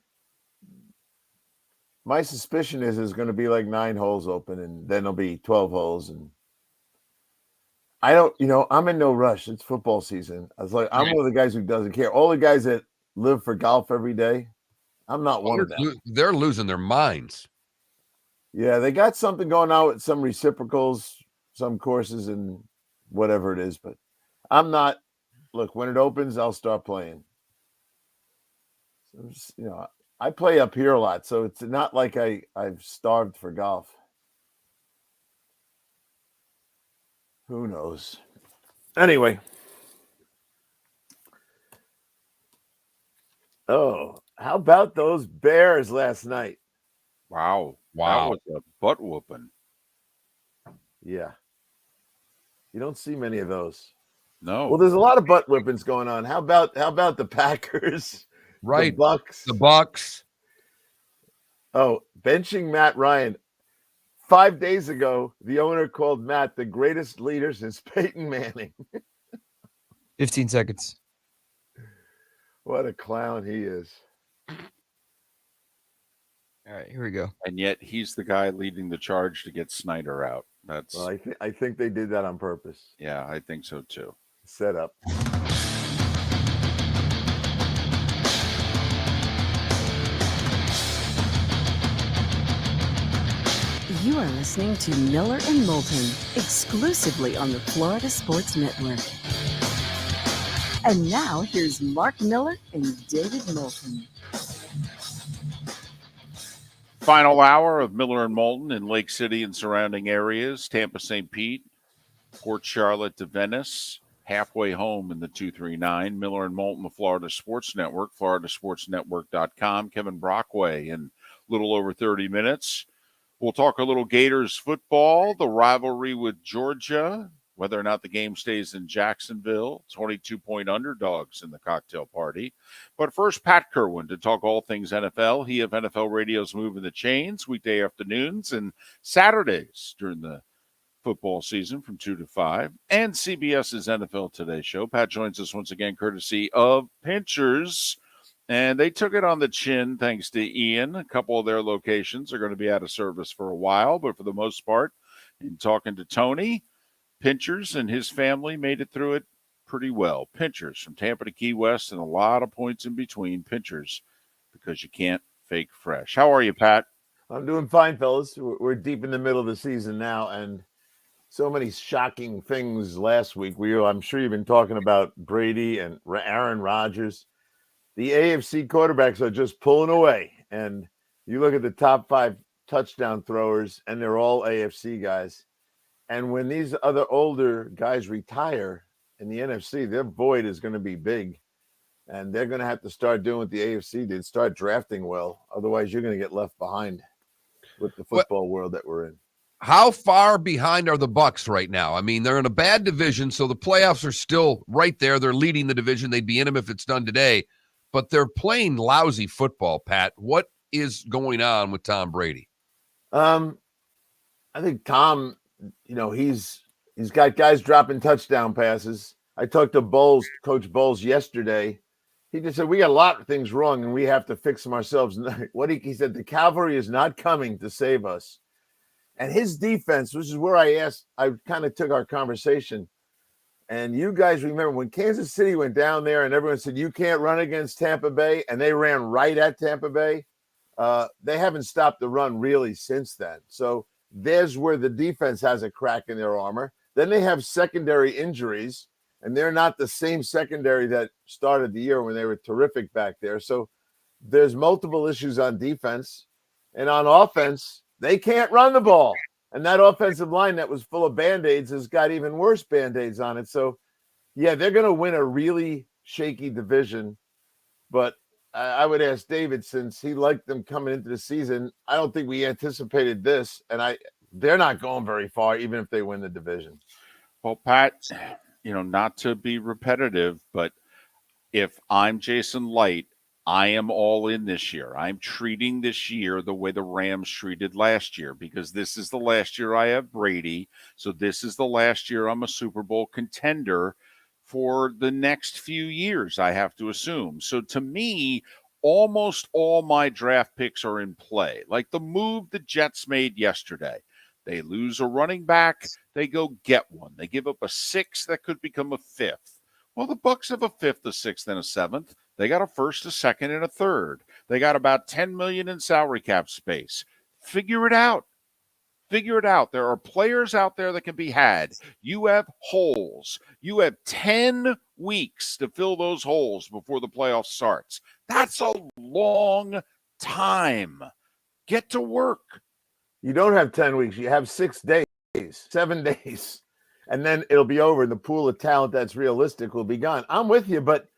My suspicion is there's going to be like 9 holes open, and then there'll be 12 holes. And I'm in no rush. It's football season. I'm one of the guys who doesn't care. All the guys that live for golf every day, I'm not one of them. They're losing their minds. Yeah, they got something going on with some reciprocals, some courses, and whatever it is. But I'm not. Look, when it opens, I'll start playing. So I play up here a lot, so it's not like I've starved for golf. Who knows? Anyway. Oh, how about those Bears last night? Wow. That was a butt whooping. Yeah. You don't see many of those. No. Well, there's a lot of butt whippings going on. How about the Packers? Right. The Bucks. Oh, benching Matt Ryan. 5 days ago, the owner called Matt the greatest leader since Peyton Manning. 15 seconds. What a clown he is. All right, here we go. And yet he's the guy leading the charge to get Snyder out. Well, I think they did that on purpose. Yeah, I think so too. Set up. You are listening to Miller and Moulton, exclusively on the Florida Sports Network. And now here's Mark Miller and David Moulton. Final hour of Miller and Moulton in Lake City and surrounding areas. Tampa, St. Pete, Port Charlotte to Venice. Halfway home in the 239. Miller and Moulton, the Florida Sports Network, floridasportsnetwork.com. Kevin Brockway in a little over 30 minutes. We'll talk a little Gators football, the rivalry with Georgia, whether or not the game stays in Jacksonville, 22-point underdogs in the cocktail party. But first, Pat Kirwan to talk all things NFL. He of NFL Radio's Moving the Chains, weekday afternoons and Saturdays during the football season from 2 to 5, and CBS's NFL Today show. Pat joins us once again courtesy of Pinchers, and they took it on the chin thanks to Ian. A couple of their locations are going to be out of service for a while, but for the most part, in talking to Tony, Pinchers and his family made it through it pretty well. Pinchers from Tampa to Key West and a lot of points in between. Pinchers, because you can't fake fresh. How are you, Pat? I'm doing fine, fellas. We're deep in the middle of the season now, and so many shocking things last week. I'm sure you've been talking about Brady and Aaron Rodgers. The AFC quarterbacks are just pulling away. And you look at the top 5 touchdown throwers, and they're all AFC guys. And when these other older guys retire in the NFC, their void is going to be big. And they're going to have to start doing what the AFC did, start drafting well. Otherwise, you're going to get left behind with the football world that we're in. How far behind are the Bucs right now? I mean, they're in a bad division, so the playoffs are still right there. They're leading the division. They'd be in them if it's done today, but they're playing lousy football, Pat. What is going on with Tom Brady? I think Tom, he's got guys dropping touchdown passes. I talked to Coach Bowles yesterday. He just said, we got a lot of things wrong and we have to fix them ourselves. He said, the cavalry is not coming to save us. And his defense, which is where I kind of took our conversation. And you guys remember when Kansas City went down there and everyone said, you can't run against Tampa Bay, and they ran right at Tampa Bay. They haven't stopped the run really since then. So there's where the defense has a crack in their armor. Then they have secondary injuries, and they're not the same secondary that started the year when they were terrific back there. So there's multiple issues on defense. And on offense, they can't run the ball. And that offensive line that was full of Band-Aids has got even worse Band-Aids on it. So, yeah, they're going to win a really shaky division. But I would ask David, since he liked them coming into the season, I don't think we anticipated this. And they're not going very far, even if they win the division. Well, Pat, not to be repetitive, but if I'm Jason Light, I am all in this year. I'm treating this year the way the Rams treated last year, because this is the last year I have Brady. So this is the last year I'm a Super Bowl contender for the next few years, I have to assume. So to me, almost all my draft picks are in play. Like the move the Jets made yesterday. They lose a running back, they go get one. They give up a 6th that could become a 5th. Well, the Bucs have a 5th, a 6th, and a 7th. They got a 1st, a 2nd, and a 3rd. They got about $10 million in salary cap space. Figure it out. Figure it out. There are players out there that can be had. You have holes. You have 10 weeks to fill those holes before the playoff starts. That's a long time. Get to work. You don't have 10 weeks. You have 6 days, 7 days. And then it'll be over. The pool of talent that's realistic will be gone. I'm with you, but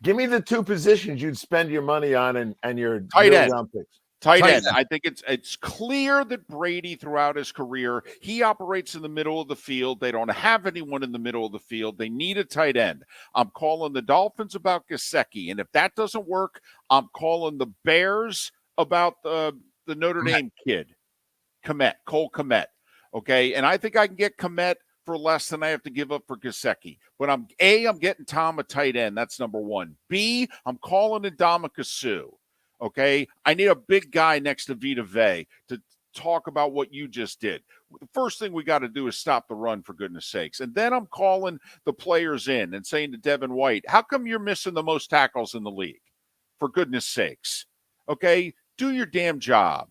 give me the 2 positions you'd spend your money on and your tight end round picks. Tight end. I think it's clear that Brady, throughout his career, he operates in the middle of the field. They don't have anyone in the middle of the field. They need a tight end. I'm calling the Dolphins about Gesicki, and if that doesn't work, I'm calling the Bears about the Notre Dame kid, Cole Kmet. Okay, and I think I can get Kmet for less than I have to give up for Gesicki. But I'm getting Tom a tight end. That's number 1. B, I'm calling Ndamukong Suh. Okay, I need a big guy next to Vita Vea to talk about what you just did. The first thing we got to do is stop the run, for goodness sakes. And then I'm calling the players in and saying to Devin White, how come you're missing the most tackles in the league? For goodness sakes. Okay, do your damn job.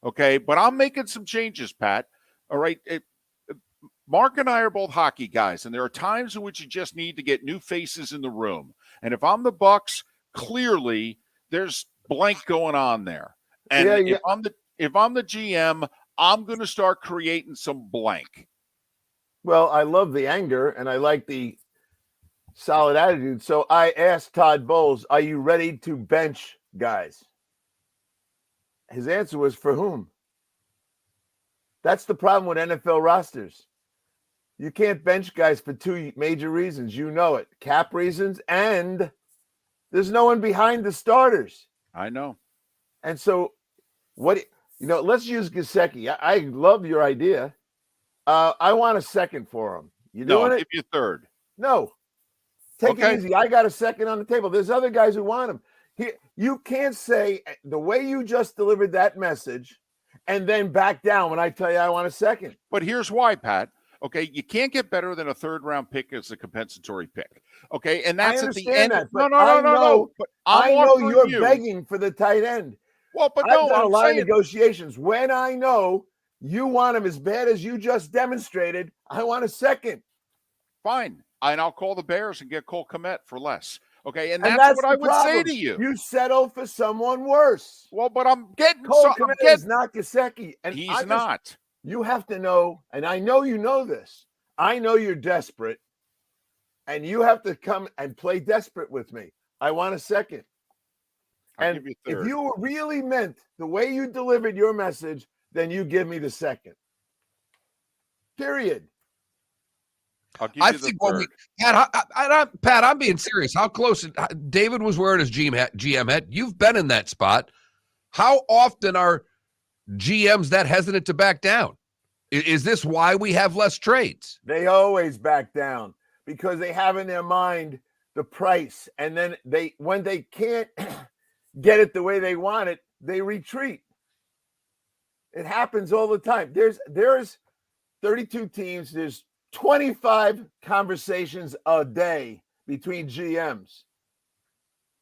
Okay, but I'm making some changes, Pat. All right, Mark and I are both hockey guys, and there are times in which you just need to get new faces in the room. And if I'm the Bucks, clearly there's blank going on there. And if I'm the GM, I'm going to start creating some blank. Well, I love the anger and I like the solid attitude. So I asked Todd Bowles, "Are you ready to bench guys?" His answer was, "For whom?" That's the problem with NFL rosters. You can't bench guys for two major reasons. You know it. Cap reasons, and there's no one behind the starters. I know. And so let's use Gesicki. I love your idea. I want a second for him. I'll give you a third. No. Take it easy. I got a second on the table. There's other guys who want him. You can't say the way you just delivered that message and then back down when I tell you I want a second. But here's why, Pat. Okay, you can't get better than a third-round pick as a compensatory pick. Okay, and that's at the end. No. But I know you're begging for the tight end. Well, but I've done a lot of negotiations. When I know you want him as bad as you just demonstrated, I want a second. Fine, and I'll call the Bears and get Cole Kmet for less. Okay, and that's what I would say to you. You settle for someone worse. Well, but I'm getting Cole Kmet is not Gesicki, and he's not. You have to know, and I know you know this. I know you're desperate, and you have to come and play desperate with me. I want a second. And if you really meant the way you delivered your message, then you give me the second. Period. I think Pat, I'm being serious. How close? David was wearing his GM hat. You've been in that spot. How often are GMs that hesitant to back down? Is this why we have less trades? They always back down because they have in their mind the price, and then when they can't get it the way they want it, they retreat. It happens all the time. There's 32 teams. There's 25 conversations a day between GMs.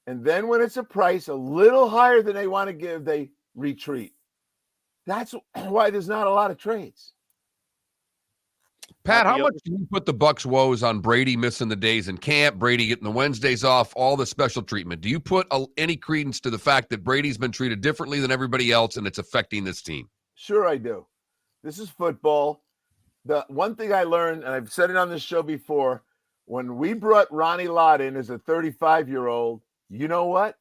And then when it's a price a little higher than they want to give, they retreat. That's why there's not a lot of trades. Pat, how much do you put the Bucks' woes on Brady missing the days in camp, Brady getting the Wednesdays off, all the special treatment? Do you put any credence to the fact that Brady's been treated differently than everybody else and it's affecting this team? Sure I do. This is football. The one thing I learned, and I've said it on this show before, when we brought Ronnie Lott in as a 35-year-old, you know what?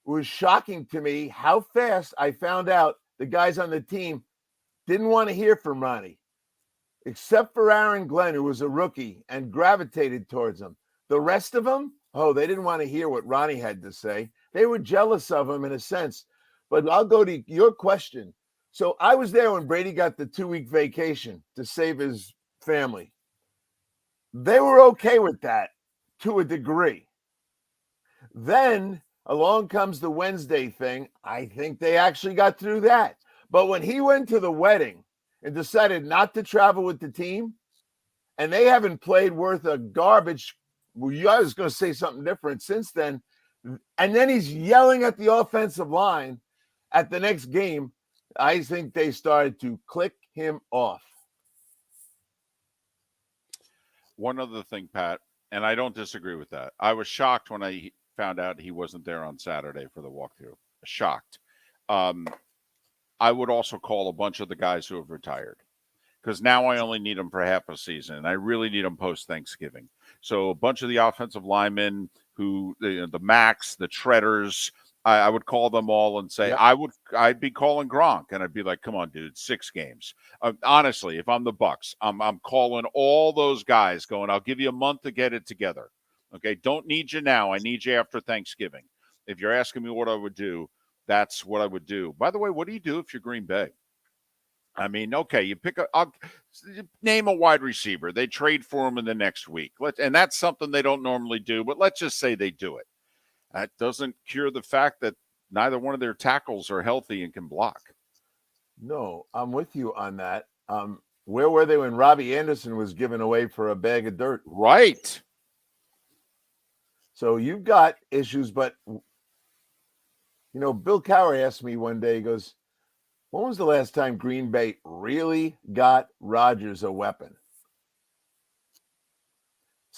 It was shocking to me how fast I found out the guys on the team didn't want to hear from Ronnie, except for Aaron Glenn, who was a rookie and gravitated towards him. The rest of them, they didn't want to hear what Ronnie had to say. They were jealous of him in a sense. But I'll go to your question. So I was there when Brady got the 2-week vacation to save his family. They were okay with that to a degree. Then along comes the Wednesday thing. I think they actually got through that. But when he went to the wedding and decided not to travel with the team, and they haven't played worth a garbage, I was going to say something different since then, and then he's yelling at the offensive line at the next game, I think they started to click him off. One other thing, Pat, and I don't disagree with that. I was shocked when I found out he wasn't there on Saturday for the walkthrough. Shocked. I would also call a bunch of the guys who have retired because now I only need them for half a season, and I really need them post-Thanksgiving. So a bunch of the offensive linemen who, the Macs, the Treaders, I would call them all and say, yep. I'd be calling Gronk, and I'd be like, come on, dude, 6 games. Honestly, if I'm the Bucks, I'm calling all those guys going, I'll give you a month to get it together. Okay, don't need you now. I need you after Thanksgiving. If you're asking me what I would do, that's what I would do. By the way, what do you do if you're Green Bay? I mean, okay, you name a wide receiver. They trade for him in the next week. And that's something they don't normally do, but let's just say they do it. That doesn't cure the fact that neither one of their tackles are healthy and can block. No, I'm with you on that. Where were they when Robbie Anderson was given away for a bag of dirt? Right. So you've got issues, but, Bill Cowher asked me one day, he goes, when was the last time Green Bay really got Rodgers a weapon?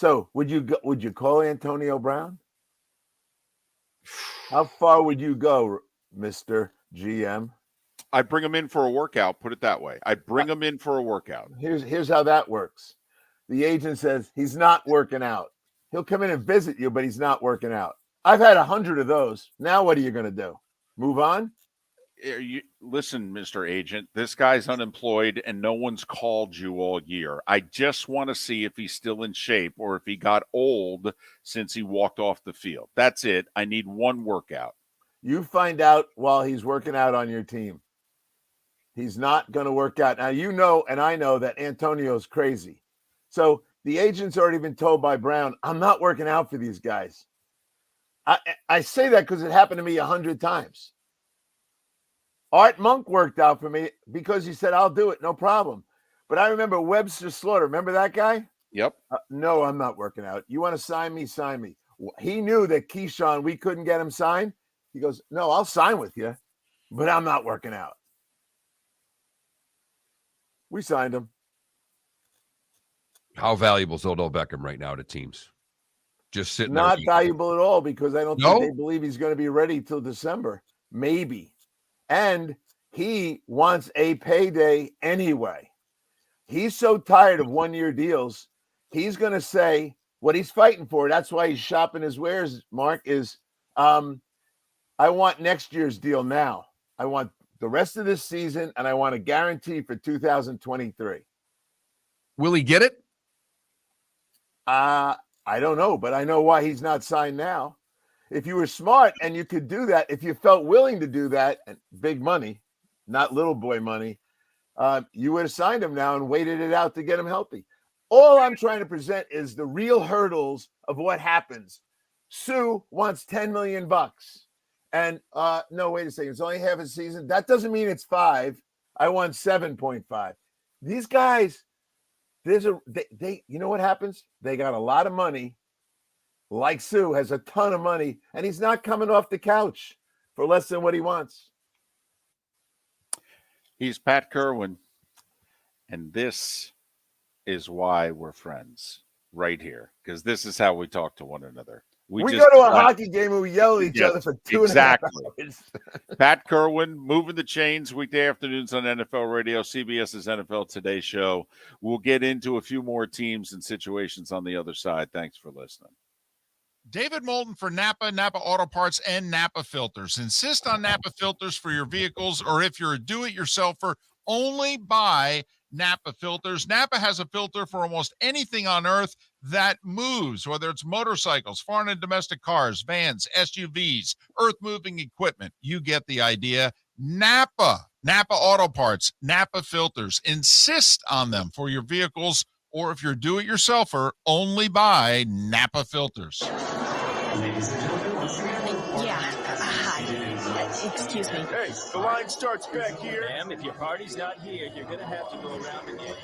So would you call Antonio Brown? How far would you go, Mr. GM? I bring him in for a workout. Put it that way. I bring him in for a workout. Here's how that works. The agent says he's not working out. He'll come in and visit you, but he's not working out. I've had 100 of those. Now what are you going to do? Move on? Listen, Mr. Agent, this guy's unemployed and no one's called you all year. I just want to see if he's still in shape or if he got old since he walked off the field. That's it. I need one workout. You find out while he's working out on your team. He's not going to work out. Now, you know, and I know that Antonio's crazy. So the agent's already been told by Brown, I'm not working out for these guys. I say that because it happened to me 100 times. Art Monk worked out for me because he said, I'll do it, no problem. But I remember Webster Slaughter. Remember that guy? Yep. No, I'm not working out. You want to sign me? Sign me. He knew that Keyshawn, we couldn't get him signed. He goes, no, I'll sign with you, but I'm not working out. We signed him. How valuable is Odell Beckham right now to teams? Just sitting Not there. valuable at all because I don't think they believe he's going to be ready till December. Maybe. And he wants a payday anyway. He's so tired of one-year deals. He's going to say what he's fighting for. That's why he's shopping his wares, Mark, is I want next year's deal now. I want the rest of this season, and I want a guarantee for 2023. Will he get it? I don't know, but I know why he's not signed now. If you were smart and you could do that, if you felt willing to do that, and big money, not little boy money, you would have signed him now and waited it out to get him healthy. All I'm trying to present is the real hurdles of what happens. Sue wants $10 million. And no, wait a second. It's only half a season. That doesn't mean it's 5. I want 7.5. These guys, they you know what happens? They got a lot of money. Like Sue has a ton of money, and he's not coming off the couch for less than what he wants. He's Pat Kirwan, and this is why we're friends right here, because this is how we talk to one another. We go to a hockey game and we yell at each other for 2.5 hours. Pat Kirwan, moving the chains, weekday afternoons on NFL Radio, CBS's NFL Today show. We'll get into a few more teams and situations on the other side. Thanks for listening. David Moulton for Napa, Napa Auto Parts, and Napa Filters. Insist on Napa filters for your vehicles, or if you're a do-it-yourselfer, only buy Napa filters. Napa has a filter for almost anything on earth that moves, whether it's motorcycles, foreign and domestic cars, vans, SUVs, earth-moving equipment. You get the idea. Napa Auto Parts, Napa filters. Insist on them for your vehicles, or if you're do-it-yourselfer, only buy Napa filters. Ladies and gentlemen, once again. Hi. Excuse me. Hey, the line starts back here. Ma'am, if your party's not here, you're going to have to go around again.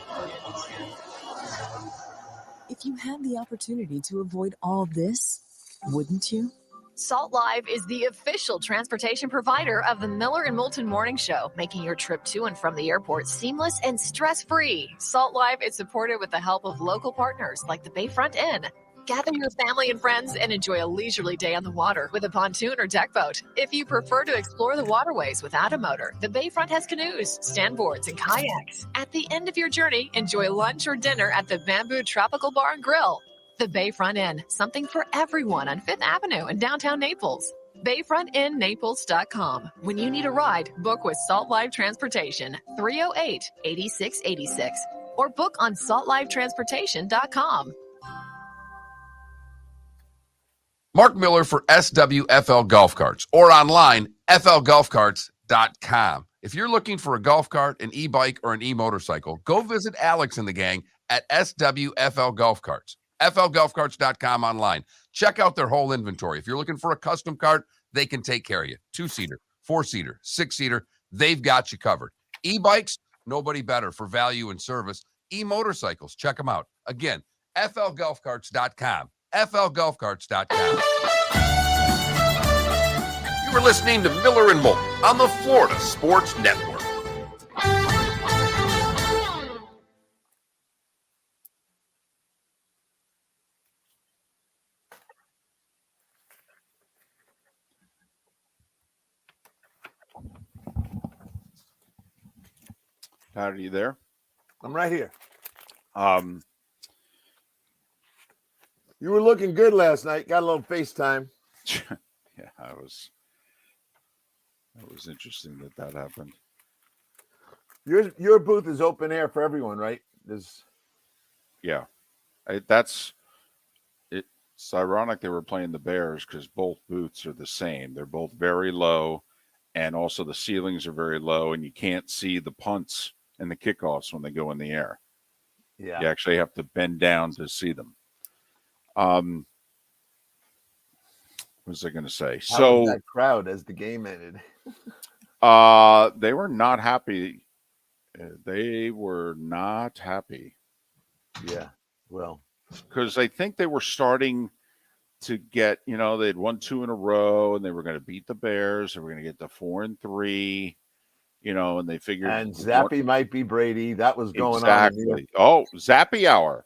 If you had the opportunity to avoid all this, wouldn't you? Salt Live is the official transportation provider of the Miller and Moulton Morning Show, making your trip to and from the airport seamless and stress-free. Salt Live is supported with the help of local partners like the Bayfront Inn. Gather your family and friends and enjoy a leisurely day on the water with a pontoon or deck boat. If you prefer to explore the waterways without a motor, the Bayfront has canoes, standboards, and kayaks. At the end of your journey, enjoy lunch or dinner at the Bamboo Tropical Bar and Grill. The Bayfront Inn, something for everyone on 5th Avenue in downtown Naples. BayfrontInNaples.com. When you need a ride, book with Salt Live Transportation, 308-8686, or book on saltlivetransportation.com. Mark Miller for SWFL Golf Carts, or online, flgolfcarts.com. If you're looking for a golf cart, an e-bike, or an e-motorcycle, go visit Alex and the gang at SWFL Golf Carts. flgolfcarts.com online. Check out their whole inventory. If you're looking for a custom cart, they can take care of you. 2-seater, 4-seater, 6-seater, they've got you covered. E-bikes, nobody better for value and service. E-motorcycles, check them out. Again, flgolfcarts.com. flgolfcarts.com. You were listening to Miller and Moulton on the Florida Sports Network. Pat, are you there? I'm right here. Um, You were looking good last night. Got a little FaceTime. yeah, that was interesting that happened. Your booth is open air for everyone, right? Yeah, it's ironic they were playing the Bears because both booths are the same. They're both very low, and also the ceilings are very low, and you can't see the punts and the kickoffs when they go in the air. Yeah. You actually have to bend down to see them. What was I going to say? How was that crowd as the game ended? They were not happy. They were not happy. Yeah. Well, because I think they were starting to get, they'd won 2 in a row and they were going to beat the Bears. They were going to get to 4-3, and they figured. And Zappy might be Brady. That was going on. Exactly. Oh, Zappy hour.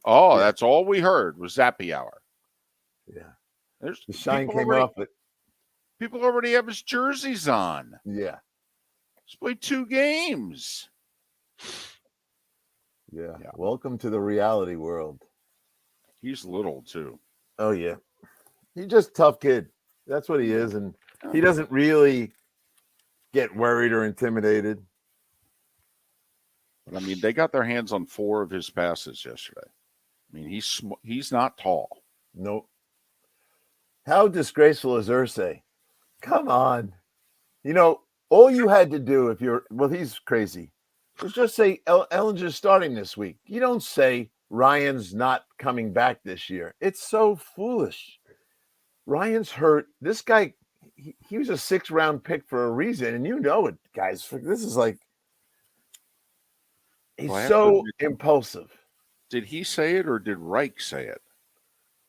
Oh, That's all we heard was Zappy hour. Yeah. The shine came off it. People already have his jerseys on. Yeah. He's played 2 games. Yeah. Welcome to the reality world. He's little too. Oh yeah. He's just a tough kid. That's what he is. And he doesn't really get worried or intimidated. But I mean, they got their hands on 4 of his passes yesterday. I mean, he's not tall. Nope. How disgraceful is Irsay? Come on. All you had to do he's crazy. Was just say Ellinger's starting this week. You don't say Ryan's not coming back this year. It's so foolish. Ryan's hurt. This guy, he was a 6th-round pick for a reason, and it, guys. This is like he's so impulsive. Did he say it or did Reich say it?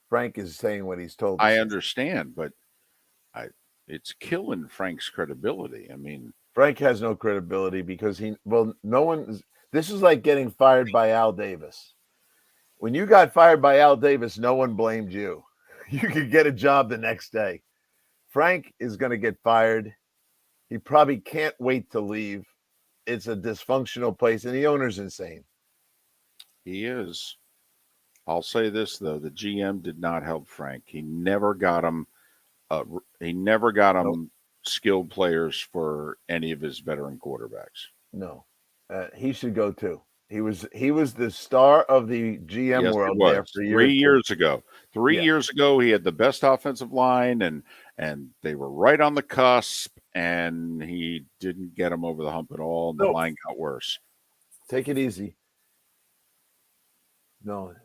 Frank is saying what he's told. I understand, but it's killing Frank's credibility. I mean, Frank has no credibility because this is like getting fired by Al Davis. When you got fired by Al Davis, no one blamed you. You could get a job the next day. Frank is going to get fired. He probably can't wait to leave. It's a dysfunctional place, and the owner's insane. He is. I'll say this, though. The GM did not help Frank. He never got him. Skilled players for any of his veteran quarterbacks. No, he should go too. He was the star of the GM world there for 3 years ago. 3 years ago, he had the best offensive line, and they were right on the cusp, and he didn't get them over the hump at all. And the line got worse. Take it easy. No,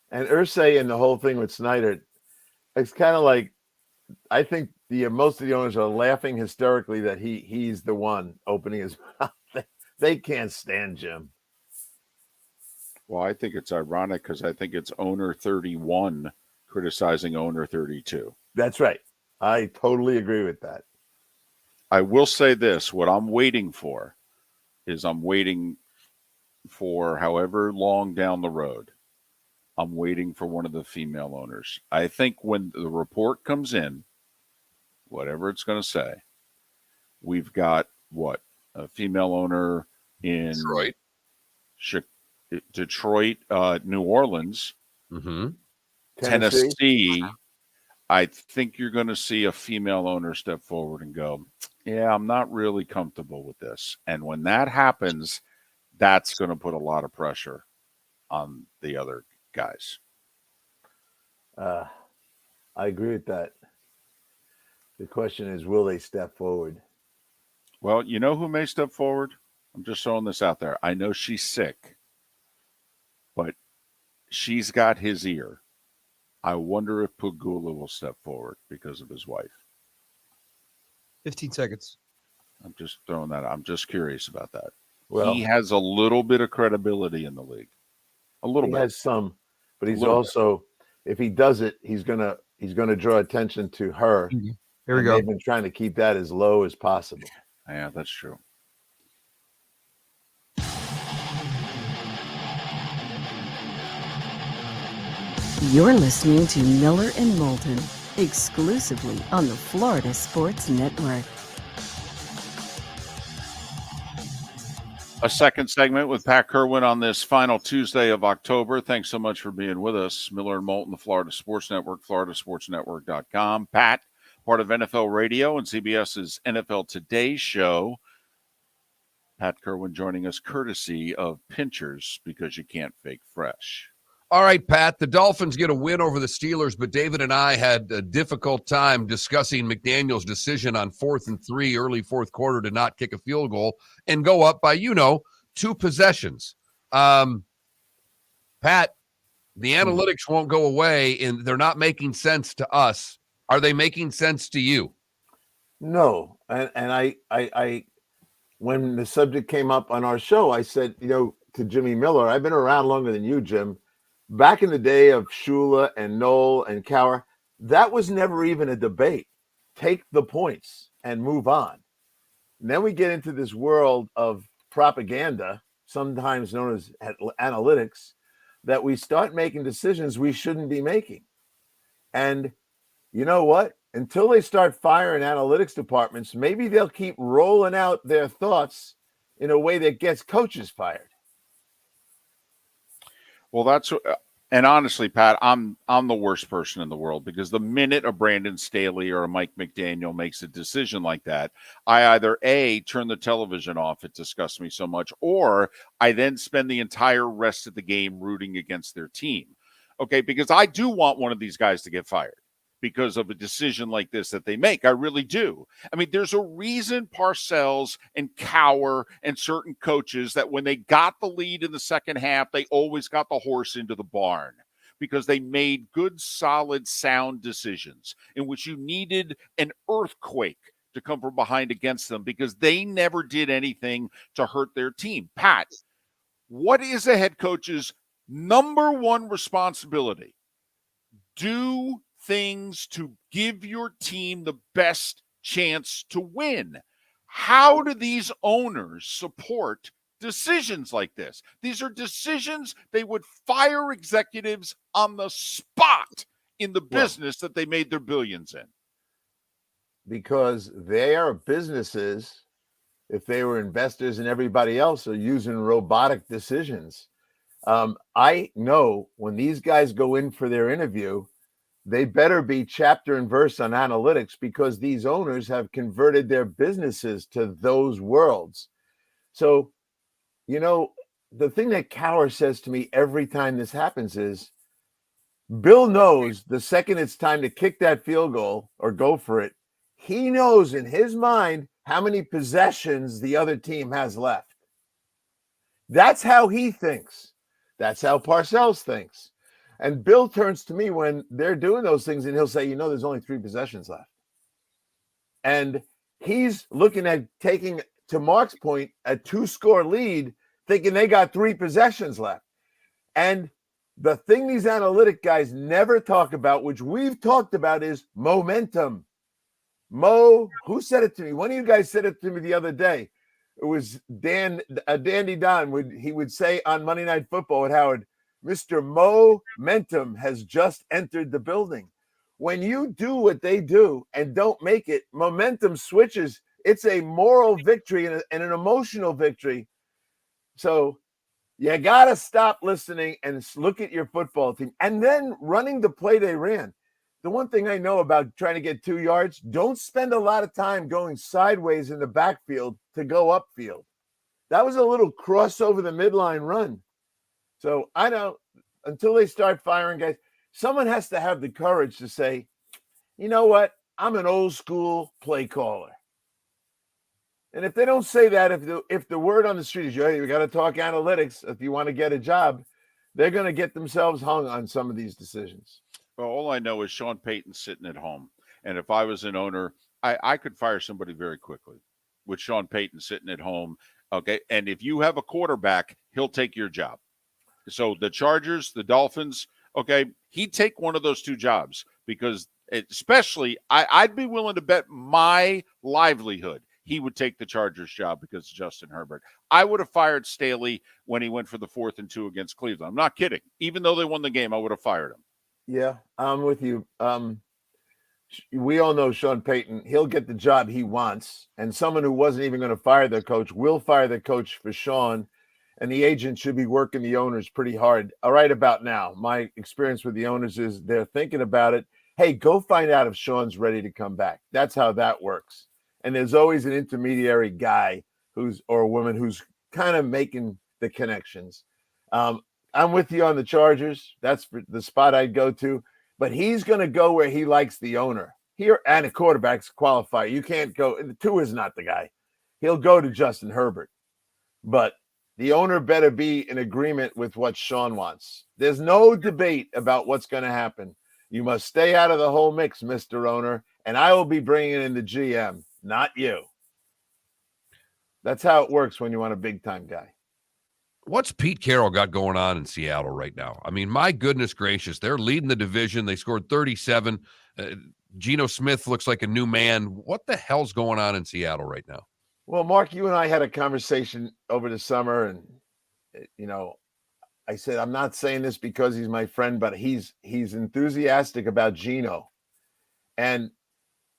and Irsay and the whole thing with Snyder, it's kind of like I think most of the owners are laughing hysterically that he's the one opening his mouth. They can't stand Jim. Well, I think it's ironic because I think it's owner 31 criticizing owner 32. That's right. I totally agree with that. I will say this. What I'm waiting for is however long down the road, I'm waiting for one of the female owners. I think when the report comes in, whatever it's going to say, we've got a female owner in Detroit, New Orleans, Tennessee. I think you're going to see a female owner step forward and go, yeah, I'm not really comfortable with this. And when that happens, that's going to put a lot of pressure on the other guys. I agree with that. The question is, will they step forward? Well, you know who may step forward? I'm just throwing this out there. I know she's sick, but she's got his ear. I wonder if Pugula will step forward because of his wife. 15 seconds. I'm just throwing that out. I'm just curious about that. Well, he has a little bit of credibility in the league. A little bit. He has some, but he's also, if he does it, he's gonna draw attention to her. Here we go. They've been trying to keep that as low as possible. Yeah, that's true. You're listening to Miller and Moulton, exclusively on the Florida Sports Network. A second segment with Pat Kirwan on this final Tuesday of October. Thanks so much for being with us. Miller and Moulton, the Florida Sports Network, floridasportsnetwork.com. Pat, part of NFL Radio and CBS's NFL Today show. Pat Kirwan joining us courtesy of Pinchers, because you can't fake fresh. All right, Pat, the Dolphins get a win over the Steelers, but David and I had a difficult time discussing McDaniel's decision on 4th and 3, early fourth quarter, to not kick a field goal and go up by, 2 possessions. Pat, the analytics won't go away, and they're not making sense to us. Are they making sense to you? No. And I when the subject came up on our show, I said, to Jimmy Miller, I've been around longer than you, Jim. Back in the day of Shula and Knoll and Cowher, that was never even a debate. Take the points and move on. And then we get into this world of propaganda, sometimes known as analytics, that we start making decisions we shouldn't be making. And you know what? Until they start firing analytics departments, maybe they'll keep rolling out their thoughts in a way that gets coaches fired. Well, and honestly, Pat, I'm the worst person in the world, because the minute a Brandon Staley or a Mike McDaniel makes a decision like that, I either A, turn the television off, it disgusts me so much, or I then spend the entire rest of the game rooting against their team. Okay, because I do want one of these guys to get fired because of a decision like this that they make. I really do. I mean, there's a reason Parcells and Cowher and certain coaches that when they got the lead in the second half, they always got the horse into the barn, because they made good, solid, sound decisions in which you needed an earthquake to come from behind against them, because they never did anything to hurt their team. Pat, what is a head coach's number one responsibility? Do things to give your team the best chance to win. How do these owners support decisions like this? These are decisions they would fire executives on the spot in the business that they made their billions in. Because they are businesses. If they were investors and everybody else are using robotic decisions. I know when these guys go in for their interview, they better be chapter and verse on analytics, because these owners have converted their businesses to those worlds. So, the thing that Cowher says to me every time this happens is, Bill knows the second it's time to kick that field goal or go for it, he knows in his mind how many possessions the other team has left. That's how he thinks. That's how Parcells thinks. And Bill turns to me when they're doing those things, and he'll say, there's only 3 possessions left. And he's looking at taking, to Mark's point, a 2-score lead, thinking they got 3 possessions left. And the thing these analytic guys never talk about, which we've talked about, is momentum. Who said it to me? One of you guys said it to me the other day. It was Dandy Don. He would say on Monday Night Football at Howard, Mr. Momentum has just entered the building. When you do what they do and don't make it, momentum switches. It's a moral victory and an emotional victory. So you got to stop listening and look at your football team. And then running the play they ran. The one thing I know about trying to get 2 yards, don't spend a lot of time going sideways in the backfield to go upfield. That was a little cross over the midline run. So I know until they start firing guys, someone has to have the courage to say, you know what? I'm an old school play caller. And if they don't say that, if the word on the street is, hey, we got to talk analytics if you want to get a job, they're going to get themselves hung on some of these decisions. Well, all I know is Sean Payton's sitting at home. And if I was an owner, I could fire somebody very quickly with Sean Payton sitting at home. Okay. And if you have a quarterback, he'll take your job. So the Chargers, the Dolphins, okay, he'd take one of those 2 jobs, because especially I'd be willing to bet my livelihood he would take the Chargers job because of Justin Herbert. I would have fired Staley when he went for the 4th and 2 against Cleveland. I'm not kidding. Even though they won the game, I would have fired him. Yeah, I'm with you. we all know Sean Payton, he'll get the job he wants. And someone who wasn't even going to fire the coach will fire the coach for Sean. And the agent should be working the owners pretty hard. All right, about now, my experience with the owners is they're thinking about it. Hey, go find out if Sean's ready to come back. That's how that works. And there's always an intermediary guy or a woman who's kind of making the connections. I'm with you on the Chargers. That's the spot I'd go to. But he's going to go where he likes the owner. Here, and a quarterback's qualifier. You can't go. Tua is not the guy. He'll go to Justin Herbert. But the owner better be in agreement with what Sean wants. There's no debate about what's going to happen. You must stay out of the whole mix, Mr. Owner, and I will be bringing in the GM, not you. That's how it works when you want a big-time guy. What's Pete Carroll got going on in Seattle right now? I mean, my goodness gracious, they're leading the division. They scored 37. Geno Smith looks like a new man. What the hell's going on in Seattle right now? Well, Mark, you and I had a conversation over the summer, and, I said, I'm not saying this because he's my friend, but he's enthusiastic about Geno. And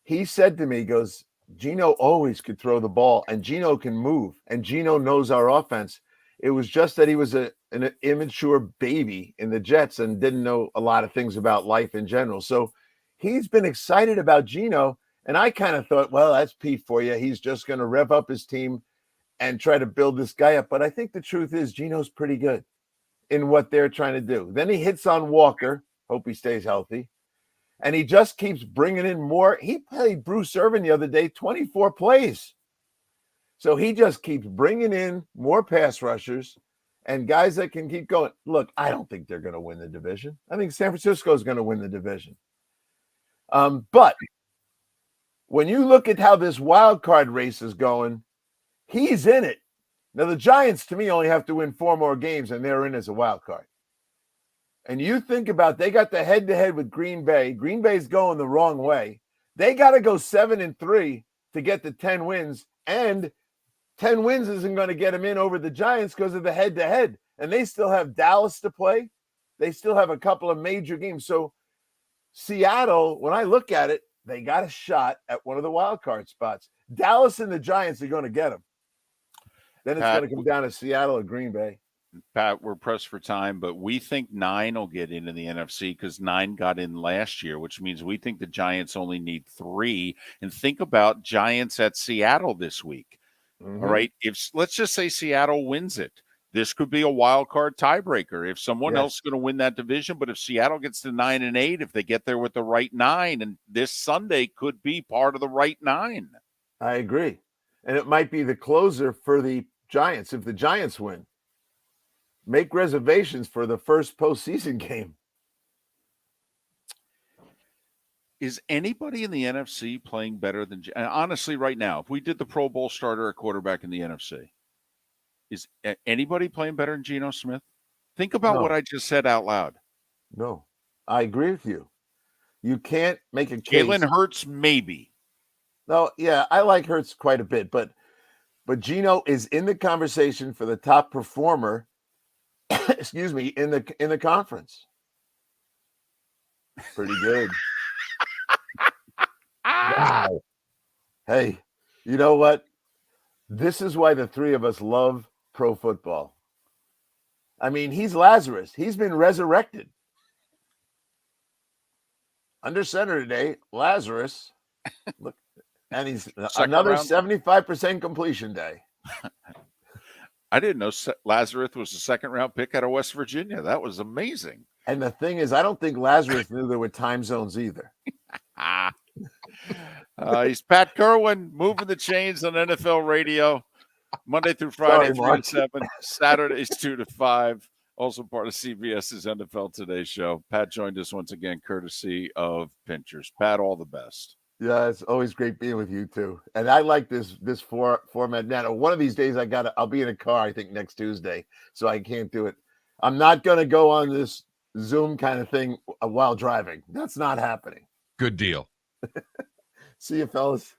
he said to me, he goes, Geno always could throw the ball, and Geno can move, and Geno knows our offense. It was just that he was an immature baby in the Jets and didn't know a lot of things about life in general. So he's been excited about Geno, and I kind of thought, well, that's Pete for you. He's just going to rev up his team and try to build this guy up. But I think the truth is Geno's pretty good in what they're trying to do. Then he hits on Walker. Hope he stays healthy. And he just keeps bringing in more. He played Bruce Irvin the other day, 24 plays. So he just keeps bringing in more pass rushers and guys that can keep going. Look, I don't think they're going to win the division. I think San Francisco is going to win the division. But when you look at how this wild card race is going, he's in it. Now, the Giants, to me, only have to win 4 more games, and they're in as a wild card. And you think about, they got the head-to-head with Green Bay. Green Bay's going the wrong way. They got to go 7-3 to get the 10 wins, and 10 wins isn't going to get them in over the Giants because of the head-to-head. And they still have Dallas to play. They still have a couple of major games. So Seattle, when I look at it, they got a shot at one of the wild card spots. Dallas and the Giants are going to get them. Then it's going to come down to Seattle or Green Bay. Pat, we're pressed for time, but we think 9 will get into the NFC because 9 got in last year, which means we think the Giants only need 3. And think about Giants at Seattle this week. Mm-hmm. All right. Let's just say Seattle wins it. This could be a wild card tiebreaker if someone else is going to win that division. But if Seattle gets to 9-8, if they get there with the right 9, and this Sunday could be part of the right 9. I agree. And it might be the closer for the Giants if the Giants win. Make reservations for the first postseason game. Is anybody in the NFC playing better than – honestly, right now, if we did the Pro Bowl starter at quarterback in the NFC, is anybody playing better than Geno Smith? Think about what I just said out loud. No, I agree with you. You can't make a case. Jalen Hurts, maybe. No, yeah, I like Hurts quite a bit, but Geno is in the conversation for the top performer – excuse me, in the conference. Pretty good. Wow. Hey, you know what? This is why the 3 of us love pro football. I mean, he's Lazarus. He's been resurrected. Under center today, Lazarus. Look, and he's another 75% completion day. I didn't know Lazarus was a second-round pick out of West Virginia. That was amazing. And the thing is, I don't think Lazarus knew there were time zones either. He's Pat Kirwan, moving the chains on NFL radio, Monday through Friday, 3 to 7, Saturdays 2 to 5. Also part of CBS's NFL Today show. Pat joined us once again, courtesy of Pinchers. Pat, all the best. Yeah, it's always great being with you too. And I like this format. Now, one of these days I'll be in a car, I think next Tuesday, so I can't do it. I'm not going to go on this Zoom kind of thing while driving. That's not happening. Good deal. See you, fellas.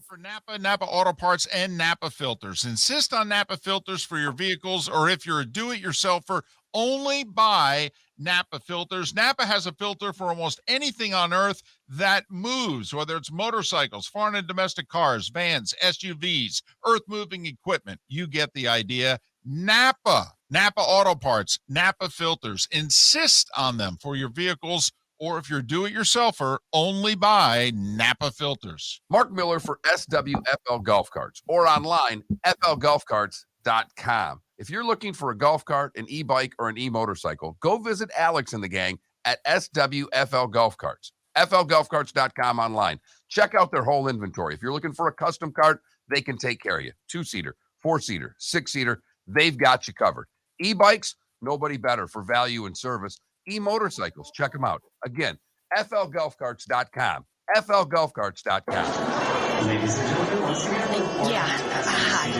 For Napa Auto Parts, and Napa Filters. Insist on Napa Filters for your vehicles, or if you're a do-it-yourselfer, only buy Napa Filters. Napa has a filter for almost anything on earth. that moves, whether it's motorcycles, foreign and domestic cars, vans, SUVs, earth-moving equipment. You get the idea. Napa Auto Parts, Napa Filters. Insist on them for your vehicles, or if you're a do-it-yourselfer, only buy Napa Filters. Mark Miller for SWFL Golf Carts, or online, flgolfcarts.com. If you're looking for a golf cart, an e-bike, or an e-motorcycle, go visit Alex and the gang at SWFL Golf Carts. flgolfcarts.com online. Check out their whole inventory. If you're looking for a custom cart, they can take care of you. 2-seater, 4-seater, 6-seater, they've got you covered. E-bikes, nobody better for value and service. E-motorcycles, check them out. Again, flgolfcarts.com. flgolfcarts.com. Ladies and gentlemen, once again. Yeah. Hi.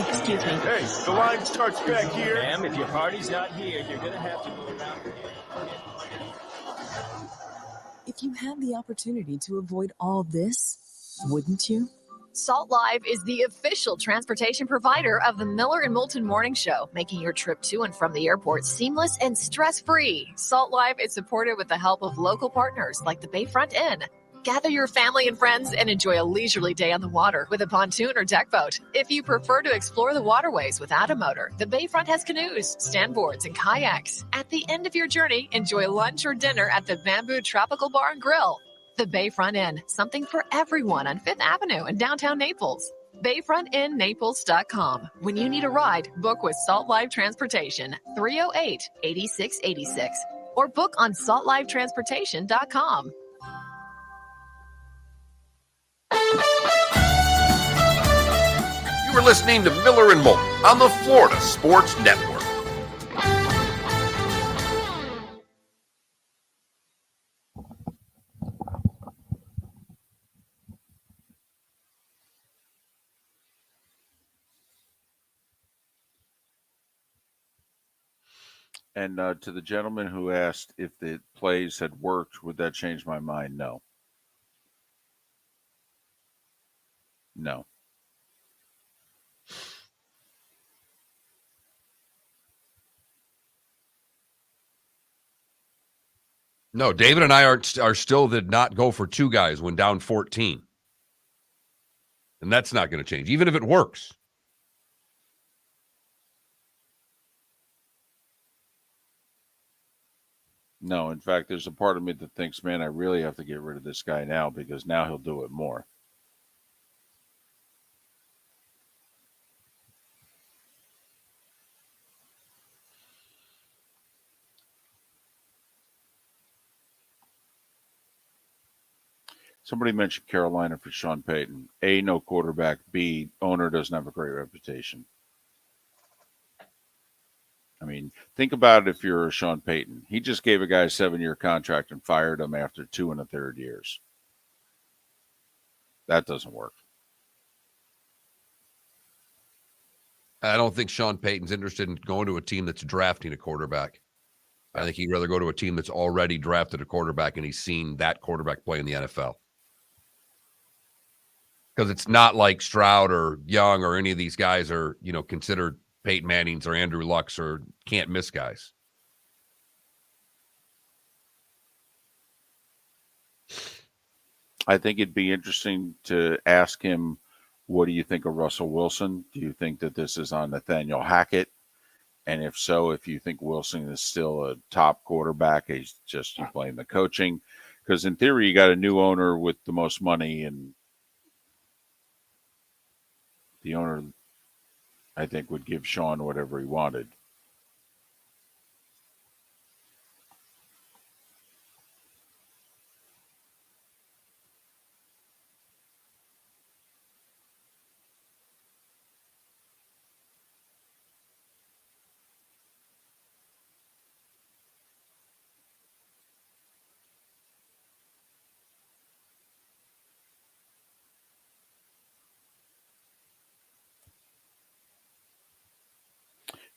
Excuse me. Hey, the line starts back here. Ma'am, if your party's not here, you're going to have to go around here. If you had the opportunity to avoid all this, wouldn't you? Salt Live is the official transportation provider of the Miller and Moulton Morning Show, making your trip to and from the airport seamless and stress-free. Salt Live is supported with the help of local partners like the Bayfront Inn. Gather your family and friends and enjoy a leisurely day on the water with a pontoon or deck boat. If you prefer to explore the waterways without a motor, the Bayfront has canoes, standboards, and kayaks. At the end of your journey, enjoy lunch or dinner at the Bamboo Tropical Bar and Grill. The Bayfront Inn, something for everyone on 5th Avenue in downtown Naples. BayfrontInNaples.com. When you need a ride, book with Salt Live Transportation, 308-8686, or book on saltlivetransportation.com. You were listening to Miller and Moulton on the Florida Sports Network. And to the gentleman who asked if the plays had worked, would that change my mind? No. No. No, David and I are still did not go for two guys when down 14. And that's not going to change, even if it works. No, in fact, there's a part of me that thinks, man, I really have to get rid of this guy now because now he'll do it more. Somebody mentioned Carolina for Sean Payton. A, no quarterback. B, owner doesn't have a great reputation. I mean, think about it if you're a Sean Payton. He just gave a guy a 7-year contract and fired him after 2 1/3 years. That doesn't work. I don't think Sean Payton's interested in going to a team that's drafting a quarterback. I think he'd rather go to a team that's already drafted a quarterback and he's seen that quarterback play in the NFL. Because it's not like Stroud or Young or any of these guys are, considered Peyton Manning's or Andrew Luck's or can't miss guys. I think it'd be interesting to ask him, what do you think of Russell Wilson? Do you think that this is on Nathaniel Hackett? And if so, if you think Wilson is still a top quarterback, he's just you blame the coaching. Because in theory, you got a new owner with the most money, and the owner, I think, would give Sean whatever he wanted.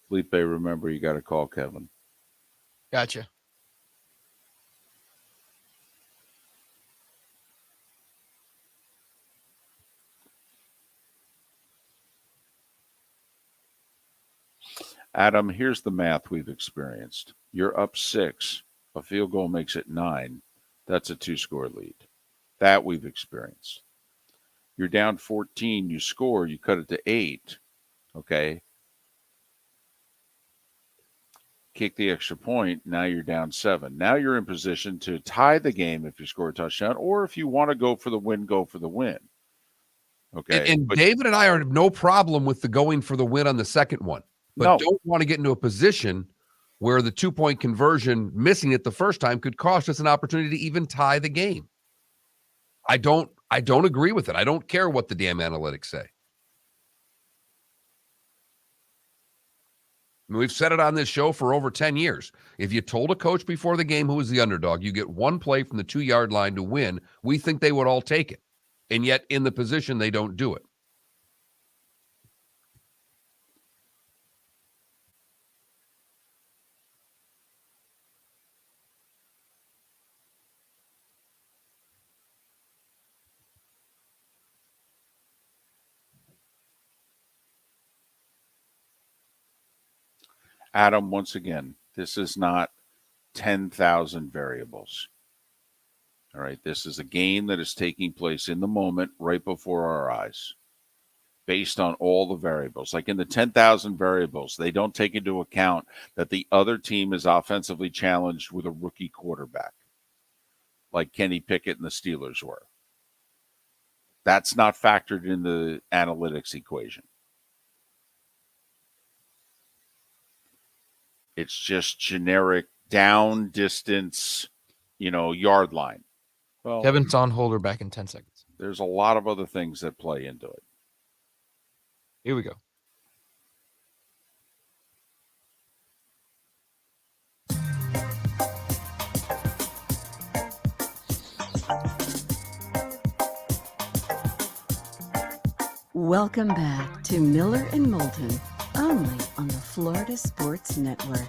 Felipe, remember, you got to call Kevin. Gotcha. Adam, here's the math we've experienced. You're up 6. A field goal makes it 9. That's a 2-score lead. That we've experienced. You're down 14, you score, you cut it to 8. Okay. Kick the extra point, now you're down 7. Now you're in position to tie the game if you score a touchdown, or if you want to go for the win, go for the win. Okay. And David and I are no problem with the going for the win on the second one, but don't want to get into a position where the 2-point conversion, missing it the first time, could cost us an opportunity to even tie the game. I don't agree with it. I don't care what the damn analytics say. I mean, we've said it on this show for over 10 years. If you told a coach before the game who was the underdog, you get one play from the 2-yard line to win, we think they would all take it. And yet in the position, they don't do it. Adam, once again, this is not 10,000 variables. All right, this is a game that is taking place in the moment right before our eyes based on all the variables. Like in the 10,000 variables, they don't take into account that the other team is offensively challenged with a rookie quarterback like Kenny Pickett and the Steelers were. That's not factored in the analytics equation. It's just generic down distance, yard line. Well, Kevin's on holder back in 10 seconds. There's a lot of other things that play into it. Here we go. Welcome back to Miller and Moulton, only on the Florida Sports Network.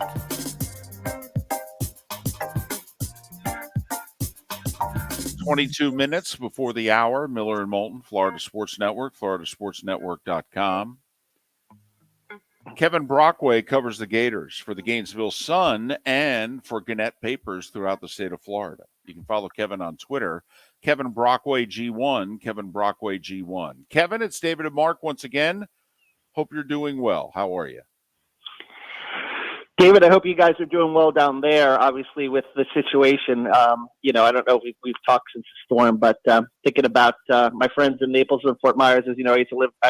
"22 minutes before the hour, Miller and Moulton, Florida Sports Network, floridasportsnetwork.com. Kevin Brockway covers the Gators for the Gainesville Sun and for Gannett Papers throughout the state of Florida. You can follow Kevin on Twitter, Kevin Brockway G1, Kevin Brockway G1. Kevin, it's David and Mark once again. Hope you're doing well. How are you? David, I hope you guys are doing well down there, obviously, with the situation. I don't know if we've talked since the storm, but thinking about my friends in Naples and Fort Myers, as you know, I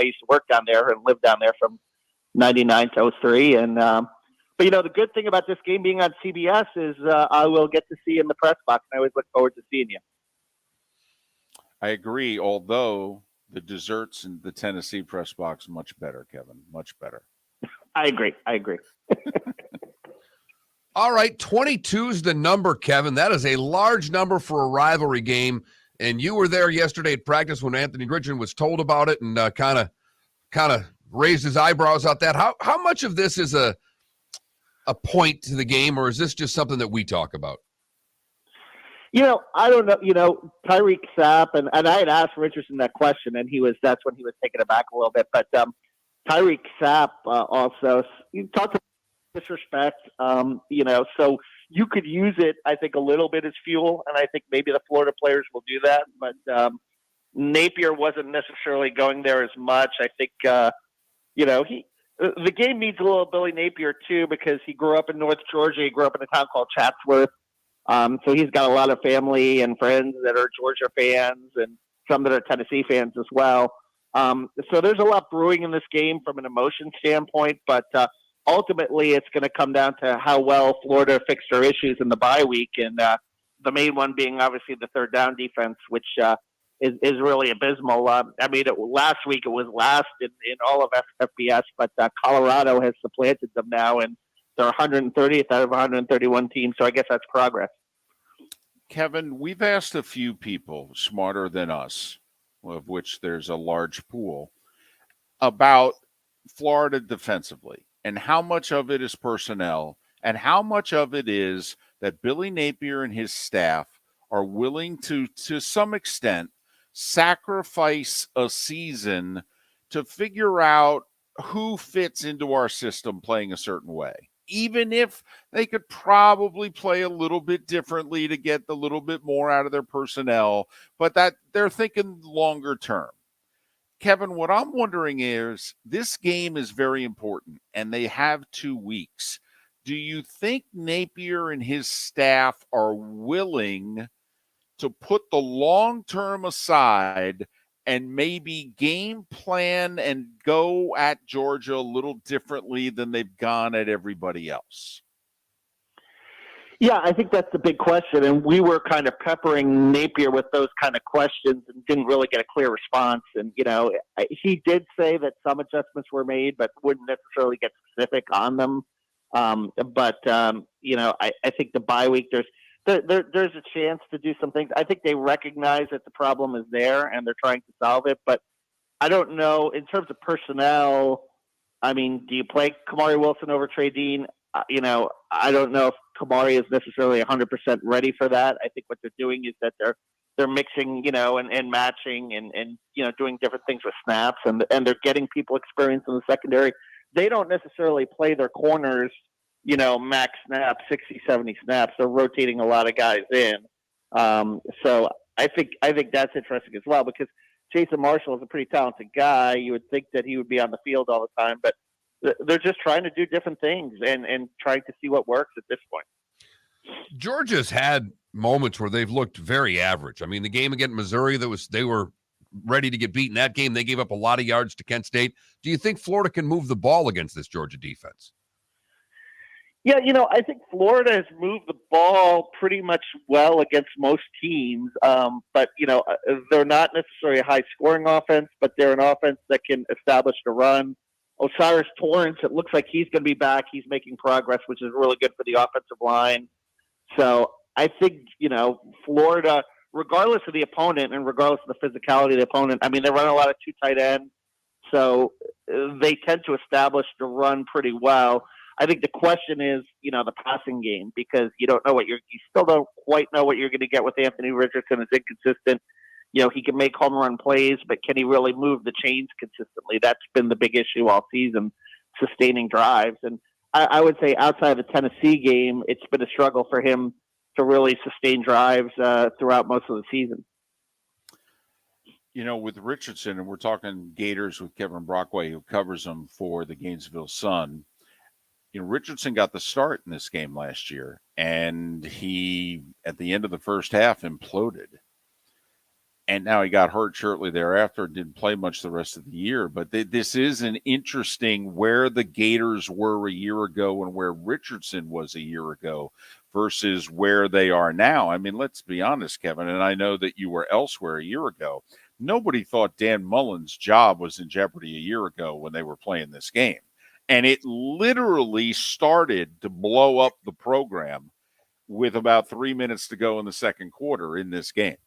used to work down there and live down there from 99 to 03. And, but the good thing about this game being on CBS is I will get to see you in the press box. And I always look forward to seeing you. I agree, although the desserts in the Tennessee press box, much better, Kevin, much better. I agree. All right, 22 is the number, Kevin. That is a large number for a rivalry game. And you were there yesterday at practice when Anthony Gridgen was told about it and kind of raised his eyebrows at that. How much of this is a point to the game, or is this just something that we talk about? I don't know. Tyreek Sapp, and I had asked Richardson that question, and that's when he was taken aback a little bit. But Tyreek Sapp also, you talked about disrespect, so you could use it, I think, a little bit as fuel, and I think maybe the Florida players will do that. But Napier wasn't necessarily going there as much. I think, the game needs a little Billy Napier too, because he grew up in North Georgia. He grew up in a town called Chatsworth. So he's got a lot of family and friends that are Georgia fans and some that are Tennessee fans as well. So there's a lot brewing in this game from an emotion standpoint, but ultimately it's going to come down to how well Florida fixed their issues in the bye week. And the main one being obviously the third down defense, which is really abysmal. Last week it was last in all of FBS, but Colorado has supplanted them now, and they're 130th out of 131 teams, so I guess that's progress. Kevin, we've asked a few people smarter than us, of which there's a large pool, about Florida defensively and how much of it is personnel and how much of it is that Billy Napier and his staff are willing to some extent, sacrifice a season to figure out who fits into our system playing a certain way. even if they could probably play a little bit differently to get a little bit more out of their personnel, but that they're thinking longer term. Kevin, what I'm wondering is this game is very important, and they have 2 weeks. Do you think Napier and his staff are willing to put the long term aside and maybe game plan and go at Georgia a little differently than they've gone at everybody else? Yeah, I think that's the big question, and we were kind of peppering Napier with those kind of questions and didn't really get a clear response. And, he did say that some adjustments were made, but wouldn't necessarily get specific on them. I think the bye week, there's a chance to do some things. I think they recognize that the problem is there, and they're trying to solve it, but I don't know, in terms of personnel, I mean, do you play Kamari Wilson over Trey Dean? I don't know if Kamari is necessarily 100% ready for that. I think what they're doing is that they're mixing, and matching and doing different things with snaps, and they're getting people experience in the secondary. They don't necessarily play their corners, max snaps, 60, 70 snaps. They're rotating a lot of guys in. So I think that's interesting as well, because Jason Marshall is a pretty talented guy. You would think that he would be on the field all the time, but they're just trying to do different things and trying to see what works at this point. Georgia's had moments where they've looked very average. I mean, the game against Missouri, they were ready to get beaten. That game, they gave up a lot of yards to Kent State. Do you think Florida can move the ball against this Georgia defense? Yeah, I think Florida has moved the ball pretty much well against most teams. But they're not necessarily a high-scoring offense, but they're an offense that can establish the run. Osiris Torrance, it looks like he's going to be back. He's making progress, which is really good for the offensive line. So I think, Florida, regardless of the opponent and regardless of the physicality of the opponent, I mean, they run a lot of 2 tight ends, so they tend to establish the run pretty well. I think the question is, the passing game, because you still don't quite know what you're going to get with Anthony Richardson. It's inconsistent. He can make home run plays, but can he really move the chains consistently? That's been the big issue all season, sustaining drives. And I would say outside of the Tennessee game, it's been a struggle for him to really sustain drives throughout most of the season. With Richardson, and we're talking Gators with Kevin Brockway, who covers them for the Gainesville Sun. Richardson got the start in this game last year, and he, at the end of the first half, imploded. And now he got hurt shortly thereafter, didn't play much the rest of the year. But this is an interesting where the Gators were a year ago and where Richardson was a year ago versus where they are now. I mean, let's be honest, Kevin, and I know that you were elsewhere a year ago. Nobody thought Dan Mullen's job was in jeopardy a year ago when they were playing this game. And it literally started to blow up the program with about 3 minutes to go in the second quarter in this game.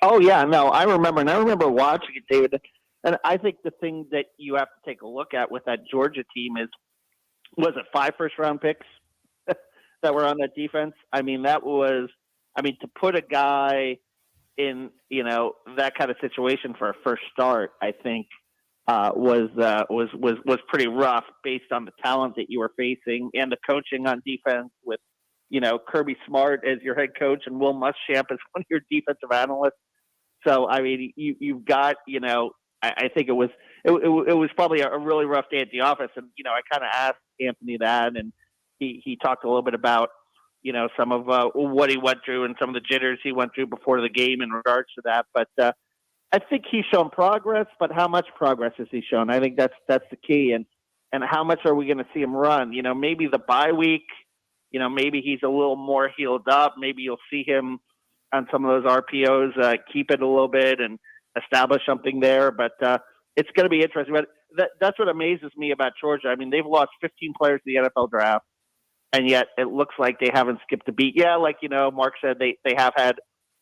Oh, yeah, no, I remember watching it, David. And I think the thing that you have to take a look at with that Georgia team is, was it 5 first-round picks that were on that defense? I mean, to put a guy in, that kind of situation for a first start, I think was pretty rough based on the talent that you were facing and the coaching on defense with, Kirby Smart as your head coach and Will Muschamp as one of your defensive analysts. So, I mean, you've got, I think it was probably a really rough day at the office. And, I kind of asked Anthony that, and he talked a little bit about, some of what he went through and some of the jitters he went through before the game in regards to that. But I think he's shown progress, but how much progress has he shown? I think that's the key. And how much are we going to see him run? Maybe the bye week, maybe he's a little more healed up. Maybe you'll see him on some of those RPOs, keep it a little bit and establish something there. But it's going to be interesting. But that's what amazes me about Georgia. I mean, they've lost 15 players to the NFL draft, and yet it looks like they haven't skipped a beat. Yeah, like, Mark said, they have had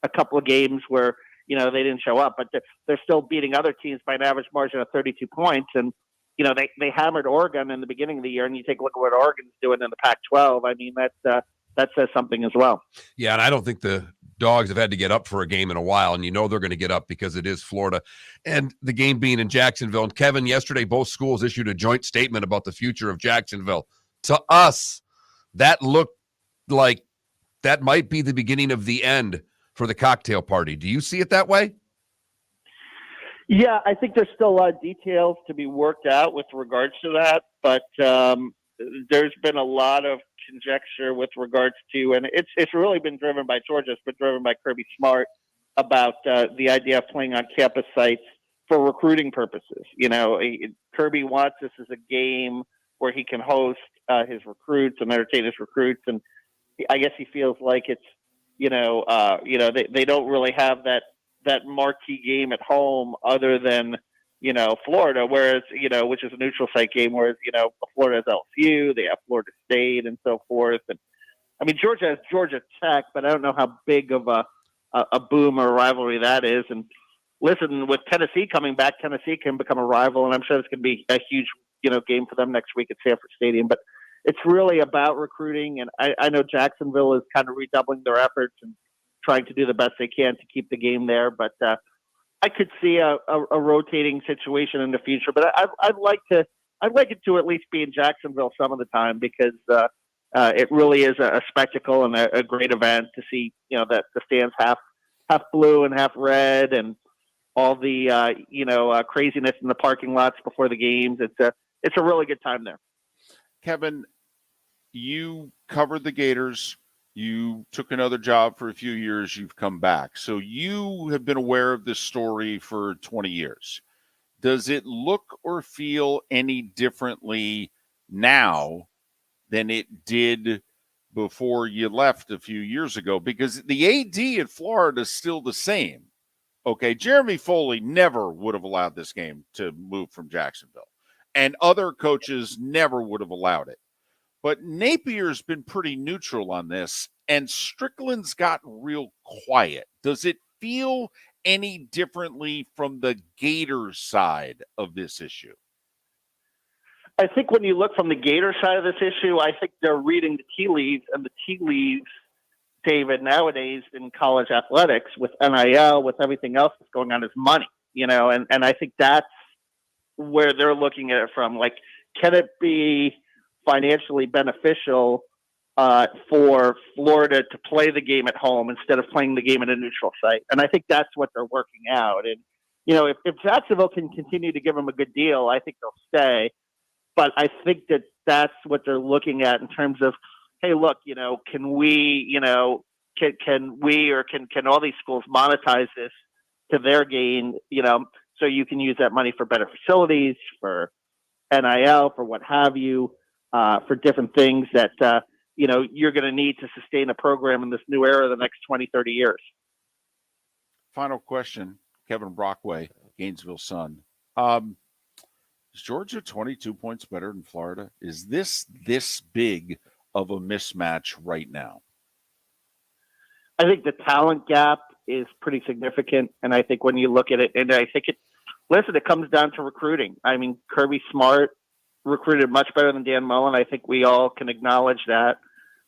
a couple of games where, they didn't show up, but they're still beating other teams by an average margin of 32 points. And, they hammered Oregon in the beginning of the year, and you take a look at what Oregon's doing in the Pac-12. I mean, that says something as well. Yeah, and I don't think the dogs have had to get up for a game in a while, and they're going to get up because it is Florida. And the game being in Jacksonville. And Kevin, yesterday, both schools issued a joint statement about the future of Jacksonville. To us, that looked like that might be the beginning of the end for the cocktail party. Do you see it that way? Yeah, I think there's still a lot of details to be worked out with regards to that, but there's been a lot of conjecture with regards to, and it's really been driven by Georgia, it's been driven by Kirby Smart about the idea of playing on campus sites for recruiting purposes. Kirby wants this as a game where he can host his recruits and entertain his recruits, and I guess he feels like it's they don't really have that marquee game at home other than Florida, whereas which is a neutral site game, whereas Florida has LSU, they have Florida State and so forth, and I mean Georgia has Georgia Tech, but I don't know how big of a boom or a rivalry that is. And listen, with Tennessee coming back, Tennessee can become a rival, and I'm sure it's going to be a huge game for them next week at Sanford Stadium. But it's really about recruiting, and I know Jacksonville is kind of redoubling their efforts and trying to do the best they can to keep the game there. But I could see a rotating situation in the future. But I'd like it to at least be in Jacksonville some of the time, because it really is a spectacle and a great event to see. That the stands half blue and half red, and all the craziness in the parking lots before the games. It's a really good time there. Kevin, you covered the Gators. You took another job for a few years. You've come back. So you have been aware of this story for 20 years. Does it look or feel any differently now than it did before you left a few years ago? Because the AD in Florida is still the same. Okay, Jeremy Foley never would have allowed this game to move from Jacksonville, and other coaches never would have allowed it. But Napier's been pretty neutral on this, and Strickland's gotten real quiet. Does it feel any differently from the Gators side of this issue? I think when you look from the Gators side of this issue, I think they're reading the tea leaves, and the tea leaves, David, nowadays in college athletics with NIL, with everything else that's going on, is money, and I think that's where they're looking at it from. Like, can it be financially beneficial for Florida to play the game at home instead of playing the game at a neutral site? And I think that's what they're working out. And, if Jacksonville can continue to give them a good deal, I think they'll stay. But I think that's what they're looking at in terms of, hey, look, can we, can we, or can all these schools monetize this to their gain, so you can use that money for better facilities, for NIL, for what have you, for different things that, you're going to need to sustain a program in this new era the next 20, 30 years. Final question, Kevin Brockway, Gainesville Sun. Is Georgia 22 points better than Florida? Is this big of a mismatch right now? I think the talent gap is pretty significant. And I think when you look at it, and I think it comes down to recruiting. I mean, Kirby Smart recruited much better than Dan Mullen. I think we all can acknowledge that.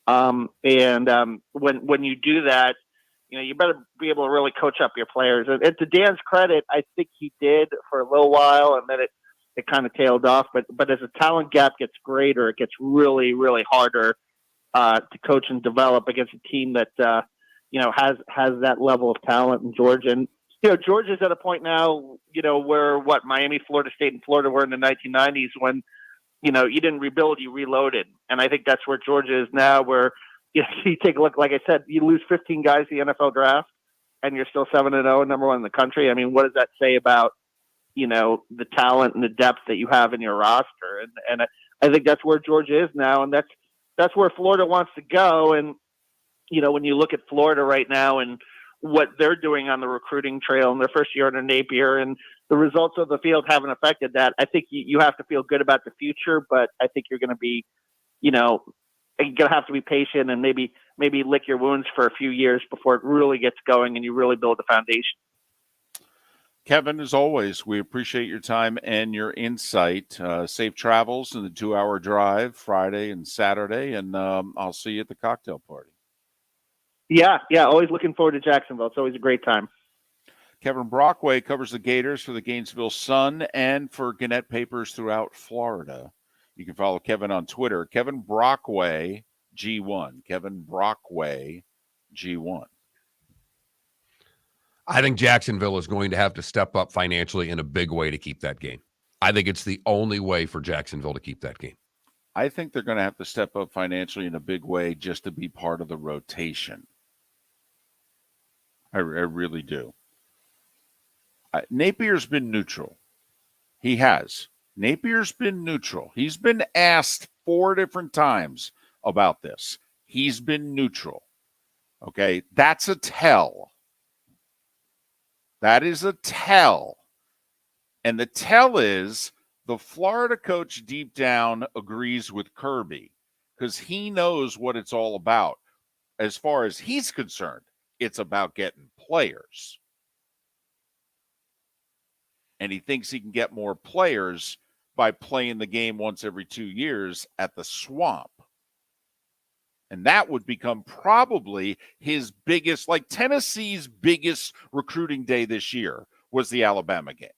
When you do that, you better be able to really coach up your players. And to Dan's credit, I think he did for a little while, and then it kind of tailed off. But as the talent gap gets greater, it gets really, really harder to coach and develop against a team that has that level of talent in Georgia. And Georgia's at a point now, where Miami, Florida State, and Florida were in the 1990s when you didn't rebuild, you reloaded. And I think that's where Georgia is now, where you take a look, like I said, you lose 15 guys the NFL draft and you're still 7-0 and number one in the country. I mean, what does that say about, the talent and the depth that you have in your roster? And I think that's where Georgia is now. And that's where Florida wants to go. And, when you look at Florida right now and what they're doing on the recruiting trail in their first year under Napier, and the results of the field haven't affected that, I think you have to feel good about the future, but I think you're going to be, you're going to have to be patient and maybe lick your wounds for a few years before it really gets going and you really build a foundation. Kevin, as always, we appreciate your time and your insight. Safe travels in the 2-hour drive Friday and Saturday, and I'll see you at the cocktail party. Yeah, always looking forward to Jacksonville. It's always a great time. Kevin Brockway covers the Gators for the Gainesville Sun and for Gannett Papers throughout Florida. You can follow Kevin on Twitter, Kevin Brockway G1. Kevin Brockway G1. I think Jacksonville is going to have to step up financially in a big way to keep that game. I think it's the only way for Jacksonville to keep that game. I think they're going to have to step up financially in a big way just to be part of the rotation. I really do. Napier's been neutral. He has. Napier's been neutral. He's been asked 4 different times about this. He's been neutral. Okay, that's a tell. That is a tell. And the tell is the Florida coach deep down agrees with Kirby because he knows what it's all about. As far as he's concerned, it's about getting players. And he thinks he can get more players by playing the game once every 2 years at the Swamp. And that would become probably his biggest, like Tennessee's biggest recruiting day this year was the Alabama game.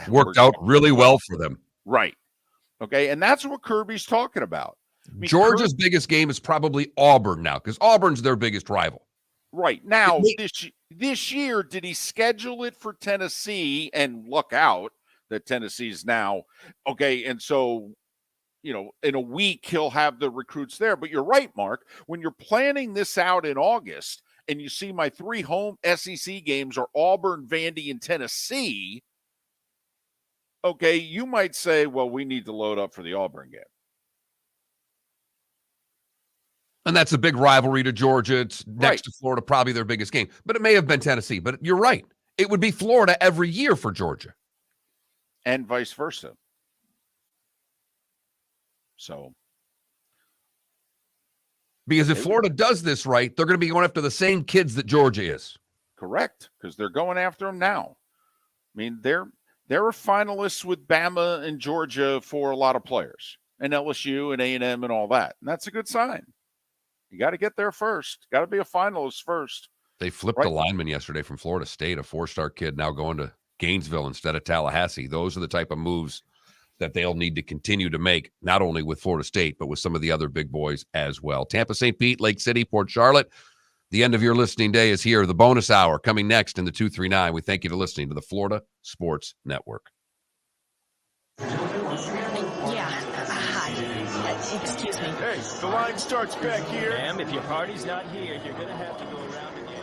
Worked out really well for them. Right. Okay. And that's what Kirby's talking about. I mean, Georgia's biggest game is probably Auburn now because Auburn's their biggest rival. Right. Now, this year, did he schedule it for Tennessee? And look out that Tennessee's now, okay, and so, you know, in a week he'll have the recruits there. But you're right, Mark, when you're planning this out in August and you see my 3 home SEC games are Auburn, Vandy, and Tennessee, okay, you might say, well, we need to load up for the Auburn game. And that's a big rivalry to Georgia. It's next to Florida, probably their biggest game. But it may have been Tennessee. But you're right. It would be Florida every year for Georgia. And vice versa. So. Because if Florida does this right, they're going to be going after the same kids that Georgia is. Correct. Because they're going after them now. I mean, they're finalists with Bama and Georgia for a lot of players. And LSU and A&M and all that. And that's a good sign. You got to get there first. Got to be a finalist first. They flipped a lineman yesterday from Florida State, a 4-star kid now going to Gainesville instead of Tallahassee. Those are the type of moves that they'll need to continue to make, not only with Florida State, but with some of the other big boys as well. Tampa, St. Pete, Lake City, Port Charlotte. The end of your listening day is here. The bonus hour coming next in the 239. We thank you for listening to the Florida Sports Network. Excuse me. Hey, the line starts back here. Ma'am, if your party's not here, you're going to have to go around again.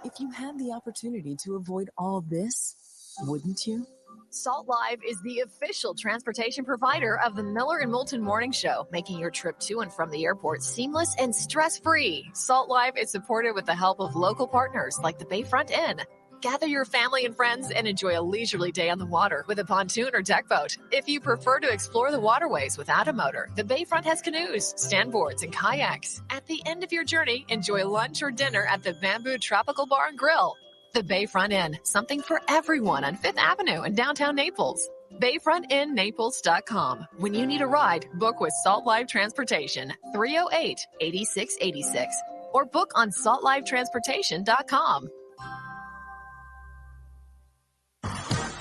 If you had the opportunity to avoid all this, wouldn't you? Salt Live is the official transportation provider of the Miller and Moulton Morning Show, making your trip to and from the airport seamless and stress-free. Salt Live is supported with the help of local partners like the Bayfront Inn. Gather your family and friends and enjoy a leisurely day on the water with a pontoon or deck boat. If you prefer to explore the waterways without a motor, the Bayfront has canoes, standboards, and kayaks. At the end of your journey, enjoy lunch or dinner at the Bamboo Tropical Bar and Grill. The Bayfront Inn, something for everyone on 5th Avenue in downtown Naples. BayfrontInNaples.com. When you need a ride, book with Salt Live Transportation, 308-8686, or book on saltlivetransportation.com.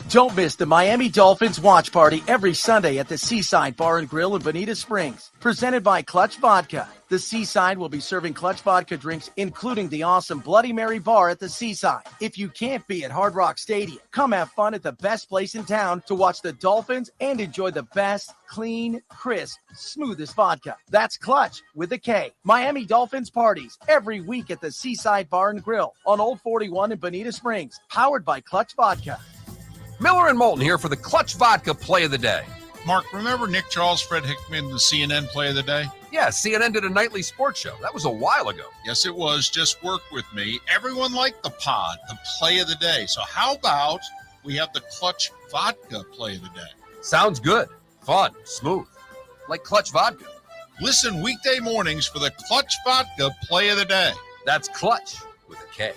Don't miss the Miami Dolphins watch party every Sunday at the Seaside Bar and Grill in Bonita Springs. Presented by Clutch Vodka. The Seaside will be serving Clutch Vodka drinks, including the awesome Bloody Mary bar at the Seaside. If you can't be at Hard Rock Stadium, come have fun at the best place in town to watch the Dolphins and enjoy the best, clean, crisp, smoothest vodka. That's Clutch with a K. Miami Dolphins parties every week at the Seaside Bar and Grill on Old 41 in Bonita Springs. Powered by Clutch Vodka. Miller and Moulton here for the Clutch Vodka Play of the Day. Mark, remember Nick Charles, Fred Hickman, the CNN Play of the Day? Yeah, CNN did a nightly sports show. That was a while ago. Yes, it was. Just work with me. Everyone liked the pod, the Play of the Day. So how about we have the Clutch Vodka Play of the Day? Sounds good. Fun. Smooth. Like Clutch Vodka. Listen weekday mornings for the Clutch Vodka Play of the Day. That's Clutch with a K.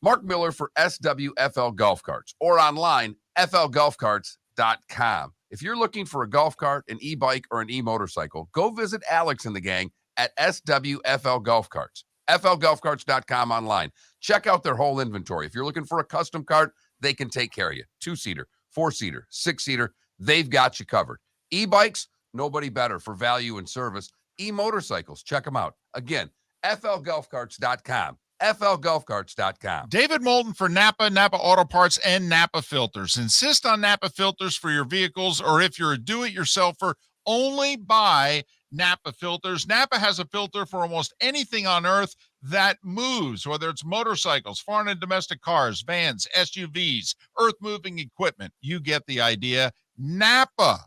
Mark Miller for SWFL Golf Carts or online, flgolfcarts.com. If you're looking for a golf cart, an e-bike, or an e-motorcycle, go visit Alex and the gang at SWFL Golf Carts. FLGolfCarts.com online. Check out their whole inventory. If you're looking for a custom cart, they can take care of you. 2-seater, 4-seater, 6-seater, they've got you covered. E-bikes, nobody better for value and service. E-motorcycles, check them out. Again, FLGolfCarts.com. FLGolfCarts.com. David Moulton for Napa, Napa Auto Parts, and Napa Filters. Insist on Napa filters for your vehicles, or if you're a do-it-yourselfer, only buy Napa filters. Napa has a filter for almost anything on earth that moves, whether it's motorcycles, foreign and domestic cars, vans, SUVs, earth-moving equipment. You get the idea. Napa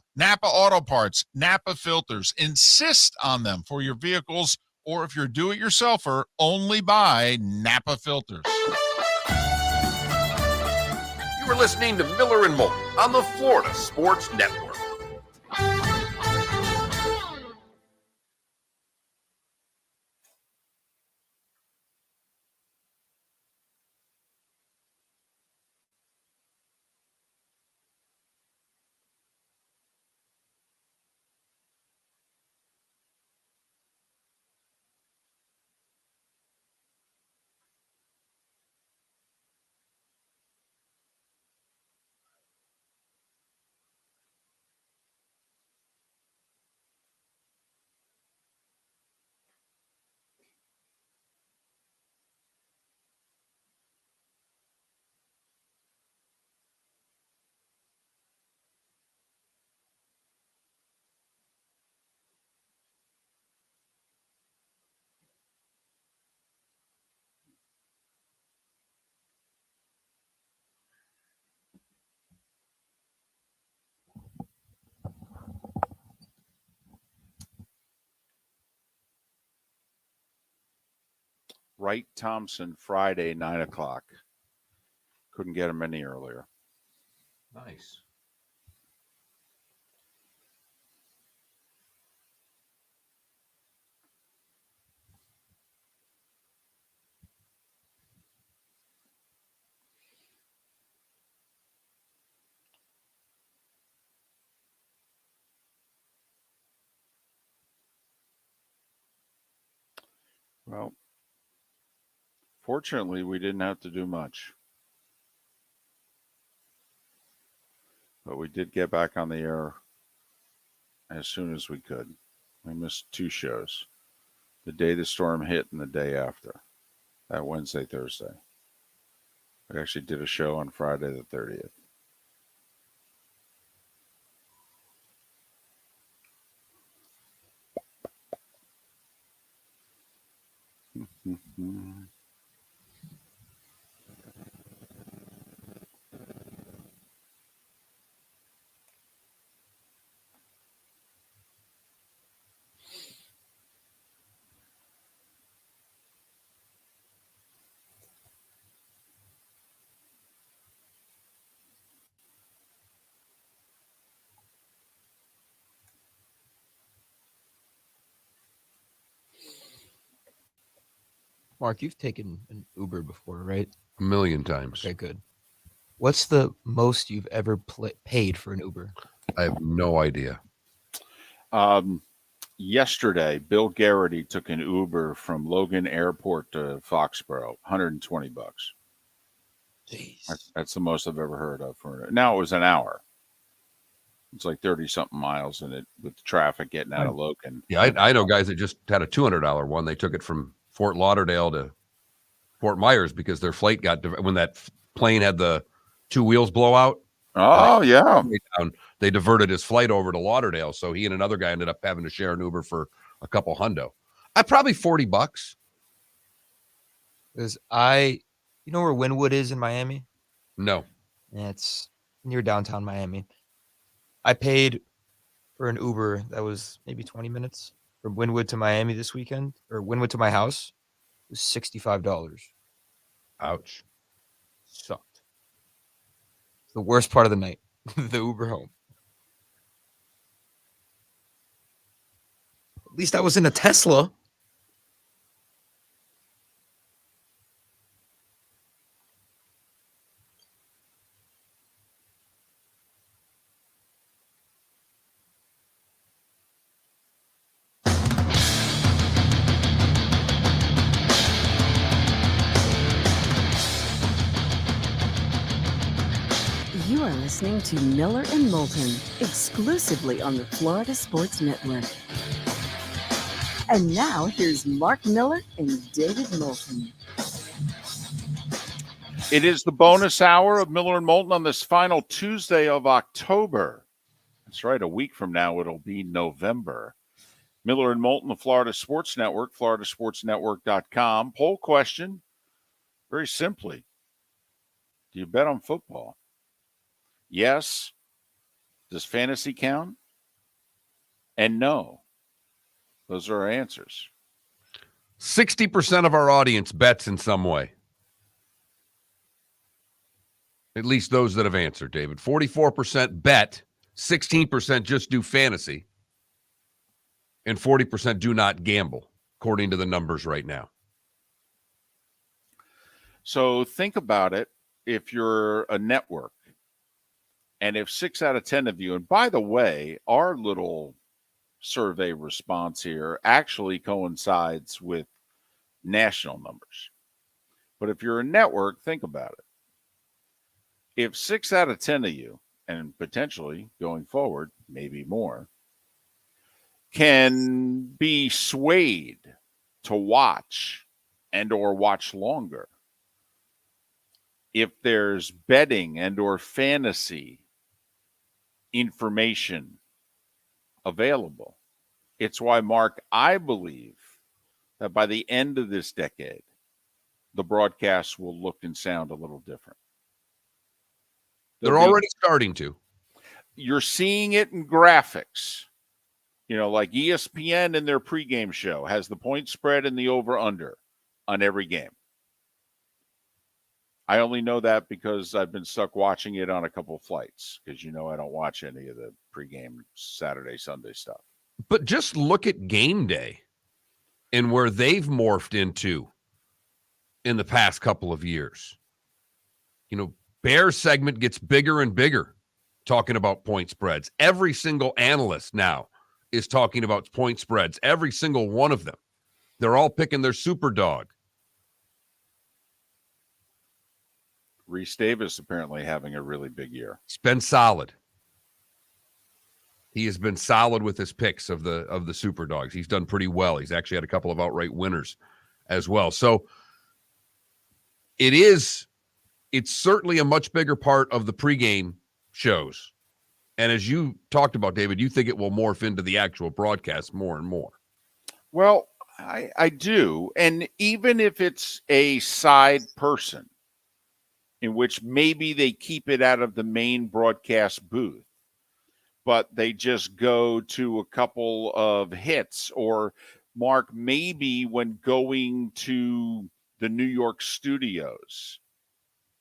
Auto Parts, Napa filters. Insist on them for your vehicles, or if you're a do-it-yourselfer, only buy Napa filters. You were listening to Miller and Moulton on the Florida Sports Network. Wright Thompson, Friday, 9 o'clock. Couldn't get him any earlier. Nice. Well, fortunately, we didn't have to do much. But we did get back on the air as soon as we could. We missed 2 shows. The day the storm hit and the day after. That Wednesday, Thursday. We actually did a show on Friday the 30th. Mark, you've taken an Uber before, right? A million times. Okay, good. What's the most you've ever paid for an Uber? I have no idea. Yesterday, Bill Garrity took an Uber from Logan Airport to Foxborough, $120. Jeez. That's the most I've ever heard of. Now it was an hour. It's like 30-something miles in it with the traffic getting out of Logan. Yeah, I know guys that just had a $200 one. They took it from Fort Lauderdale to Fort Myers because their flight got when that plane had the 2 wheels blow out. Oh, yeah. They diverted his flight over to Lauderdale, so he and another guy ended up having to share an Uber for a couple hundo. Probably $40. Because you know where Wynwood is in Miami? No. Yeah, it's near downtown Miami. I paid for an Uber that was maybe 20 minutes from Wynwood to Miami this weekend, or Wynwood to my house. It was $65. Ouch. Sucked. It's the worst part of the night. The Uber home. At least I was in a Tesla. You're listening to Miller and Moulton, exclusively on the Florida Sports Network. And now here's Mark Miller and David Moulton. It is the bonus hour of Miller and Moulton on this final Tuesday of October. That's right. A week from now, it'll be November. Miller and Moulton, the Florida Sports Network, floridasportsnetwork.com. Poll question, very simply, do you bet on football? Yes. Does fantasy count? And no. Those are our answers. 60% of our audience bets in some way. At least those that have answered, David. 44% bet, 16% just do fantasy, and 40% do not gamble, according to the numbers right now. So think about it. If you're a network, and if 6 out of 10 of you, and by the way, our little survey response here actually coincides with national numbers. But if you're a network, think about it. If 6 out of 10 of you, and potentially going forward, maybe more, can be swayed to watch and or watch longer, if there's betting and or fantasy information available, it's why, Mark, I believe that by the end of this decade, the broadcasts will look and sound a little different. They're already starting to. You're seeing it in graphics. You know, like ESPN in their pregame show has the point spread and the over-under on every game. I only know that because I've been stuck watching it on a couple of flights, because, you know, I don't watch any of the pregame Saturday, Sunday stuff. But just look at game day and where they've morphed into in the past couple of years. You know, Bears segment gets bigger and bigger talking about point spreads. Every single analyst now is talking about point spreads. Every single one of them. They're all picking their super dog. Reese Davis apparently having a really big year. It's been solid. He has been solid with his picks of the super dogs. He's done pretty well. He's actually had a couple of outright winners as well. So it's certainly a much bigger part of the pregame shows. And as you talked about, David, you think it will morph into the actual broadcast more and more. Well, I do. And even if it's a side person, in which maybe they keep it out of the main broadcast booth, but they just go to a couple of hits, or, Mark, maybe when going to the New York studios,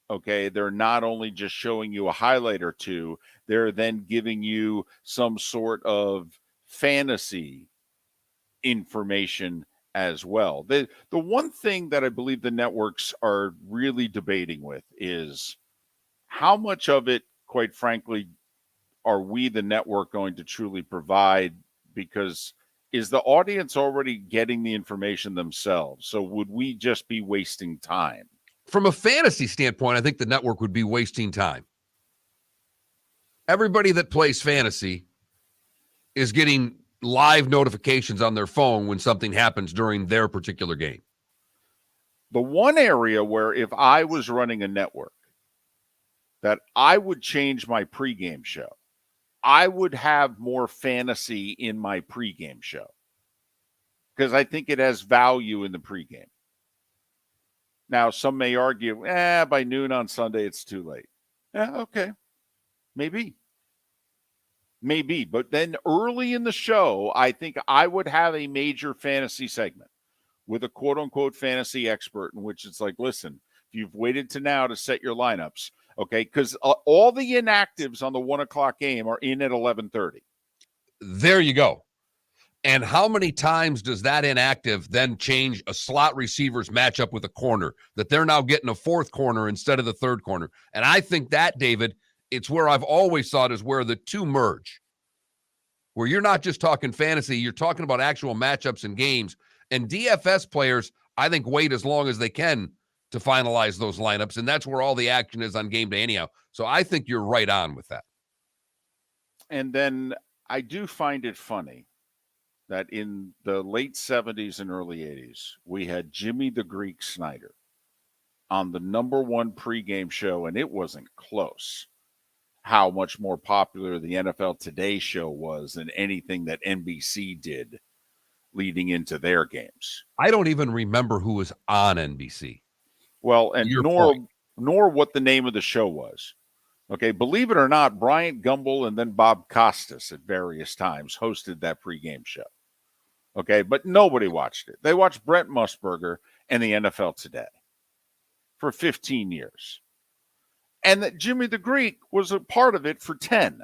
okay, they're not only just showing you a highlight or two, they're then giving you some sort of fantasy information as well. The one thing that I believe the networks are really debating with is how much of it, quite frankly, are we, the network, going to truly provide? Because is the audience already getting the information themselves? So would we just be wasting time? From a fantasy standpoint, I think the network would be wasting time. Everybody that plays fantasy is getting live notifications on their phone when something happens during their particular game. The one area where, if I was running a network, that I would change my pregame show, I would have more fantasy in my pregame show, because I think it has value in the pregame. Now, some may argue, by noon on Sunday, it's too late. Okay. Maybe. But then early in the show, I think I would have a major fantasy segment with a quote-unquote fantasy expert, in which it's like, listen, if you've waited to now to set your lineups, okay, because all the inactives on the 1 o'clock game are in at 11:30. There you go. And how many times does that inactive then change a slot receiver's matchup with a corner, that they're now getting a fourth corner instead of the third corner? And I think that, David, it's where I've always thought is where the two merge, where you're not just talking fantasy, you're talking about actual matchups and games. And DFS players, I think, wait as long as they can to finalize those lineups, and that's where all the action is on game day anyhow. So I think you're right on with that. And then I do find it funny that in the late 70s and early 80s, we had Jimmy the Greek Snyder on the number one pregame show, and it wasn't close how much more popular the NFL Today show was than anything that NBC did leading into their games. I don't even remember who was on NBC. Well, and nor what the name of the show was. Okay, believe it or not, Bryant Gumbel and then Bob Costas at various times hosted that pregame show. Okay, but nobody watched it. They watched Brent Musburger and the NFL Today for 15 years. And that Jimmy the Greek was a part of it for 10,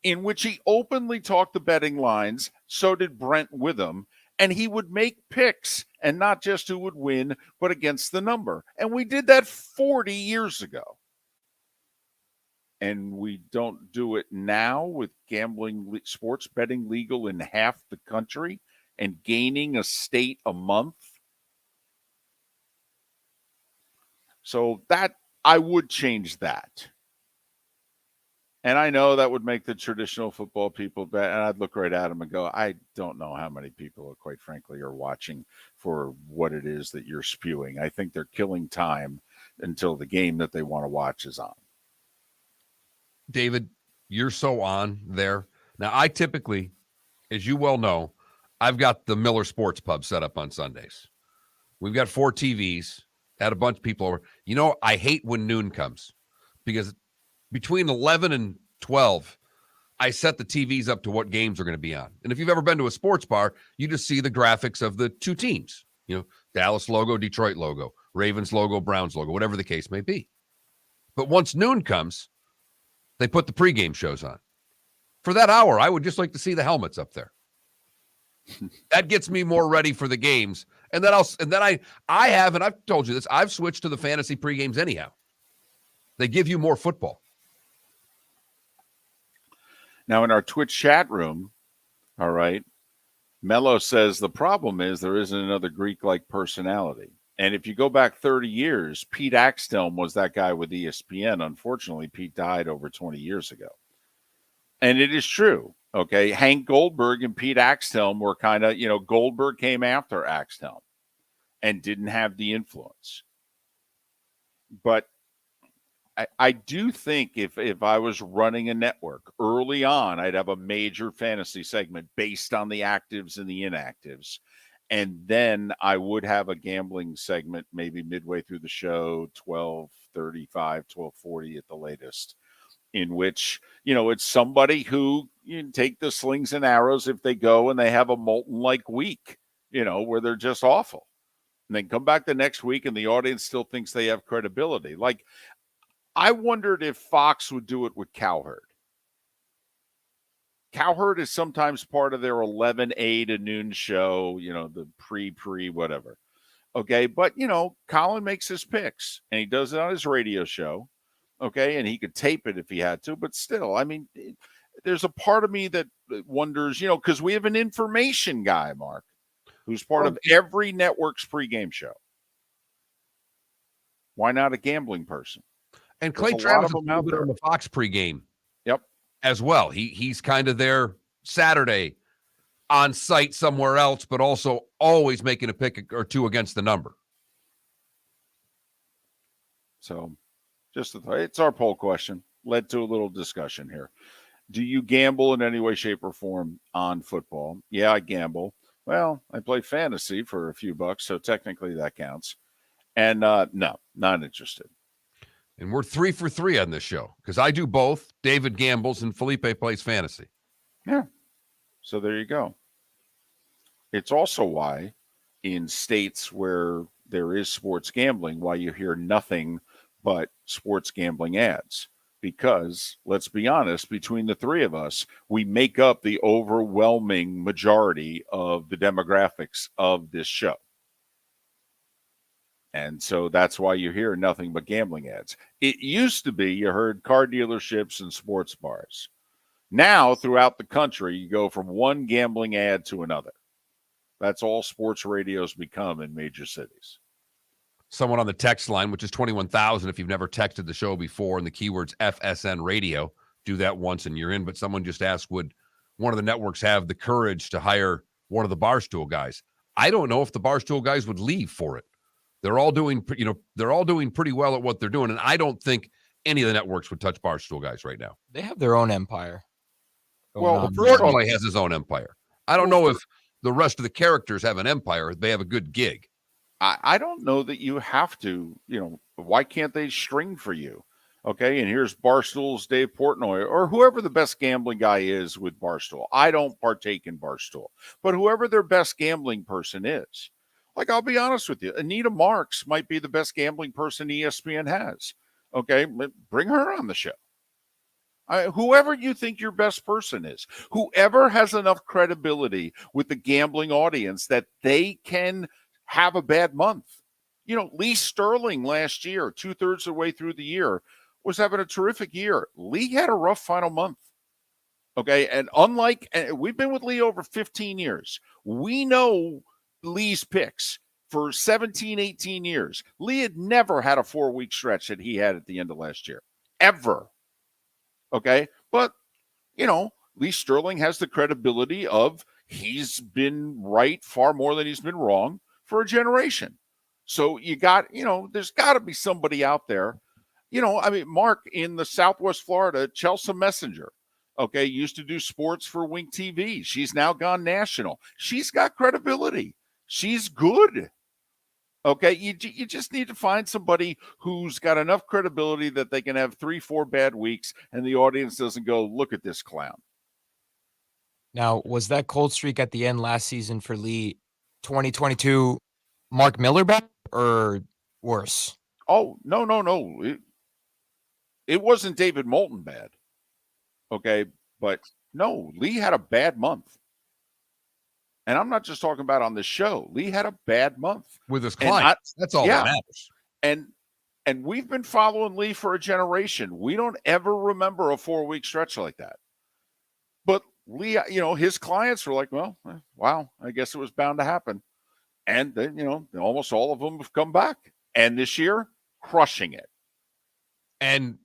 in which he openly talked the betting lines. So did Brent with him. And he would make picks, and not just who would win, but against the number. And we did that 40 years ago. And we don't do it now with gambling, sports betting legal in half the country and gaining a state a month. So that I would change that. And I know that would make the traditional football people bet. And I'd look right at them and go, I don't know how many people, quite frankly, are watching for what it is that you're spewing. I think they're killing time until the game that they want to watch is on. David, you're so on there. Now, I typically, as you well know, I've got the Miller Sports Pub set up on Sundays. We've got 4 TVs, had a bunch of people over. You know, I hate when noon comes because between 11 and 12, I set the TVs up to what games are going to be on. And if you've ever been to a sports bar, you just see the graphics of the two teams, you know, Dallas logo, Detroit logo, Ravens logo, Browns logo, whatever the case may be. But once noon comes, they put the pregame shows on. For that hour, I would just like to see the helmets up there. That gets me more ready for the games. And then I have, and I've told you this, I've switched to the fantasy pregames anyhow. They give you more football. Now, in our Twitch chat room, all right, Mello says the problem is there isn't another Greek-like personality. And if you go back 30 years, Pete Axthelm was that guy with ESPN. Unfortunately, Pete died over 20 years ago. And it is true, okay? Hank Goldberg and Pete Axthelm were kind of, Goldberg came after Axthelm and didn't have the influence. But I do think if I was running a network early on, I'd have a major fantasy segment based on the actives and the inactives. And then I would have a gambling segment maybe midway through the show, 12:35, 12:40 at the latest, in which, it's somebody who you take the slings and arrows if they go and they have a Moulton-like week, where they're just awful. And then come back the next week and the audience still thinks they have credibility. Like, I wondered if Fox would do it with Cowherd. Cowherd is sometimes part of their 11A to noon show, the pre whatever. Okay, but, Colin makes his picks, and he does it on his radio show, okay, and he could tape it if he had to, but still, I mean, there's a part of me that wonders, because we have an information guy, Mark, who's part of every network's pregame show. Why not a gambling person? And Clay Travis is on the Fox pregame. Yep. As well. He's kind of there Saturday on site somewhere else, but also always making a pick or two against the number. So it's our poll question. Led to a little discussion here. Do you gamble in any way, shape, or form on football? Yeah, I gamble. Well, I play fantasy for a few bucks, so technically that counts. And no, not interested. And we're 3 for 3 on this show because I do both. David gambles and Felipe plays fantasy. Yeah. So there you go. It's also why in states where there is sports gambling, why you hear nothing but sports gambling ads. Because, let's be honest, between the three of us, we make up the overwhelming majority of the demographics of this show. And so that's why you hear nothing but gambling ads. It used to be you heard car dealerships and sports bars. Now, throughout the country, you go from one gambling ad to another. That's all sports radios become in major cities. someone on the text line, which is 21,000 if you've never texted the show before, and the keyword's FSN radio. Do that once and you're in. But someone just asked, would one of the networks have the courage to hire one of the Barstool guys? I don't know if the Barstool guys would leave for it. They're all doing pretty well at what they're doing, and I don't think any of the networks would touch Barstool guys right now. They have their own empire. Well, Portnoy has his own empire. I don't know if the rest of the characters have an empire. They have a good gig. I don't know that you have to, why can't they string for you? Okay, and here's Barstool's Dave Portnoy, or whoever the best gambling guy is with Barstool. I don't partake in Barstool, but whoever their best gambling person is. Like, I'll be honest with you, Anita Marks might be the best gambling person ESPN has. Okay, bring her on the show. Whoever you think your best person is, whoever has enough credibility with the gambling audience that they can have a bad month. Lee Sterling last year, 2/3 of the way through the year, was having a terrific year. Lee had a rough final month. Okay, and we've been with Lee over 15 years. We know Lee's picks for 17, 18 years. Lee had never had a 4-week stretch that he had at the end of last year, ever. Okay, but, Lee Sterling has the credibility of he's been right far more than he's been wrong for a generation. So there's got to be somebody out there. Mark in the Southwest Florida, Chelsea Messenger, okay, used to do sports for Wink TV. She's now gone national. She's got credibility. She's good. Okay, you just need to find somebody who's got enough credibility that they can have 3-4 bad weeks and the audience doesn't go, look at this clown. Now, was that cold streak at the end last season for Lee 2022 Mark Miller back or worse? Oh, no. It wasn't David Moulton bad. Okay, but no, Lee had a bad month. And I'm not just talking about on the show. Lee had a bad month. With his clients. That's all that matters. And we've been following Lee for a generation. We don't ever remember a 4-week stretch like that. But Lee, his clients were like, well, wow, I guess it was bound to happen. And then, almost all of them have come back. And this year, crushing it. And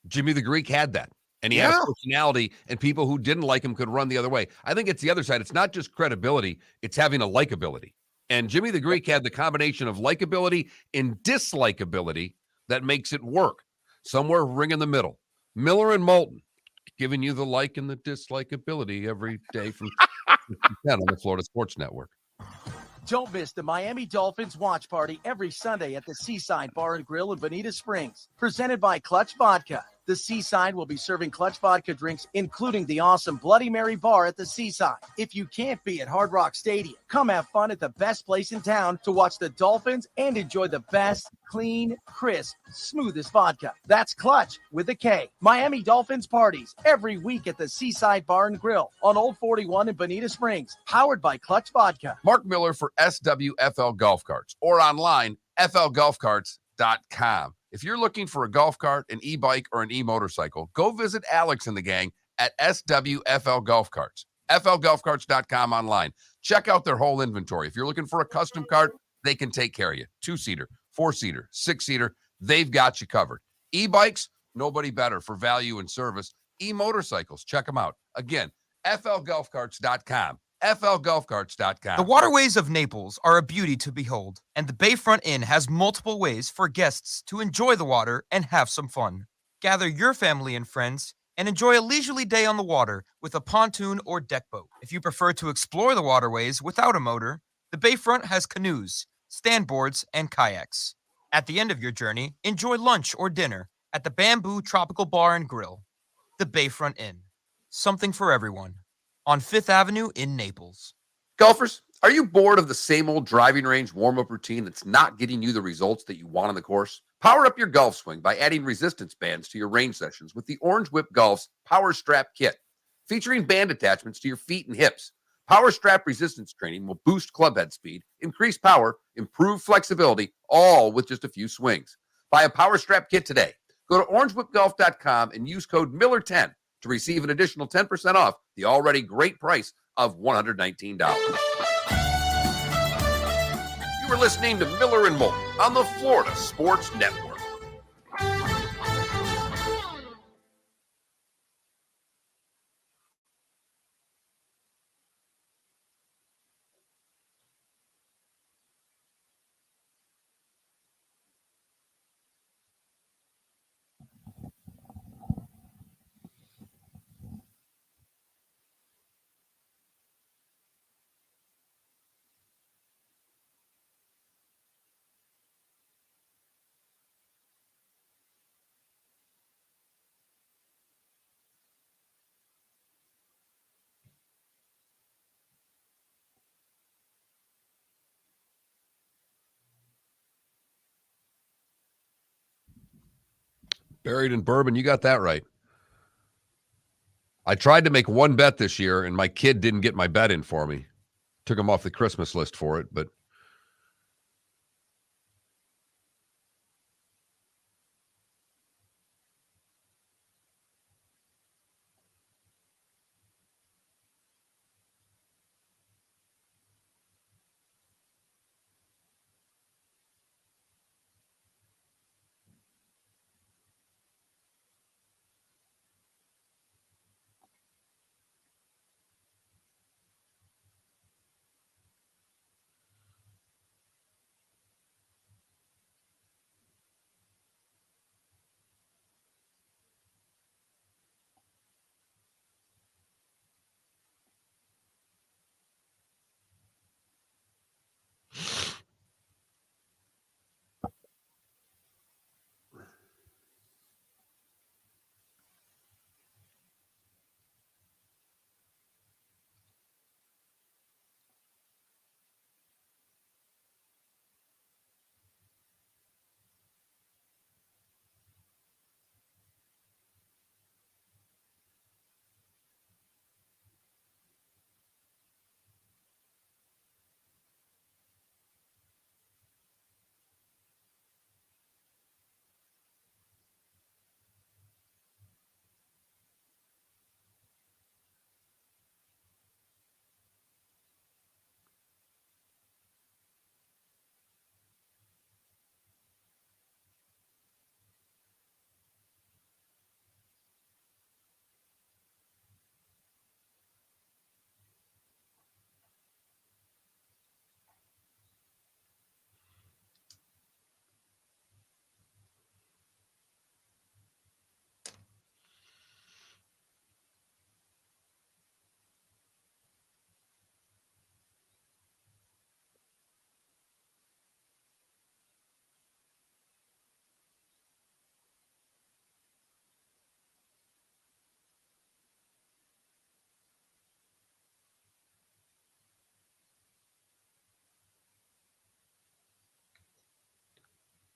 Jimmy the Greek had that. And he had a personality, and people who didn't like him could run the other way. I think it's the other side. It's not just credibility. It's having a likability. And Jimmy the Greek had the combination of likability and dislikability that makes it work. Somewhere ring in the middle. Miller and Moulton, giving you the like and the dislikability every day from 10 on the Florida Sports Network. Don't miss the Miami Dolphins watch party every Sunday at the Seaside Bar and Grill in Bonita Springs, presented by Clutch Vodka. The Seaside will be serving Clutch Vodka drinks, including the awesome Bloody Mary bar at the Seaside. If you can't be at Hard Rock Stadium, come have fun at the best place in town to watch the Dolphins and enjoy the best, clean, crisp, smoothest vodka. That's Clutch with a K. Miami Dolphins parties every week at the Seaside Bar and Grill on Old 41 in Bonita Springs, powered by Clutch Vodka. Mark Miller for SWFL Golf Carts, or online, flgolfcarts.com. If you're looking for a golf cart, an e-bike, or an e-motorcycle, go visit Alex and the gang at SWFL Golf Carts. flgolfcarts.com online. Check out their whole inventory. If you're looking for a custom cart, they can take care of you. 2-seater, 4-seater, 6-seater, they've got you covered. E-bikes, nobody better for value and service. E-motorcycles, check them out. Again, flgolfcarts.com. flgolfcarts.com. The waterways of Naples are a beauty to behold, and the Bayfront Inn has multiple ways for guests to enjoy the water and have some fun. Gather your family and friends and enjoy a leisurely day on the water with a pontoon or deck boat. If you prefer to explore the waterways without a motor, the Bayfront has canoes, standboards, and kayaks. At the end of your journey, enjoy lunch or dinner at the Bamboo Tropical Bar and Grill. The Bayfront Inn. Something for everyone. On 5th Avenue in Naples. Golfers, are you bored of the same old driving range warm-up routine that's not getting you the results that you want on the course? Power up your golf swing by adding resistance bands to your range sessions with the Orange Whip Golf's Power Strap Kit. Featuring band attachments to your feet and hips, Power Strap resistance training will boost club head speed, increase power, improve flexibility, all with just a few swings. Buy a Power Strap Kit today. Go to orangewhipgolf.com and use code Miller10 to receive an additional 10% off the already great price of $119. You You are listening to Miller and Moulton on the Florida Sports Network. Buried in bourbon, you got that right. I tried to make one bet this year, and my kid didn't get my bet in for me. Took him off the Christmas list for it, but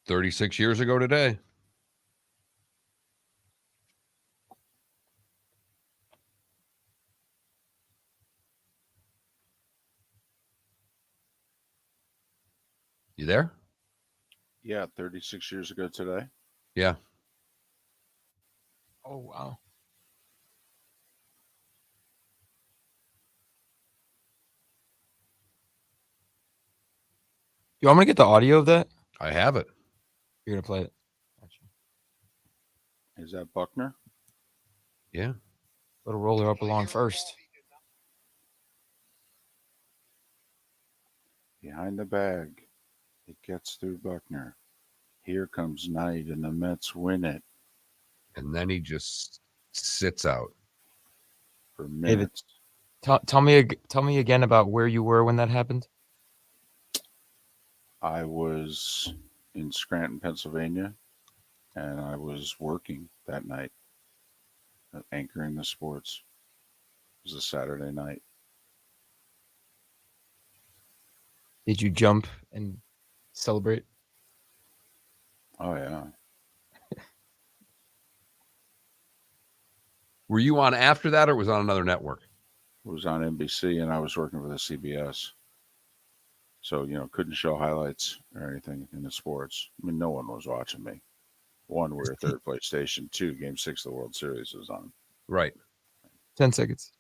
$36 years ago today. You there? Yeah, 36 years ago today. Yeah. Oh, wow. You want me to get the audio of that? I have it. You're going to play it. Is that Buckner? Yeah. Little roller up along first. Behind the bag. It gets through Buckner. Here comes Knight, and the Mets win it. And then he just sits out for minutes. David, tell me again about where you were when that happened. I was in Scranton, Pennsylvania, and I was working that night, anchoring the sports. It was a Saturday night. Did you jump and celebrate? Oh, yeah. Were you on after that, or was it on another network? It was on NBC, and I was working for the CBS. So, couldn't show highlights or anything in the sports. I mean, no one was watching me. One, we were third place station. Two, Game 6 of the World Series was on. Right. 10 seconds.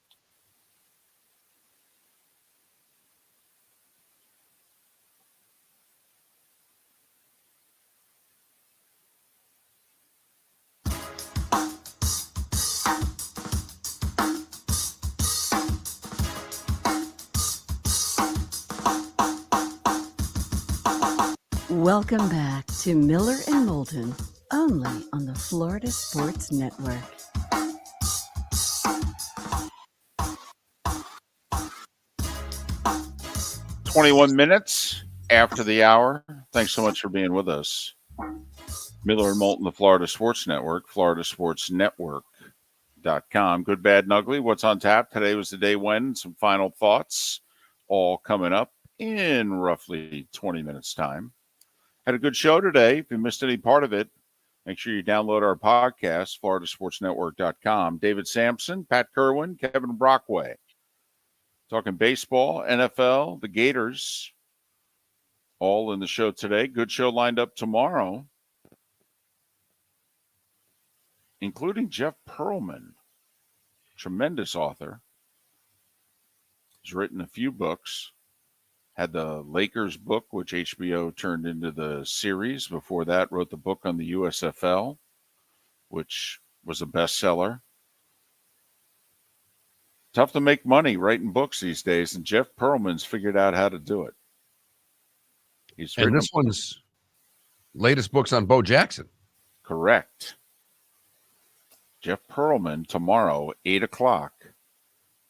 Welcome back to Miller and Moulton, only on the Florida Sports Network. "21 minutes after the hour. Thanks so much for being with us. Miller and Moulton, the Florida Sports Network, floridasportsnetwork.com. Good, bad, and ugly. What's on tap? Today was the day when. Some final thoughts all coming up in roughly 20 minutes' time. Had a good show today. If you missed any part of it, make sure you download our podcast, floridasportsnetwork.com. David Samson, Pat Kirwan, Kevin Brockway. Talking baseball, NFL, the Gators, all in the show today. Good show lined up tomorrow, including Jeff Pearlman, tremendous author. He's written a few books. Had the Lakers book, which HBO turned into the series. Before that, wrote the book on the USFL, which was a bestseller. Tough to make money writing books these days, and Jeff Pearlman's figured out how to do it. And this one's latest book's on Bo Jackson. Correct. Jeff Pearlman tomorrow, 8 o'clock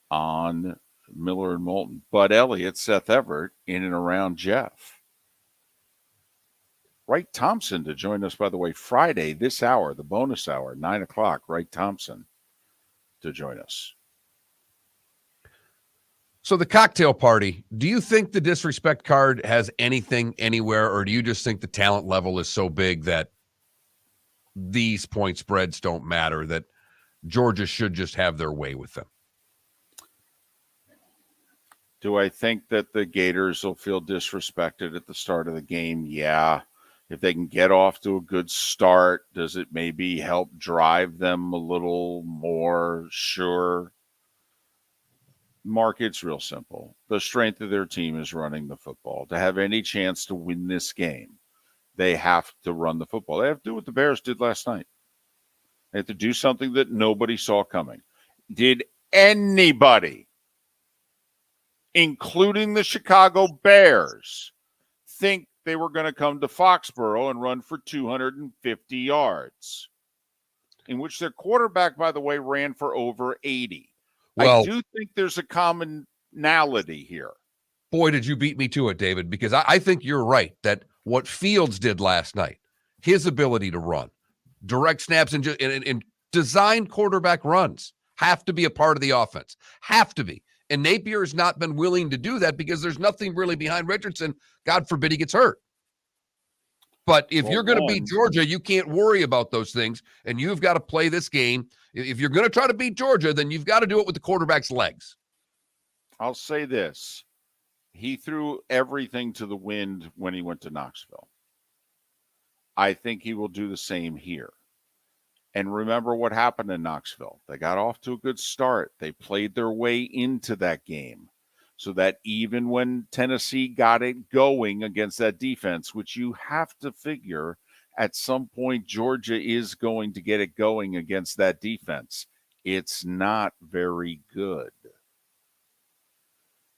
on Miller and Moulton. Bud Elliott, Seth Everett, in and around Jeff. Wright Thompson to join us, by the way, Friday, this hour, the bonus hour, 9 o'clock. Wright Thompson to join us. So the cocktail party, do you think the disrespect card has anything anywhere, or do you just think the talent level is so big that these point spreads don't matter, that Georgia should just have their way with them? Do I think that the Gators will feel disrespected at the start of the game? Yeah. If they can get off to a good start, does it maybe help drive them a little more? Sure. Mark, it's real simple. The strength of their team is running the football. To have any chance to win this game, they have to run the football. They have to do what the Bears did last night. They have to do something that nobody saw coming. Did anybody, including the Chicago Bears, think they were going to come to Foxborough and run for 250 yards? In which their quarterback, by the way, ran for over 80. Well, I do think there's a commonality here. Boy, did you beat me to it, David, because I think you're right that what Fields did last night, his ability to run, direct snaps, and design quarterback runs have to be a part of the offense. Have to be. And Napier has not been willing to do that because there's nothing really behind Richardson. God forbid he gets hurt. But if you're going to beat Georgia, you can't worry about those things, and you've got to play this game. If you're going to try to beat Georgia, then you've got to do it with the quarterback's legs. I'll say this. He threw everything to the wind when he went to Knoxville. I think he will do the same here. And remember what happened in Knoxville. They got off to a good start. They played their way into that game, so that even when Tennessee got it going against that defense, which you have to figure at some point Georgia is going to get it going against that defense, it's not very good.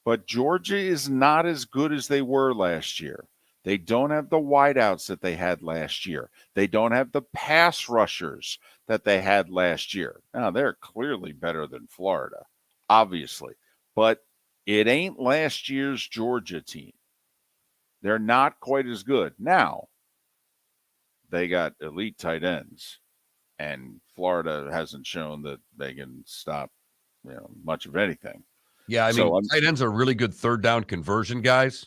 But Georgia is not as good as they were last year. They don't have the wideouts that they had last year. They don't have the pass rushers that they had last year. Now, they're clearly better than Florida, obviously. But it ain't last year's Georgia team. They're not quite as good. Now, they got elite tight ends, and Florida hasn't shown that they can stop, much of anything. Yeah, I mean, tight ends are really good third down conversion guys,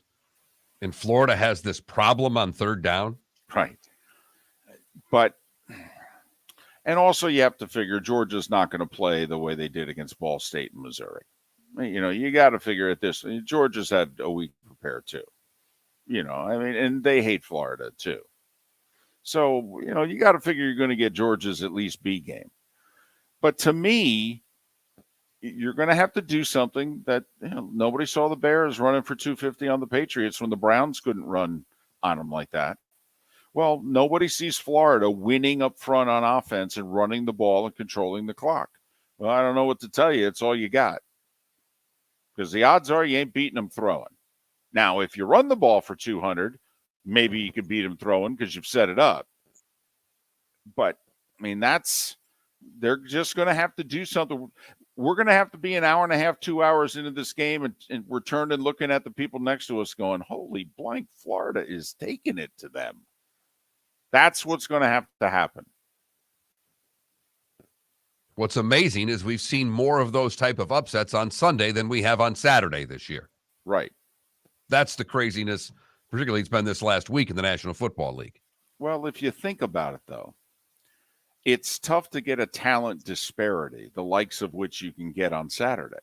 and Florida has this problem on third down. Right. But, and also you have to figure Georgia's not going to play the way they did against Ball State and Missouri. You got to figure it this way. Georgia's had a week to prepare too. And they hate Florida too. So, you got to figure you're going to get Georgia's at least B game. But to me, you're going to have to do something that nobody saw the Bears running for 250 on the Patriots when the Browns couldn't run on them like that. Well, nobody sees Florida winning up front on offense and running the ball and controlling the clock. Well, I don't know what to tell you. It's all you got. Because the odds are you ain't beating them throwing. Now, if you run the ball for 200, maybe you could beat them throwing because you've set it up. But, I mean, they're just going to have to do something. We're going to have to be an hour and a half, 2 hours into this game, and we're turning and looking at the people next to us going, holy blank, Florida is taking it to them. That's what's going to have to happen. What's amazing is we've seen more of those type of upsets on Sunday than we have on Saturday this year. Right. That's the craziness, particularly it's been this last week in the National Football League. Well, if you think about it, though, it's tough to get a talent disparity, the likes of which you can get on Saturday.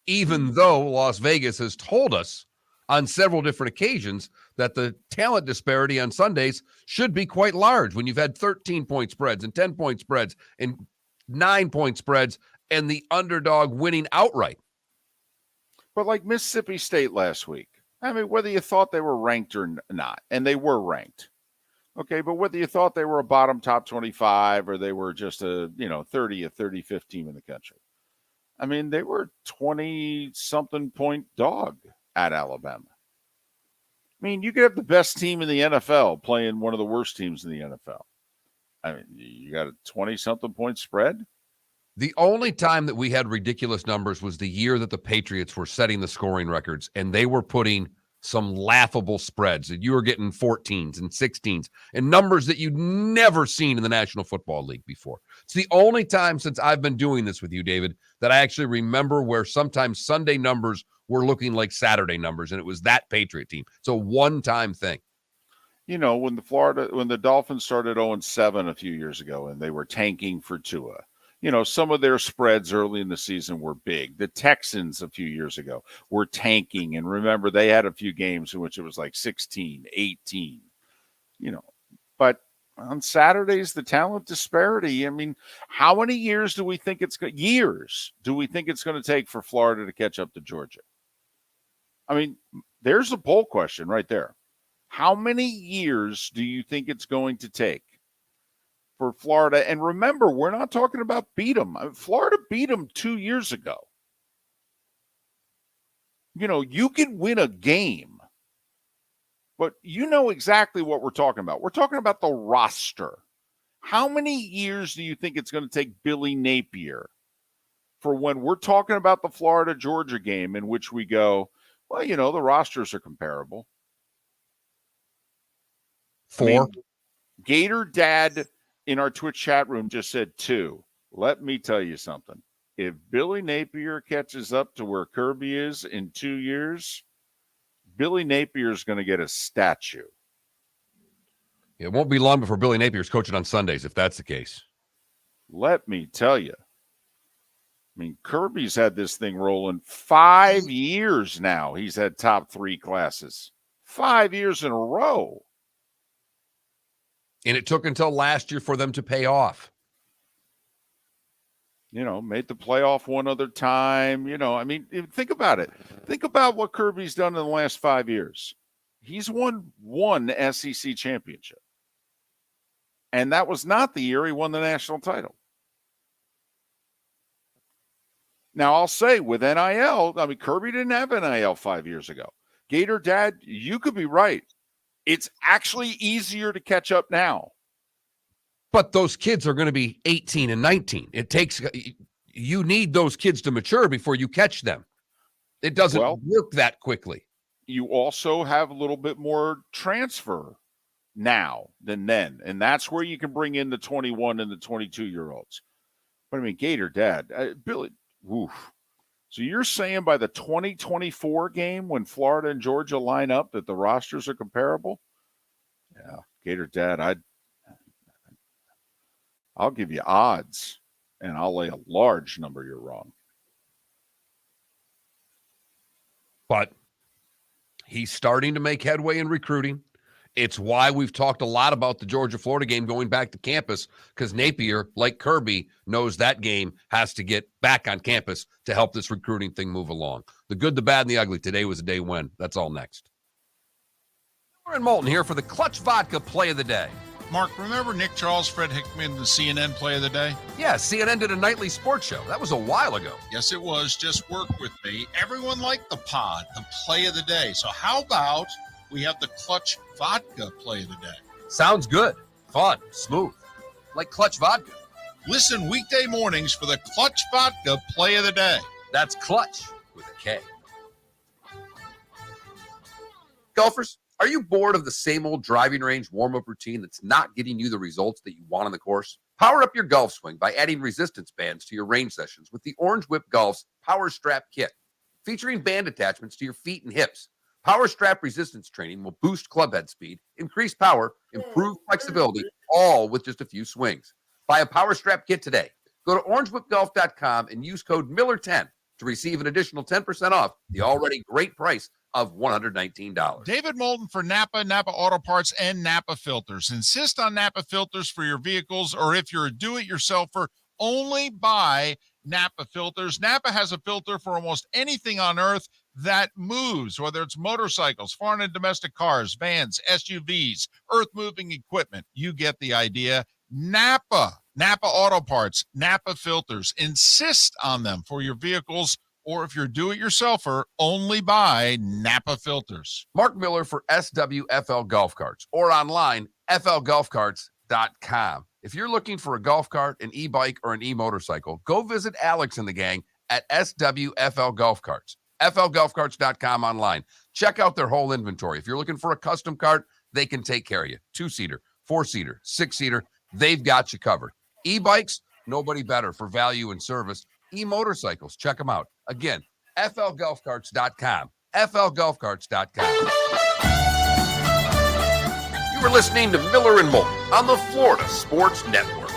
Even though Las Vegas has told us on several different occasions that the talent disparity on Sundays should be quite large when you've had 13-point spreads and 10-point spreads and 9-point spreads and the underdog winning outright. But like Mississippi State last week, I mean, whether you thought they were ranked or not, and they were ranked, okay, but whether you thought they were a bottom top 25 or they were just a 35th team in the country, I mean, they were 20-something point dog at Alabama. I mean, you could have the best team in the NFL playing one of the worst teams in the NFL. I mean, you got a 20-something point spread. The only time that we had ridiculous numbers was the year that the Patriots were setting the scoring records, and they were putting some laughable spreads. And you were getting 14s and 16s and numbers that you'd never seen in the National Football League before. It's the only time since I've been doing this with you, David, that I actually remember where sometimes Sunday numbers were looking like Saturday numbers, and it was that Patriot team. It's a one-time thing. You know, when the Dolphins started 0-7 a few years ago and they were tanking for Tua, you know, some of their spreads early in the season were big. The Texans a few years ago were tanking. And remember, they had a few games in which it was like 16, 18, you know. But on Saturdays, the talent disparity, I mean, how many years do we think it's going to take for Florida to catch up to Georgia? I mean, there's a poll question right there. How many years do you think it's going to take for Florida? And remember, we're not talking about beat them. Florida beat them 2 years ago. You know, you can win a game, but you know exactly what we're talking about. We're talking about the roster. How many years do you think it's going to take Billy Napier for when we're talking about the Florida-Georgia game in which we go, well, you know, the rosters are comparable? 4. I mean, Gator Dad in our Twitch chat room just said 2. Let me tell you something. If Billy Napier catches up to where Kirby is in 2 years, Billy Napier is going to get a statue. It won't be long before Billy Napier's coaching on Sundays, if that's the case. Let me tell you. I mean, Kirby's had this thing rolling 5 years now. He's had top 3 classes. 5 years in a row. And it took until last year for them to pay off. You know, made the playoff one other time. You know, I mean, think about it. Think about what Kirby's done in the last 5 years. He's won one SEC championship. And that was not the year he won the national title. Now, I'll say with NIL, I mean, Kirby didn't have NIL 5 years ago. Gator Dad, you could be right. It's actually easier to catch up now. But those kids are going to be 18 and 19. It takes, you need those kids to mature before you catch them. It doesn't work that quickly. You also have a little bit more transfer now than then. And that's where you can bring in the 21 and the 22-year-olds. But I mean, Gator Dad, Billy, woof. So you're saying by the 2024 game when Florida and Georgia line up that the rosters are comparable? Yeah, Gator Dad, I'll give you odds, and I'll lay a large number you're wrong. But he's starting to make headway in recruiting. It's why we've talked a lot about the Georgia-Florida game going back to campus, because Napier, like Kirby, knows that game has to get back on campus to help this recruiting thing move along. The good, the bad, and the ugly. Today was a day win. That's all next. We're in Moulton here for the Clutch Vodka Play of the Day. Mark, remember Nick Charles, Fred Hickman, the CNN Play of the Day? Yeah, CNN did a nightly sports show. That was a while ago. Yes, it was. Just work with me. Everyone liked the pod, the Play of the Day. So how about we have the Clutch Vodka play of the day. Sounds good. Fun. Smooth. Like Clutch Vodka. Listen weekday mornings for the Clutch Vodka play of the day. That's Clutch with a K. Golfers, are you bored of the same old driving range warm-up routine that's not getting you the results that you want on the course? Power up your golf swing by adding resistance bands to your range sessions with the Orange Whip Golf's Power Strap Kit. Featuring band attachments to your feet and hips, Power Strap resistance training will boost club head speed, increase power, improve flexibility, all with just a few swings. Buy a Power Strap Kit today. Go to orangewhipgolf.com and use code Miller10 to receive an additional 10% off the already great price of $119. David Moulton for Napa, Napa Auto Parts, and Napa Filters. Insist on Napa filters for your vehicles, or if you're a do-it-yourselfer, only buy Napa filters. Napa has a filter for almost anything on earth that moves, whether it's motorcycles, foreign and domestic cars, vans, SUVs, earth-moving equipment. You get the idea. Napa Auto Parts, Napa filters. Insist on them for your vehicles, or if you're do-it-yourselfer, only buy Napa filters. Mark Miller for SWFL Golf Carts, or online, flgolfcarts.com. If you're looking for a golf cart, an e-bike, or an e-motorcycle, go visit Alex and the gang at SWFL Golf Carts. flgolfcarts.com online. Check out their whole inventory. If you're looking for a custom cart, they can take care of you. 2-seater, 4-seater, 6-seater, they've got you covered. E-bikes, nobody better for value and service. E-motorcycles, check them out. Again, flgolfcarts.com. flgolfcarts.com. You are listening to Miller and Moulton on the Florida Sports Network.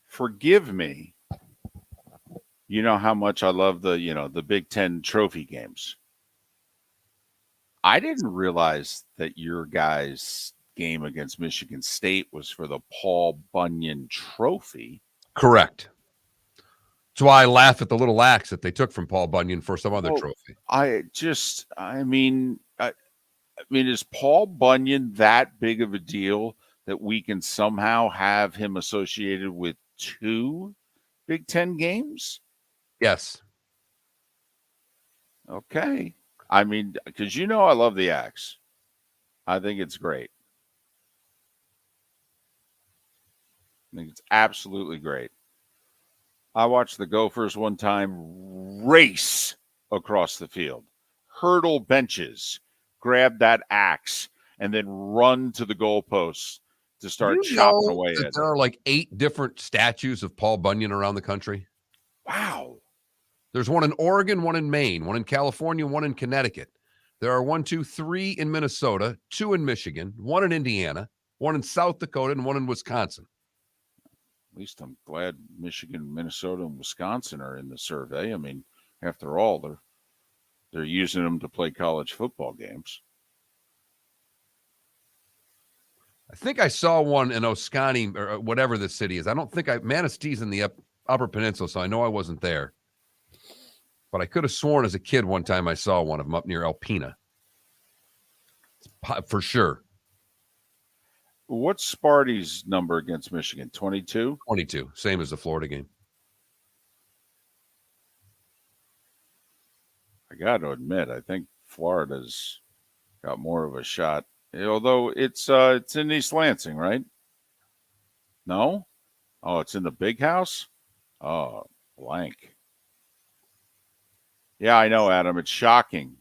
Forgive me. You know how much I love the Big Ten trophy games. I didn't realize that your guys' game against Michigan State was for the Paul Bunyan Trophy. Correct. That's why I laugh at the little axe that they took from Paul Bunyan for some other trophy. Is Paul Bunyan that big of a deal that we can somehow have him associated with 2 Big Ten games? Yes. Okay. Because I love the axe. I think it's great. I think it's absolutely great. I watched the Gophers one time race across the field, hurdle benches, grab that axe, and then run to the goalposts to start chopping away at it. There are like 8 different statues of Paul Bunyan around the country. Wow. There's one in Oregon, one in Maine, one in California, one in Connecticut. There are 1, 2, 3 in Minnesota, 2 in Michigan, 1 in Indiana, 1 in South Dakota, and 1 in Wisconsin. At least I'm glad Michigan, Minnesota, and Wisconsin are in the survey. After all, they're using them to play college football games. I think I saw one in Oskani or whatever the city is. I don't think Manastee's in the Upper Peninsula, so I know I wasn't there. But I could have sworn as a kid one time I saw one of them up near Alpena. For sure. What's Sparty's number against Michigan? 22? 22, same as the Florida game. I got to admit, I think Florida's got more of a shot. Although it's in East Lansing, right? No? Oh, it's in the big house? Oh, blank. Yeah, I know, Adam. It's shocking.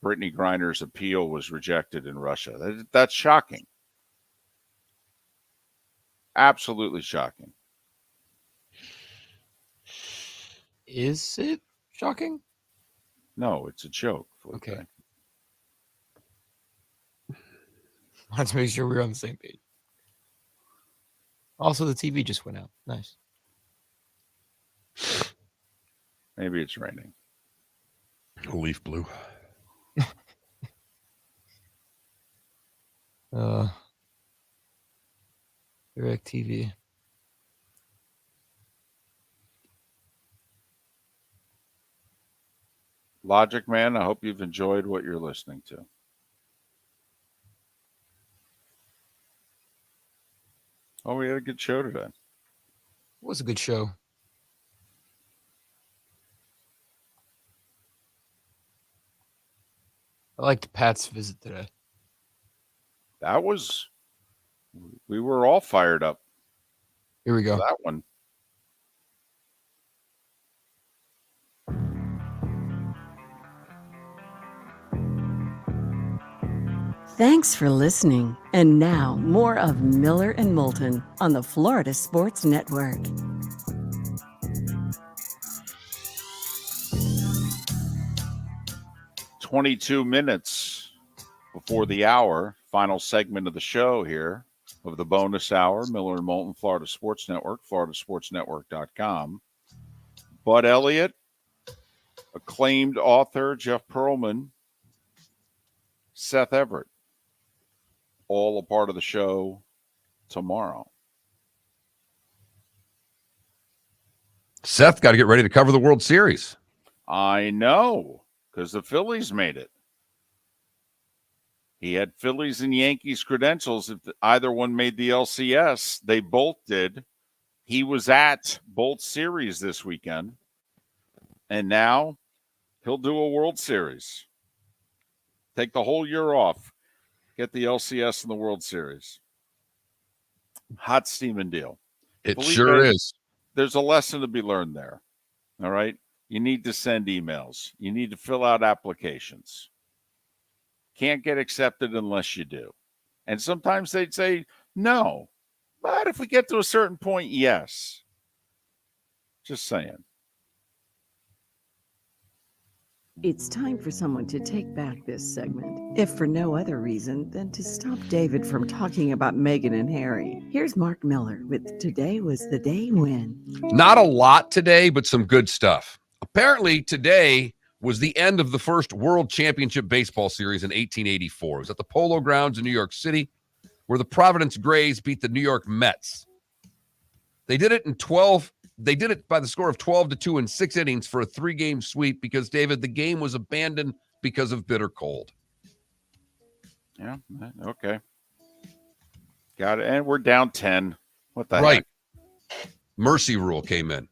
Brittany Griner's appeal was rejected in Russia. That's shocking. Absolutely shocking. Is it shocking? No, it's a joke. Okay. Felipe. Wanted to make sure we were on the same page. Also, the TV just went out. Nice. Maybe it's raining. Leaf blue. Direct TV. Logic Man, I hope you've enjoyed what you're listening to. Oh, we had a good show today. It was a good show. I liked Pat's visit today. We were all fired up. Here we go. For that one. Thanks for listening. And now, more of Miller and Moulton on the Florida Sports Network. "22 minutes before the hour, final segment of the show here of the bonus hour, Miller and Moulton, Florida Sports Network, floridasportsnetwork.com. Bud Elliott, acclaimed author Jeff Pearlman, Seth Everett, all a part of the show tomorrow. Seth got to get ready to cover the World Series. I know, because the Phillies made it. He had Phillies and Yankees credentials. If either one made the LCS, they both did. He was at both series this weekend. And now he'll do a World Series. Take the whole year off. Get the LCS and the World Series. Hot steaming deal. It Felipe, sure is. There's a lesson to be learned there. All right? You need to send emails. You need to fill out applications. Can't get accepted unless you do. And sometimes they'd say no. But if we get to a certain point, yes. Just saying. It's time for someone to take back this segment, if for no other reason than to stop David from talking about Meghan and Harry. Here's Mark Miller with Today Was the Day When. Not a lot today, but some good stuff. Apparently, today was the end of the first World Championship Baseball Series in 1884. It was at the Polo Grounds in New York City, where the Providence Grays beat the New York Mets. They did it by the score of 12-2 in 6 innings for a 3-game sweep because, David, the game was abandoned because of bitter cold. Yeah, okay. Got it. And we're down 10. What the Right. heck? Mercy rule came in.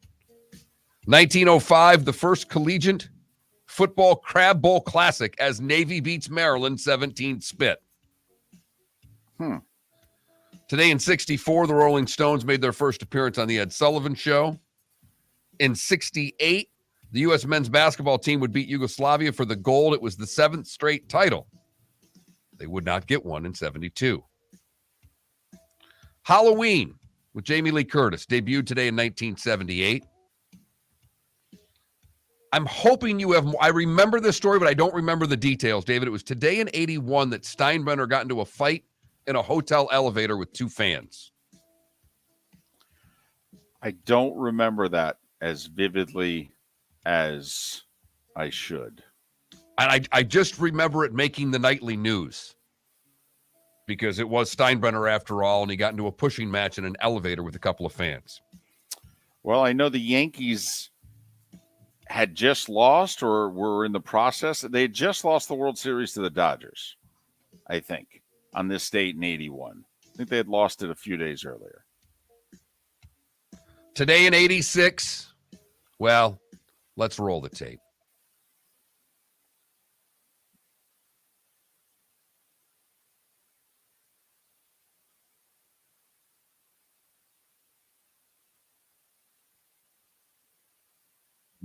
1905, the first collegiate football Crab Bowl Classic as Navy beats Maryland 17-spit. Today in 64, the Rolling Stones made their first appearance on the Ed Sullivan Show. In 68, the U.S. men's basketball team would beat Yugoslavia for the gold. It was the 7th straight title. They would not get one in 72. Halloween with Jamie Lee Curtis debuted today in 1978. I'm hoping you have more. I remember this story, but I don't remember the details, David. It was today in 81 that Steinbrenner got into a fight in a hotel elevator with 2 fans. I don't remember that as vividly as I should. And I just remember it making the nightly news. because it was Steinbrenner after all, and he got into a pushing match in an elevator with a couple of fans. Well, I know the Yankees had just lost or were in the process. They had just lost the World Series to the Dodgers, I think, on this date in 81. I think they had lost it a few days earlier. Today in 86, well, let's roll the tape.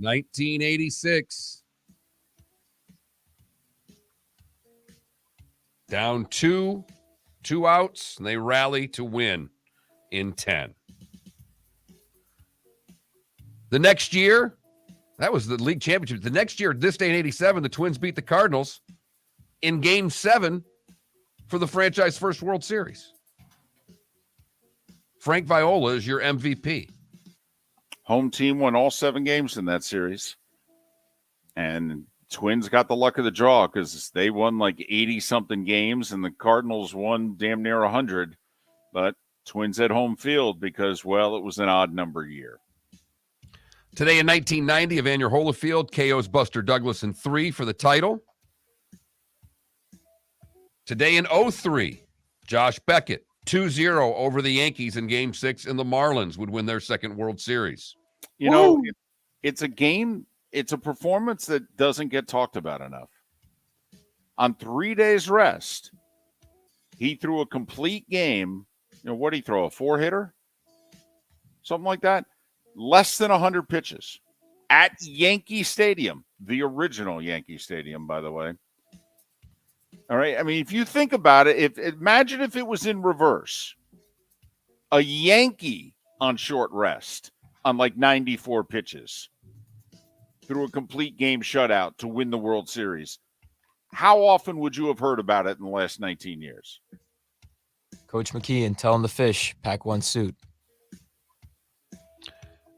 $1986. Down two outs, and they rally to win in 10. The next year, that was the league championship. The next year, this day in 87, the Twins beat the Cardinals in Game 7 for the franchise first World Series. Frank Viola is your MVP. Home team won all 7 games in that series. And Twins got the luck of the draw because they won like 80-something games, and the Cardinals won damn near 100. But Twins had home field because, well, it was an odd number year. Today in 1990, Evander Holyfield KOs Buster Douglas in 3 for the title. Today in 03, Josh Beckett, 2-0 over the Yankees in Game 6, and the Marlins would win their second World Series. You know, it's a game, it's a performance that doesn't get talked about enough. On 3 days rest, he threw a complete game. You know, what did he throw, a 4-hitter? Something like that? Less than 100 pitches at Yankee Stadium, the original Yankee Stadium, by the way. All right. I mean, if you think about it, imagine if it was in reverse. A Yankee on short rest on like 94 pitches through a complete game shutout to win the World Series. How often would you have heard about it in the last 19 years? Coach McKeon telling the fish, pack one suit.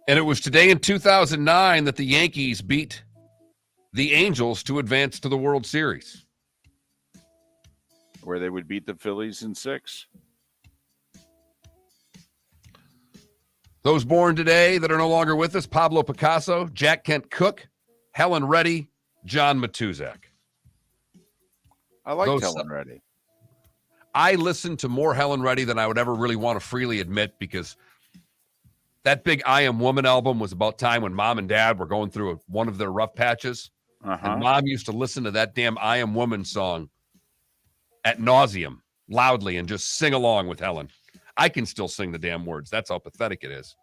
And it was today in 2009 that the Yankees beat the Angels to advance to the World Series. Where they would beat the Phillies in 6. Those born today that are no longer with us: Pablo Picasso, Jack Kent Cooke, Helen Reddy, John Matuzak. I like Helen Reddy. I listened to more Helen Reddy than I would ever really want to freely admit, because that big I Am Woman album was about time when Mom and Dad were going through one of their rough patches. And Mom used to listen to that damn I Am Woman song at nauseum, loudly, and just sing along with Helen. I can still sing the damn words. That's how pathetic it is.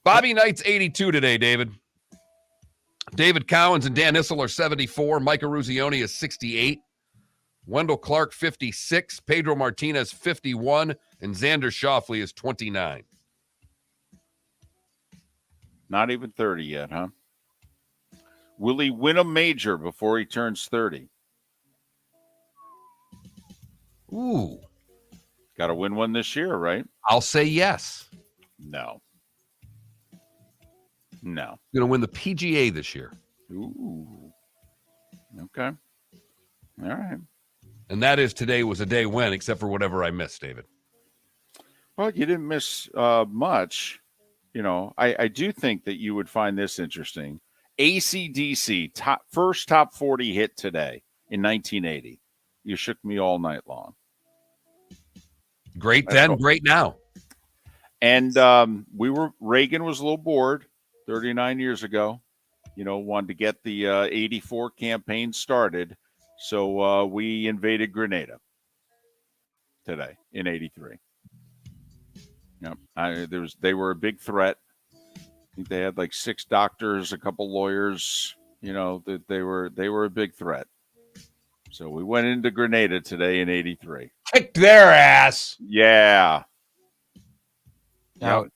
Bobby Knight's 82 today, David. David Cowens and Dan Issel are 74. Micah Ruzioni is 68. Wendell Clark, 56. Pedro Martinez, 51. And Xander Schauffele is 29. Not even 30 yet, huh? Will he win a major before he turns 30? Ooh. Got to win one this year, right? I'll say yes. No. Going to win the PGA this year. Ooh. Okay. All right. And that is, today was a day when, except for whatever I missed, David. Well, you didn't miss much. You know, I do think that you would find this interesting. AC/DC, first top 40 hit today in 1980. You shook me all night long. Great then, great now. And Reagan was a little bored 39 years ago. You know, wanted to get the 84 campaign started. So we invaded Grenada today in 83. Yep. They were a big threat. I think they had like 6 doctors, a couple lawyers. You know, that they were a big threat. So we went into Grenada today in 83. Kicked their ass. Yeah. Now,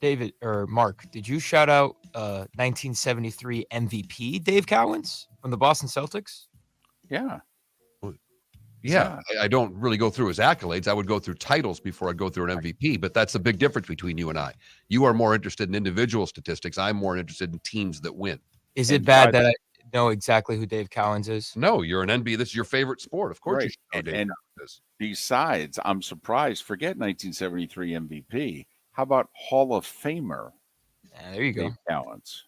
David or Mark, did you shout out 1973 MVP Dave Cowens from the Boston Celtics? Yeah. Yeah, I don't really go through his accolades. I would go through titles before I'd go through an MVP, but that's the big difference between you and I. You are more interested in individual statistics. I'm more interested in teams that win. Is it bad that I know exactly who Dave Cowens is? No, you're an NBA. This is your favorite sport. Of course you should know Dave Cowens. this. Besides, I'm surprised. Forget 1973 MVP. How about Hall of Famer? There you go. Dave Cowens.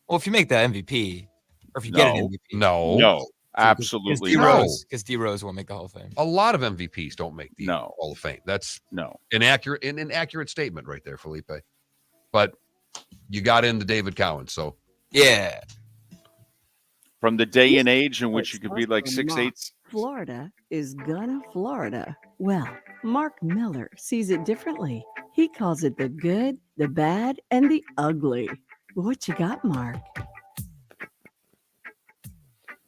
Well, if you make that MVP, or if you get an No. MVP, No, absolutely not. Because D Rose won't make the Hall of Fame. A lot of MVPs don't make the Hall of Fame. That's no an inaccurate statement right there, Felipe. But you got into David Cowens, so yeah. From the day and age in which you could be like 6'8". Florida is gonna Florida. Well, Mark Miller sees it differently. He calls it the good, the bad, and the ugly. What you got, Mark?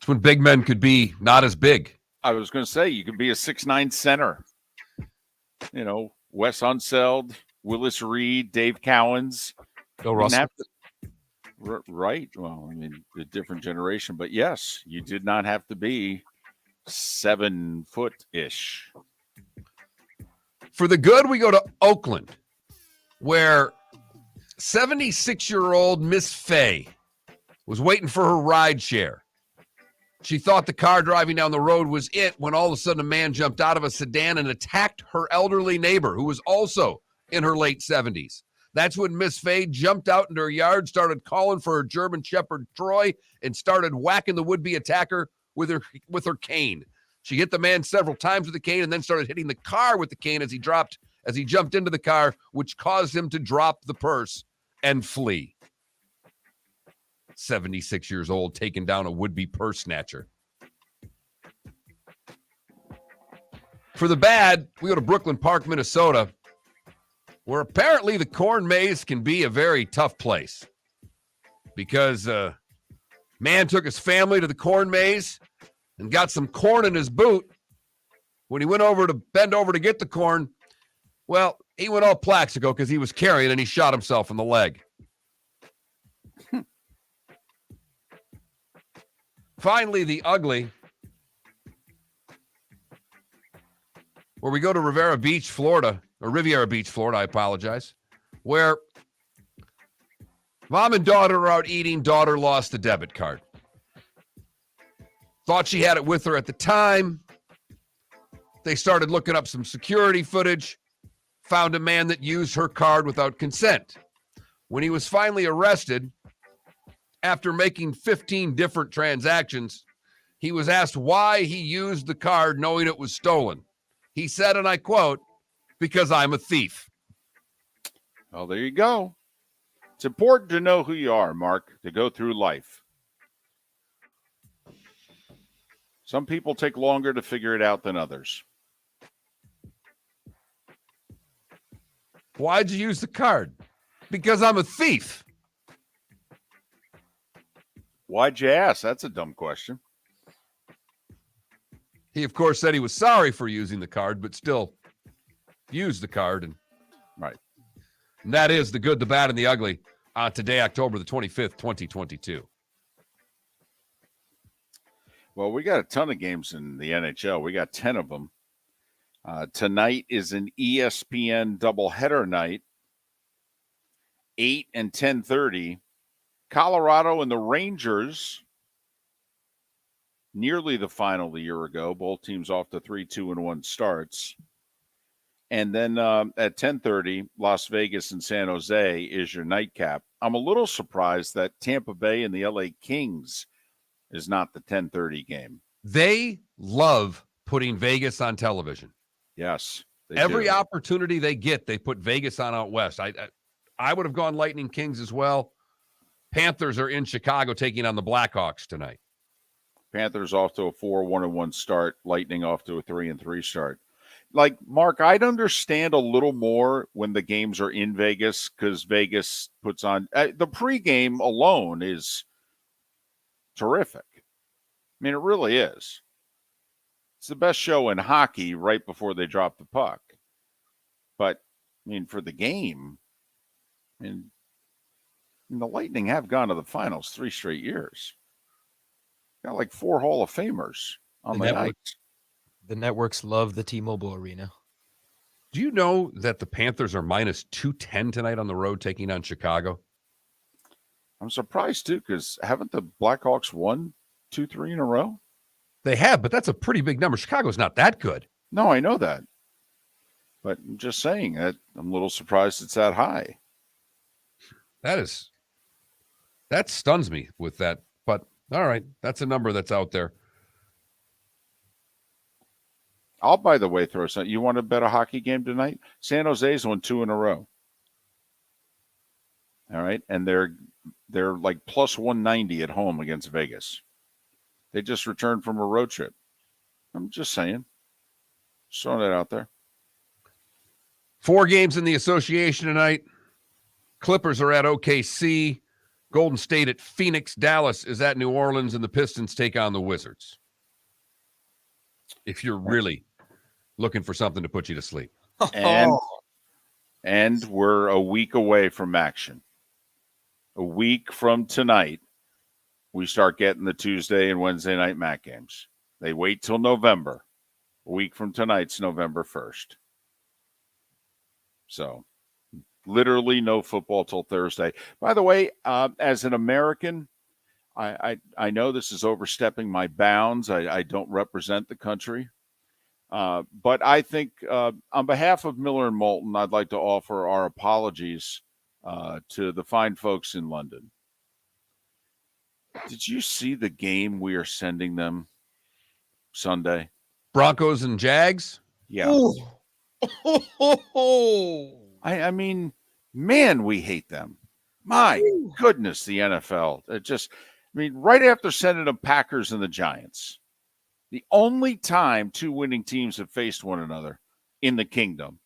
it's when big men could be not as big. I was going to say you could be a 6'9" center. You know, Wes Unseld, Willis Reed, Dave Cowens, Bill Russell. Right. Well, I mean, a different generation, but yes, you did not have to be 7 foot-ish. For the good, we go to Oakland, where 76-year-old Miss Faye was waiting for her ride share. She thought the car driving down the road was it when all of a sudden a man jumped out of a sedan and attacked her elderly neighbor, who was also in her late 70s. That's when Miss Faye jumped out into her yard, started calling for her German Shepherd Troy, and started whacking the would-be attacker with her cane. She hit the man several times with the cane and then started hitting the car with the cane as he jumped into the car, which caused him to drop the purse and flee. 76 years old, taking down a would-be purse snatcher. For the bad, we go to Brooklyn Park, Minnesota, where apparently the corn maze can be a very tough place because man took his family to the corn maze and got some corn in his boot. When he went over to bend over to get the corn, well, he went all Plaxico because he was carrying and he shot himself in the leg. Finally, the ugly, where we go to Riviera Beach, Florida, I apologize, where mom and daughter are out eating. Daughter lost the debit card. Thought she had it with her at the time. They started looking up some security footage, found a man that used her card without consent. When he was finally arrested, after making 15 different transactions, he was asked why he used the card knowing it was stolen. He said, and I quote, "Because I'm a thief." Well, there you go. It's important to know who you are, Mark, to go through life. Some people take longer to figure it out than others. Why'd you use the card? Because I'm a thief. Why'd you ask? That's a dumb question. He, of course, said he was sorry for using the card, but still used the card. And right. And that is the good, the bad, and the ugly on today, October the 25th, 2022. Well, we got a ton of games in the NHL. We got 10 of them. Tonight is an ESPN doubleheader night, 8 and 10:30. Colorado and the Rangers, nearly the final a year ago. Both teams off to 3-2-1 starts. And then at 10:30, Las Vegas and San Jose is your nightcap. I'm a little surprised that Tampa Bay and the LA Kings is not the 10:30 game. They love putting Vegas on television. Yes. Every opportunity they get, they put Vegas on out west. I would have gone Lightning Kings as well. Panthers are in Chicago taking on the Blackhawks tonight. Panthers off to a 4-1-1 start. Lightning off to a 3-3 start. Like, Mark, I'd understand a little more when the games are in Vegas because Vegas puts on the pregame alone is terrific. I mean, it really is. It's the best show in hockey right before they drop the puck. But, I mean, for the game, and the Lightning have gone to the finals 3 straight years. Got like 4 Hall of Famers on the night. The networks love the T-Mobile Arena. Do you know that the Panthers are minus 210 tonight on the road taking on Chicago? I'm surprised, too, because haven't the Blackhawks won 2-3 in a row? They have, but that's a pretty big number. Chicago's not that good. No, I know that. But I'm just saying that I'm a little surprised it's that high. That stuns me with that. But all right, that's a number that's out there. I'll, by the way, throw something. You want to bet a hockey game tonight? San Jose's won 2 in a row. All right, and they're like plus 190 at home against Vegas. They just returned from a road trip. I'm just saying. Just throwing it out there. 4 games in the association tonight. Clippers are at OKC. Golden State at Phoenix. Dallas is at New Orleans, and the Pistons take on the Wizards. If you're really looking for something to put you to sleep. And we're a week away from action. A week from tonight, we start getting the Tuesday and Wednesday night MAC games. They wait till November. A week from tonight's November 1st. So, literally no football till Thursday. By the way, as an American, I know this is overstepping my bounds. I don't represent the country. But I think on behalf of Miller and Moulton, I'd like to offer our apologies to the fine folks in London. Did you see the game we are sending them Sunday? Broncos and Jags? Yeah. I mean, man, we hate them. My goodness, the NFL. Right after sending them Packers and the Giants, the only time 2 winning teams have faced one another in the kingdom.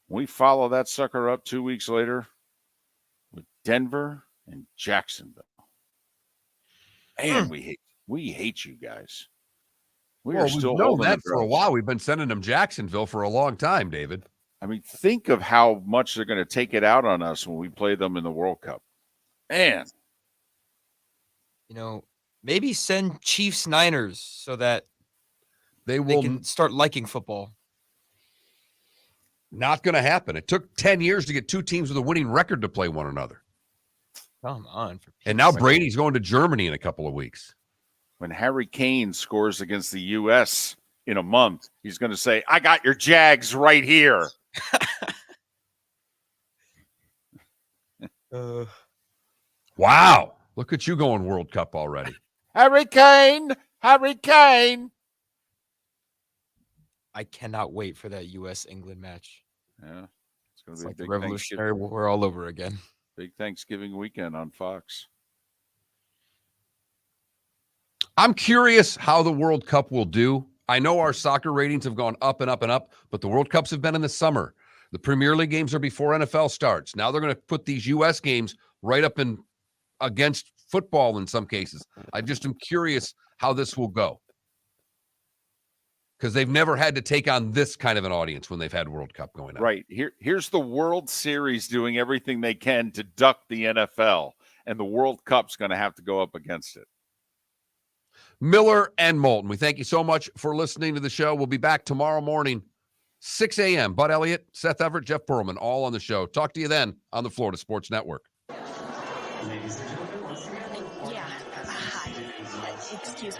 We follow that sucker up 2 weeks later with Denver and Jacksonville. And we hate you guys. We've known that for a while. We've been sending them Jacksonville for a long time, David. I mean, think of how much they're going to take it out on us when we play them in the World Cup. Man. Maybe send Chiefs Niners so that they can start liking football. Not going to happen. It took 10 years to get 2 teams with a winning record to play one another. Come on. And now Brady's going to Germany in a couple of weeks. When Harry Kane scores against the U.S. in a month, he's going to say, I got your Jags right here. Wow. Look at you going World Cup already. Harry Kane. I cannot wait for that U.S.-England match. Yeah. It's going to be like a big the Revolutionary War all over again. Big Thanksgiving weekend on Fox. I'm curious how the World Cup will do. I know our soccer ratings have gone up and up and up, but the World Cups have been in the summer. The Premier League games are before NFL starts. Now they're going to put these U.S. games right up in against football in some cases. I just am curious how this will go. Because they've never had to take on this kind of an audience when they've had World Cup going on. Right. Here's the World Series doing everything they can to duck the NFL, and the World Cup's going to have to go up against it. Miller and Moulton, we thank you so much for listening to the show. We'll be back tomorrow morning, 6 a.m. Bud Elliott, Seth Everett, Jeff Pearlman, all on the show. Talk to you then on the Florida Sports Network. Ladies and gentlemen, once again. Yeah. Hi. Excuse me.